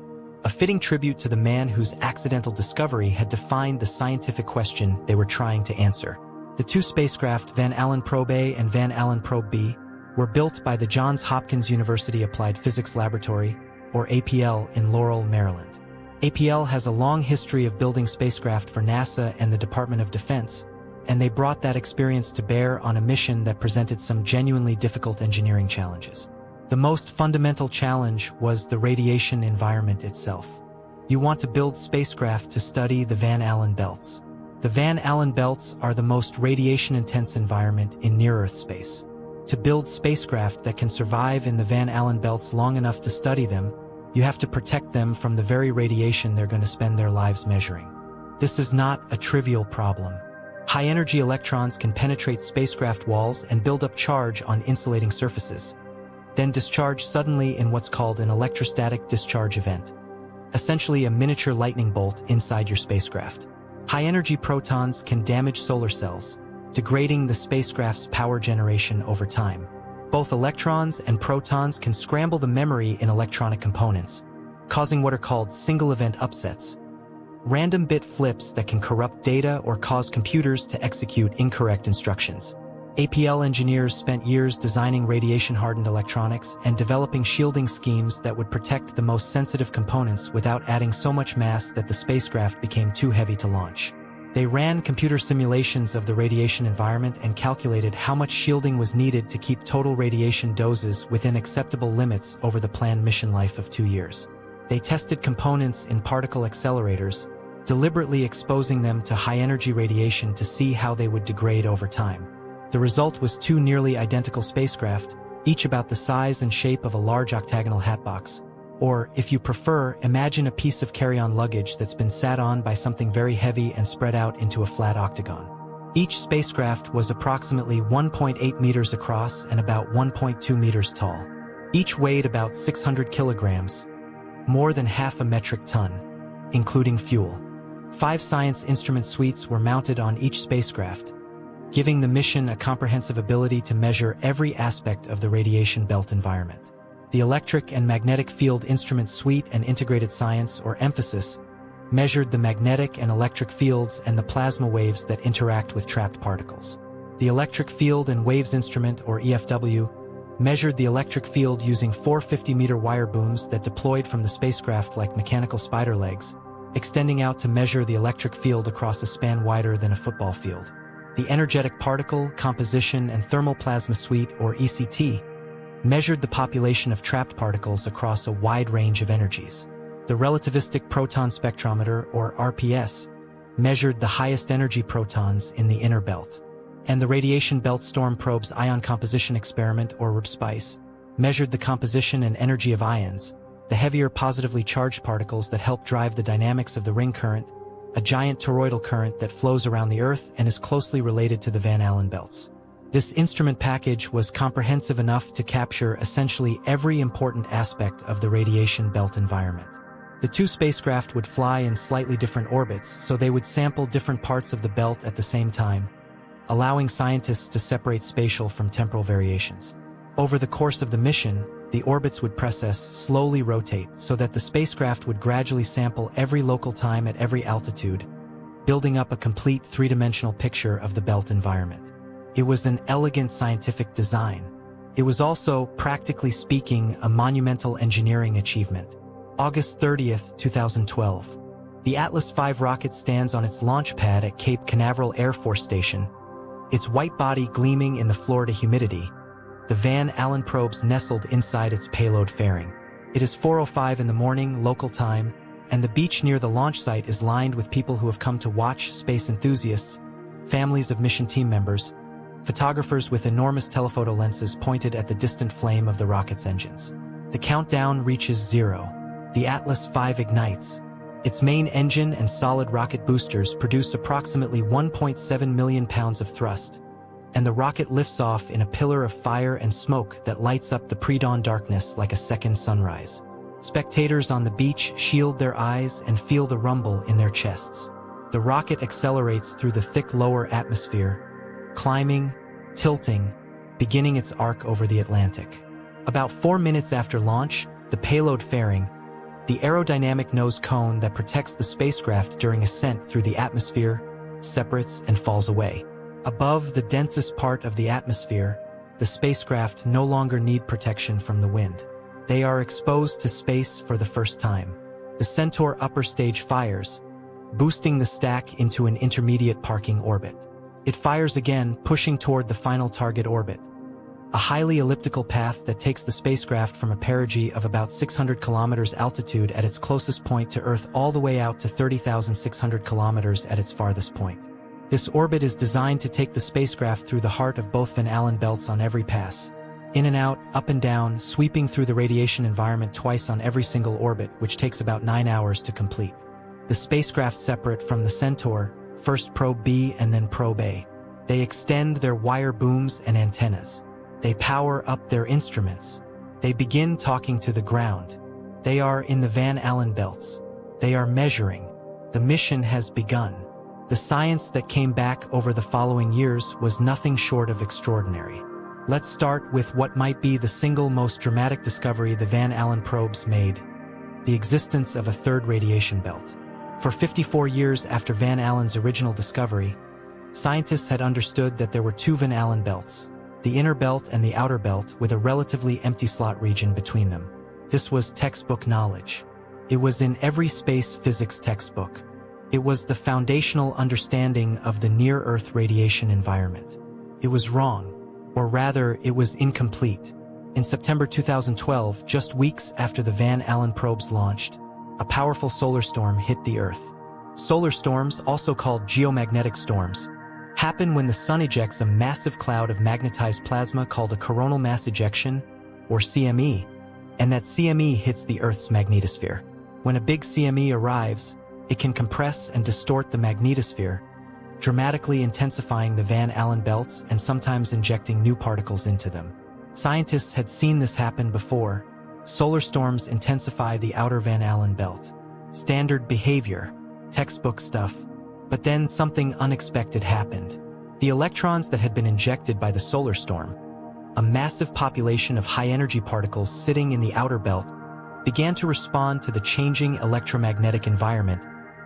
a fitting tribute to the man whose accidental discovery had defined the scientific question they were trying to answer. The two spacecraft, Van Allen Probe A and Van Allen Probe B, were built by the Johns Hopkins University Applied Physics Laboratory, or APL, in Laurel, Maryland. APL has a long history of building spacecraft for NASA and the Department of Defense, and they brought that experience to bear on a mission that presented some genuinely difficult engineering challenges. The most fundamental challenge was the radiation environment itself. You want to build spacecraft to study the Van Allen belts. The Van Allen belts are the most radiation-intense environment in near-Earth space. To build spacecraft that can survive in the Van Allen belts long enough to study them, you have to protect them from the very radiation they're going to spend their lives measuring. This is not a trivial problem. High-energy electrons can penetrate spacecraft walls and build up charge on insulating surfaces, then discharge suddenly in what's called an electrostatic discharge event, essentially a miniature lightning bolt inside your spacecraft. High-energy protons can damage solar cells, degrading the spacecraft's power generation over time. Both electrons and protons can scramble the memory in electronic components, causing what are called single-event upsets, Random bit flips that can corrupt data or cause computers to execute incorrect instructions. APL engineers spent years designing radiation-hardened electronics and developing shielding schemes that would protect the most sensitive components without adding so much mass that the spacecraft became too heavy to launch. They ran computer simulations of the radiation environment and calculated how much shielding was needed to keep total radiation doses within acceptable limits over the planned mission life of 2 years. They tested components in particle accelerators, deliberately exposing them to high-energy radiation to see how they would degrade over time. The result was 2 nearly identical spacecraft, each about the size and shape of a large octagonal hatbox. Or, if you prefer, imagine a piece of carry-on luggage that's been sat on by something very heavy and spread out into a flat octagon. Each spacecraft was approximately 1.8 meters across and about 1.2 meters tall. Each weighed about 600 kilograms, more than half a metric ton, including fuel. 5 science instrument suites were mounted on each spacecraft, giving the mission a comprehensive ability to measure every aspect of the radiation belt environment. The Electric and Magnetic Field Instrument Suite and Integrated Science, or EMPhaSIS, measured the magnetic and electric fields and the plasma waves that interact with trapped particles. The Electric Field and Waves Instrument, or EFW, measured the electric field using 4 50-meter wire booms that deployed from the spacecraft like mechanical spider legs, extending out to measure the electric field across a span wider than a football field. The Energetic Particle, Composition, and Thermal Plasma Suite, or ECT, measured the population of trapped particles across a wide range of energies. The Relativistic Proton Spectrometer, or RPS, measured the highest energy protons in the inner belt. And the Radiation Belt Storm Probe's Ion Composition Experiment, or RBSPICE, measured the composition and energy of ions, the heavier positively charged particles that help drive the dynamics of the ring current, a giant toroidal current that flows around the Earth and is closely related to the Van Allen belts. This instrument package was comprehensive enough to capture essentially every important aspect of the radiation belt environment. The 2 spacecraft would fly in slightly different orbits, so they would sample different parts of the belt at the same time, allowing scientists to separate spatial from temporal variations. Over the course of the mission, the orbits would process slowly rotate so that the spacecraft would gradually sample every local time at every altitude, building up a complete 3-dimensional picture of the belt environment. It was an elegant scientific design. It was also, practically speaking, a monumental engineering achievement. August 30th, 2012. The Atlas V rocket stands on its launch pad at Cape Canaveral Air Force Station, its white body gleaming in the Florida humidity, the Van Allen probes nestled inside its payload fairing. It is 4:05 in the morning, local time, and the beach near the launch site is lined with people who have come to watch, space enthusiasts, families of mission team members, photographers with enormous telephoto lenses pointed at the distant flame of the rocket's engines. The countdown reaches 0. The Atlas V ignites. Its main engine and solid rocket boosters produce approximately 1.7 million pounds of thrust, and the rocket lifts off in a pillar of fire and smoke that lights up the pre-dawn darkness like a second sunrise. Spectators on the beach shield their eyes and feel the rumble in their chests. The rocket accelerates through the thick lower atmosphere, climbing, tilting, beginning its arc over the Atlantic. About 4 minutes after launch, the payload fairing, the aerodynamic nose cone that protects the spacecraft during ascent through the atmosphere, separates and falls away. Above the densest part of the atmosphere, the spacecraft no longer need protection from the wind. They are exposed to space for the first time. The Centaur upper stage fires, boosting the stack into an intermediate parking orbit. It fires again, pushing toward the final target orbit, a highly elliptical path that takes the spacecraft from a perigee of about 600 kilometers altitude at its closest point to Earth all the way out to 30,600 kilometers at its farthest point. This orbit is designed to take the spacecraft through the heart of both Van Allen belts on every pass. In and out, up and down, sweeping through the radiation environment twice on every single orbit, which takes about 9 hours to complete. The spacecraft separate from the Centaur, first Probe B and then Probe A. They extend their wire booms and antennas. They power up their instruments. They begin talking to the ground. They are in the Van Allen belts. They are measuring. The mission has begun. The science that came back over the following years was nothing short of extraordinary. Let's start with what might be the single most dramatic discovery the Van Allen probes made: the existence of a third radiation belt. For 54 years after Van Allen's original discovery, scientists had understood that there were two Van Allen belts, the inner belt and the outer belt, with a relatively empty slot region between them. This was textbook knowledge. It was in every space physics textbook. It was the foundational understanding of the near-Earth radiation environment. It was wrong, or rather, it was incomplete. In September 2012, just weeks after the Van Allen probes launched, a powerful solar storm hit the Earth. Solar storms, also called geomagnetic storms, happen when the sun ejects a massive cloud of magnetized plasma called a coronal mass ejection, or CME, and that CME hits the Earth's magnetosphere. When a big CME arrives, it can compress and distort the magnetosphere, dramatically intensifying the Van Allen belts and sometimes injecting new particles into them. Scientists had seen this happen before. Solar storms intensify the outer Van Allen belt. Standard behavior, textbook stuff. But then something unexpected happened. The electrons that had been injected by the solar storm, a massive population of high-energy particles sitting in the outer belt, began to respond to the changing electromagnetic environment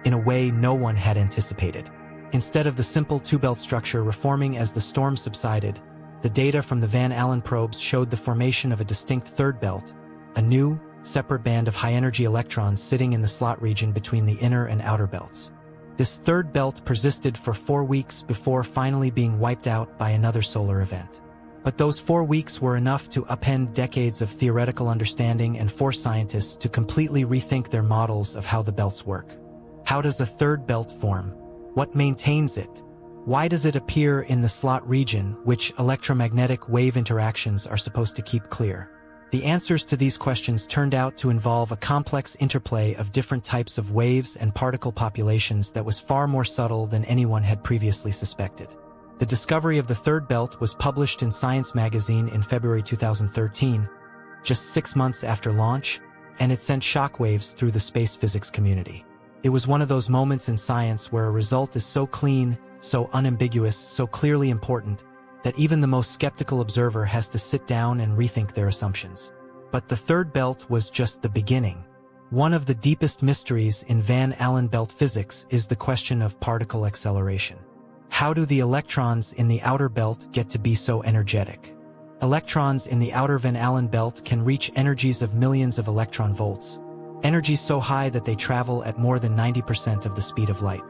in a way no one had anticipated. Instead of the simple two-belt structure reforming as the storm subsided, the data from the Van Allen probes showed the formation of a distinct third belt, a new, separate band of high-energy electrons sitting in the slot region between the inner and outer belts. This third belt persisted for 4 weeks before finally being wiped out by another solar event. But those 4 weeks were enough to upend decades of theoretical understanding and force scientists to completely rethink their models of how the belts work. How does a third belt form? What maintains it? Why does it appear in the slot region, which electromagnetic wave interactions are supposed to keep clear? The answers to these questions turned out to involve a complex interplay of different types of waves and particle populations that was far more subtle than anyone had previously suspected. The discovery of the third belt was published in Science magazine in February 2013, just 6 months after launch, and it sent shockwaves through the space physics community. It was one of those moments in science where a result is so clean, so unambiguous, so clearly important, that even the most skeptical observer has to sit down and rethink their assumptions. But the third belt was just the beginning. One of the deepest mysteries in Van Allen belt physics is the question of particle acceleration. How do the electrons in the outer belt get to be so energetic? Electrons in the outer Van Allen belt can reach energies of millions of electron volts, energies so high that they travel at more than 90% of the speed of light.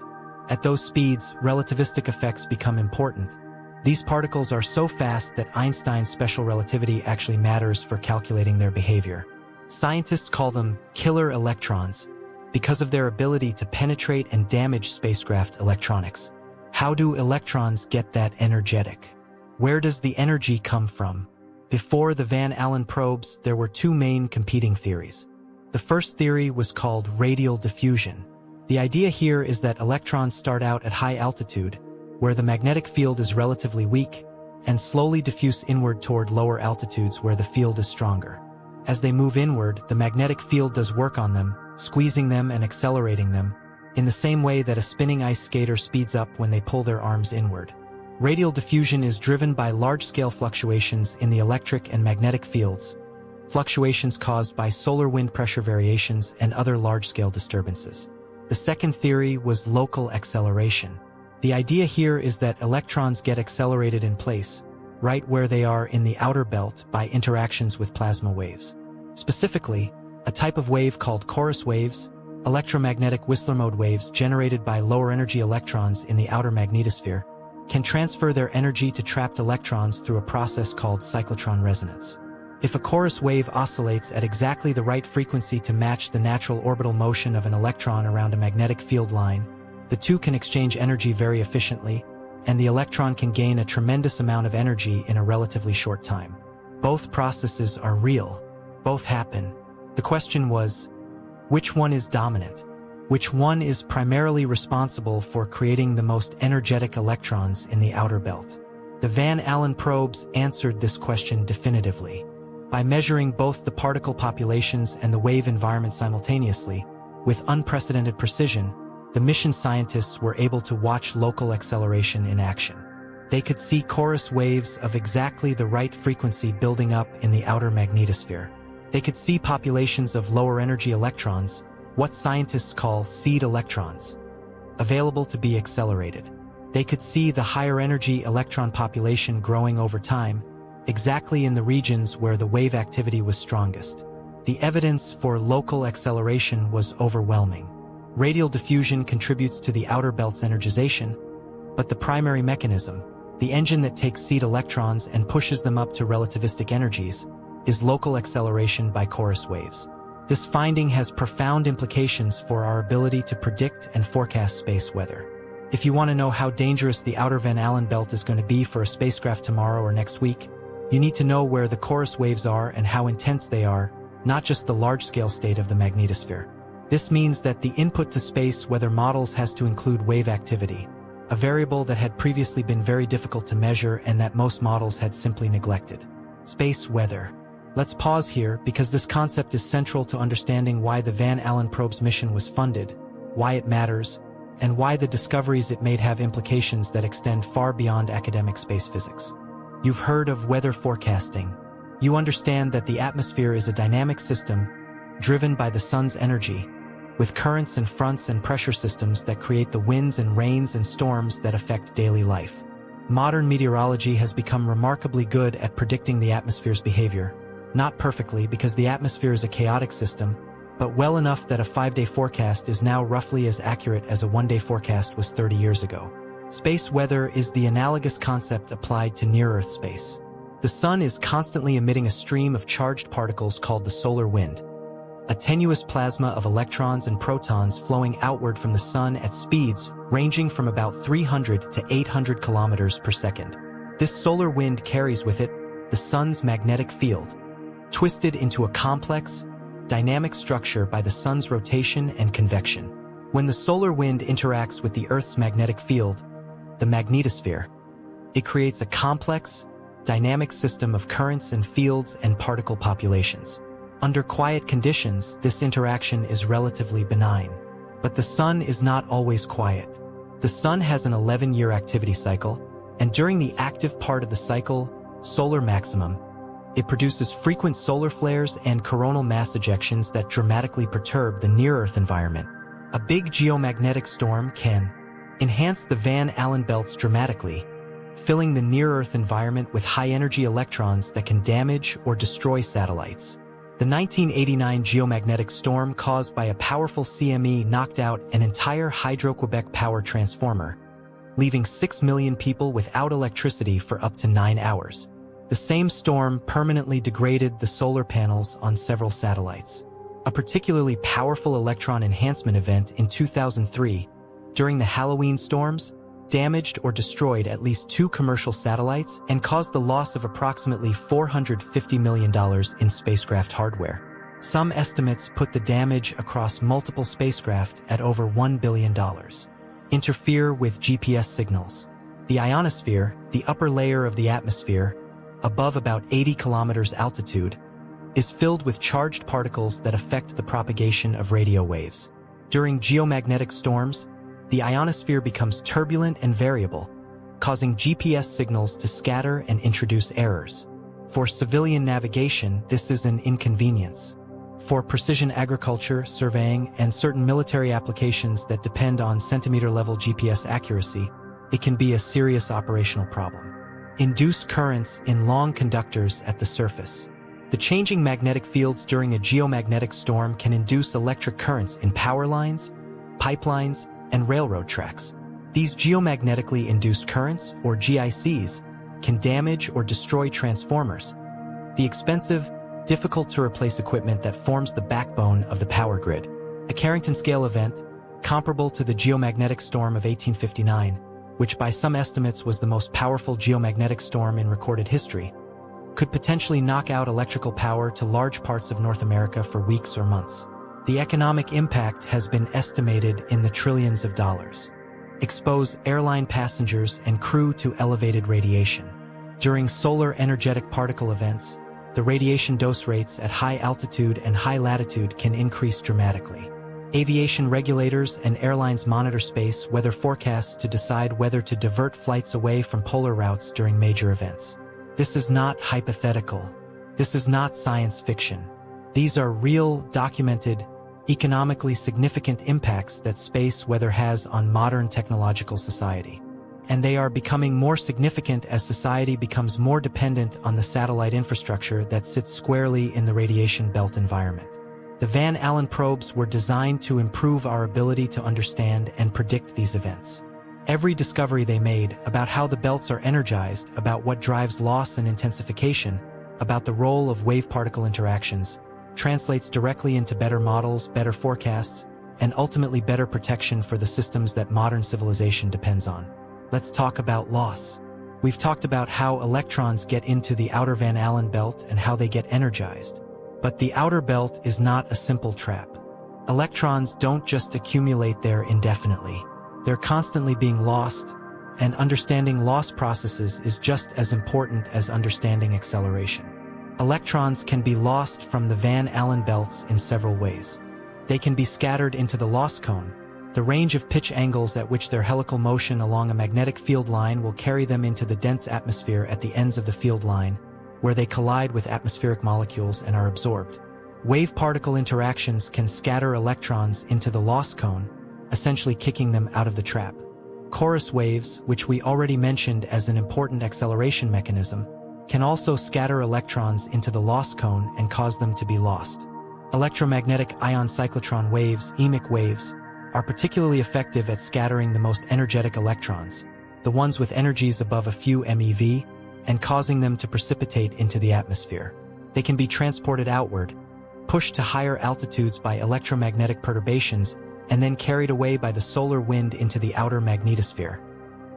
At those speeds, relativistic effects become important. These particles are so fast that Einstein's special relativity actually matters for calculating their behavior. Scientists call them killer electrons because of their ability to penetrate and damage spacecraft electronics. How do electrons get that energetic? Where does the energy come from? Before the Van Allen probes, there were two main competing theories. The first theory was called radial diffusion. The idea here is that electrons start out at high altitude, where the magnetic field is relatively weak, and slowly diffuse inward toward lower altitudes where the field is stronger. As they move inward, the magnetic field does work on them, squeezing them and accelerating them, in the same way that a spinning ice skater speeds up when they pull their arms inward. Radial diffusion is driven by large-scale fluctuations in the electric and magnetic fields, fluctuations caused by solar wind pressure variations and other large-scale disturbances. The second theory was local acceleration. The idea here is that electrons get accelerated in place, right where they are in the outer belt by interactions with plasma waves. Specifically, a type of wave called chorus waves, electromagnetic Whistler mode waves generated by lower energy electrons in the outer magnetosphere, can transfer their energy to trapped electrons through a process called cyclotron resonance. If a chorus wave oscillates at exactly the right frequency to match the natural orbital motion of an electron around a magnetic field line, the two can exchange energy very efficiently, and the electron can gain a tremendous amount of energy in a relatively short time. Both processes are real. Both happen. The question was, which one is dominant? Which one is primarily responsible for creating the most energetic electrons in the outer belt? The Van Allen probes answered this question definitively. By measuring both the particle populations and the wave environment simultaneously, with unprecedented precision, the mission scientists were able to watch local acceleration in action. They could see chorus waves of exactly the right frequency building up in the outer magnetosphere. They could see populations of lower energy electrons, what scientists call seed electrons, available to be accelerated. They could see the higher energy electron population growing over time, exactly in the regions where the wave activity was strongest. The evidence for local acceleration was overwhelming. Radial diffusion contributes to the outer belt's energization, but the primary mechanism, the engine that takes seed electrons and pushes them up to relativistic energies, is local acceleration by chorus waves. This finding has profound implications for our ability to predict and forecast space weather. If you want to know how dangerous the outer Van Allen belt is going to be for a spacecraft tomorrow or next week, you need to know where the chorus waves are and how intense they are, not just the large-scale state of the magnetosphere. This means that the input to space weather models has to include wave activity, a variable that had previously been very difficult to measure and that most models had simply neglected. Space weather. Let's pause here because this concept is central to understanding why the Van Allen probe's mission was funded, why it matters, and why the discoveries it made have implications that extend far beyond academic space physics. You've heard of weather forecasting. You understand that the atmosphere is a dynamic system driven by the sun's energy, with currents and fronts and pressure systems that create the winds and rains and storms that affect daily life. Modern meteorology has become remarkably good at predicting the atmosphere's behavior. Not perfectly, because the atmosphere is a chaotic system, but well enough that a 5-day forecast is now roughly as accurate as a 1-day forecast was 30 years ago. Space weather is the analogous concept applied to near-Earth space. The sun is constantly emitting a stream of charged particles called the solar wind, a tenuous plasma of electrons and protons flowing outward from the sun at speeds ranging from about 300 to 800 kilometers per second. This solar wind carries with it the sun's magnetic field, twisted into a complex, dynamic structure by the sun's rotation and convection. When the solar wind interacts with the Earth's magnetic field, the magnetosphere, it creates a complex, dynamic system of currents and fields and particle populations. Under quiet conditions, this interaction is relatively benign. But the sun is not always quiet. The sun has an 11-year activity cycle, and during the active part of the cycle, solar maximum, it produces frequent solar flares and coronal mass ejections that dramatically perturb the near-Earth environment. A big geomagnetic storm can enhance the Van Allen belts dramatically, filling the near-Earth environment with high-energy electrons that can damage or destroy satellites. The 1989 geomagnetic storm caused by a powerful CME knocked out an entire Hydro-Quebec power transformer, leaving 6 million people without electricity for up to 9 hours. The same storm permanently degraded the solar panels on several satellites. A particularly powerful electron enhancement event in 2003, during the Halloween storms, damaged or destroyed at least 2 commercial satellites and caused the loss of approximately $450 million in spacecraft hardware. Some estimates put the damage across multiple spacecraft at over $1 billion. Interfere with GPS signals. The ionosphere, the upper layer of the atmosphere, above about 80 kilometers altitude, is filled with charged particles that affect the propagation of radio waves. During geomagnetic storms, the ionosphere becomes turbulent and variable, causing GPS signals to scatter and introduce errors. For civilian navigation, this is an inconvenience. For precision agriculture, surveying, and certain military applications that depend on centimeter-level GPS accuracy, it can be a serious operational problem. Induce currents in long conductors at the surface. The changing magnetic fields during a geomagnetic storm can induce electric currents in power lines, pipelines, and railroad tracks. These geomagnetically induced currents, or GICs, can damage or destroy transformers, the expensive, difficult-to-replace equipment that forms the backbone of the power grid. A Carrington-scale event, comparable to the geomagnetic storm of 1859, which by some estimates was the most powerful geomagnetic storm in recorded history, could potentially knock out electrical power to large parts of North America for weeks or months. The economic impact has been estimated in the trillions of dollars. Expose airline passengers and crew to elevated radiation. During solar energetic particle events, the radiation dose rates at high altitude and high latitude can increase dramatically. Aviation regulators and airlines monitor space weather forecasts to decide whether to divert flights away from polar routes during major events. This is not hypothetical. This is not science fiction. These are real, documented, economically significant impacts that space weather has on modern technological society. And they are becoming more significant as society becomes more dependent on the satellite infrastructure that sits squarely in the radiation belt environment. The Van Allen probes were designed to improve our ability to understand and predict these events. Every discovery they made about how the belts are energized, about what drives loss and intensification, about the role of wave-particle interactions, translates directly into better models, better forecasts, and ultimately better protection for the systems that modern civilization depends on. Let's talk about loss. We've talked about how electrons get into the outer Van Allen belt and how they get energized. But the outer belt is not a simple trap. Electrons don't just accumulate there indefinitely. They're constantly being lost, and understanding loss processes is just as important as understanding acceleration. Electrons can be lost from the Van Allen belts in several ways. They can be scattered into the loss cone. The range of pitch angles at which their helical motion along a magnetic field line will carry them into the dense atmosphere at the ends of the field line, where they collide with atmospheric molecules and are absorbed. Wave-particle interactions can scatter electrons into the loss cone, essentially kicking them out of the trap. Chorus waves, which we already mentioned as an important acceleration mechanism, can also scatter electrons into the loss cone and cause them to be lost. Electromagnetic ion cyclotron waves, EMIC waves, are particularly effective at scattering the most energetic electrons, the ones with energies above a few MeV, and causing them to precipitate into the atmosphere. They can be transported outward, pushed to higher altitudes by electromagnetic perturbations, and then carried away by the solar wind into the outer magnetosphere,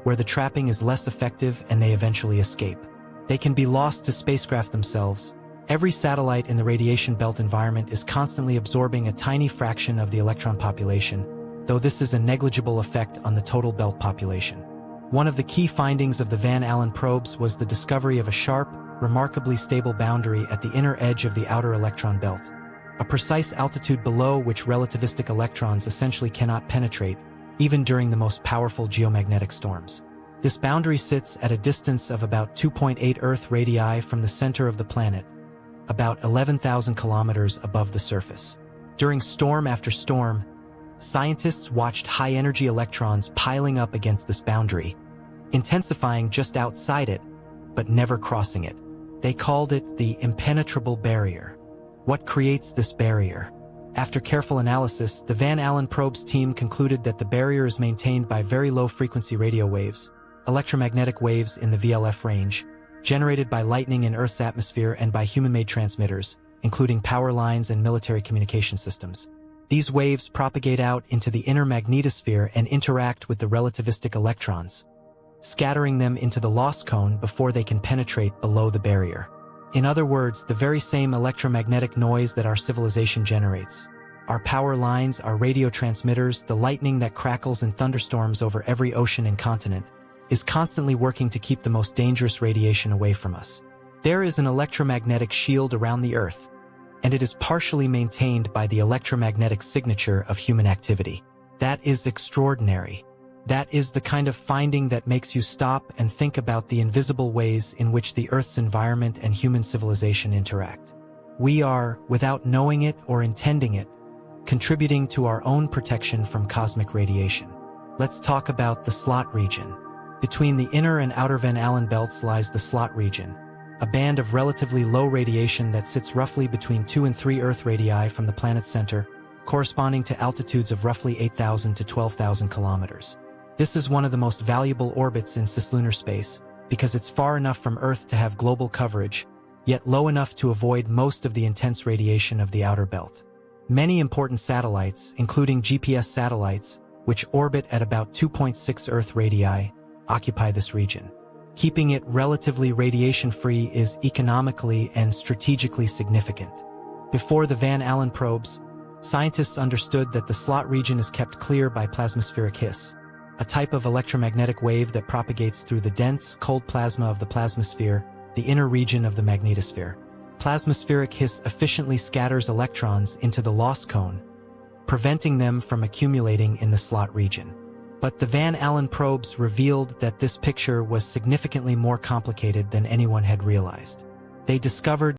where the trapping is less effective and they eventually escape. They can be lost to spacecraft themselves. Every satellite in the radiation belt environment is constantly absorbing a tiny fraction of the electron population, though this is a negligible effect on the total belt population. One of the key findings of the Van Allen probes was the discovery of a sharp, remarkably stable boundary at the inner edge of the outer electron belt, a precise altitude below which relativistic electrons essentially cannot penetrate, even during the most powerful geomagnetic storms. This boundary sits at a distance of about 2.8 Earth radii from the center of the planet, about 11,000 kilometers above the surface. During storm after storm, scientists watched high-energy electrons piling up against this boundary, intensifying just outside it, but never crossing it. They called it the impenetrable barrier. What creates this barrier? After careful analysis, the Van Allen probes team concluded that the barrier is maintained by very low-frequency radio waves, electromagnetic waves in the VLF range, generated by lightning in Earth's atmosphere and by human-made transmitters, including power lines and military communication systems. These waves propagate out into the inner magnetosphere and interact with the relativistic electrons, scattering them into the loss cone before they can penetrate below the barrier. In other words, the very same electromagnetic noise that our civilization generates. Our power lines, our radio transmitters, the lightning that crackles in thunderstorms over every ocean and continent, is constantly working to keep the most dangerous radiation away from us. There is an electromagnetic shield around the Earth, and it is partially maintained by the electromagnetic signature of human activity. That is extraordinary. That is the kind of finding that makes you stop and think about the invisible ways in which the Earth's environment and human civilization interact. We are, without knowing it or intending it, contributing to our own protection from cosmic radiation. Let's talk about the slot region. Between the inner and outer Van Allen belts lies the slot region, a band of relatively low radiation that sits roughly between 2 and 3 Earth radii from the planet's center, corresponding to altitudes of roughly 8,000 to 12,000 kilometers. This is one of the most valuable orbits in cislunar space because it's far enough from Earth to have global coverage, yet low enough to avoid most of the intense radiation of the outer belt. Many important satellites, including GPS satellites, which orbit at about 2.6 Earth radii, occupy this region. Keeping it relatively radiation-free is economically and strategically significant. Before the Van Allen probes, scientists understood that the slot region is kept clear by plasmaspheric hiss, a type of electromagnetic wave that propagates through the dense, cold plasma of the plasmasphere, the inner region of the magnetosphere. Plasmaspheric hiss efficiently scatters electrons into the loss cone, preventing them from accumulating in the slot region. But the Van Allen probes revealed that this picture was significantly more complicated than anyone had realized. They discovered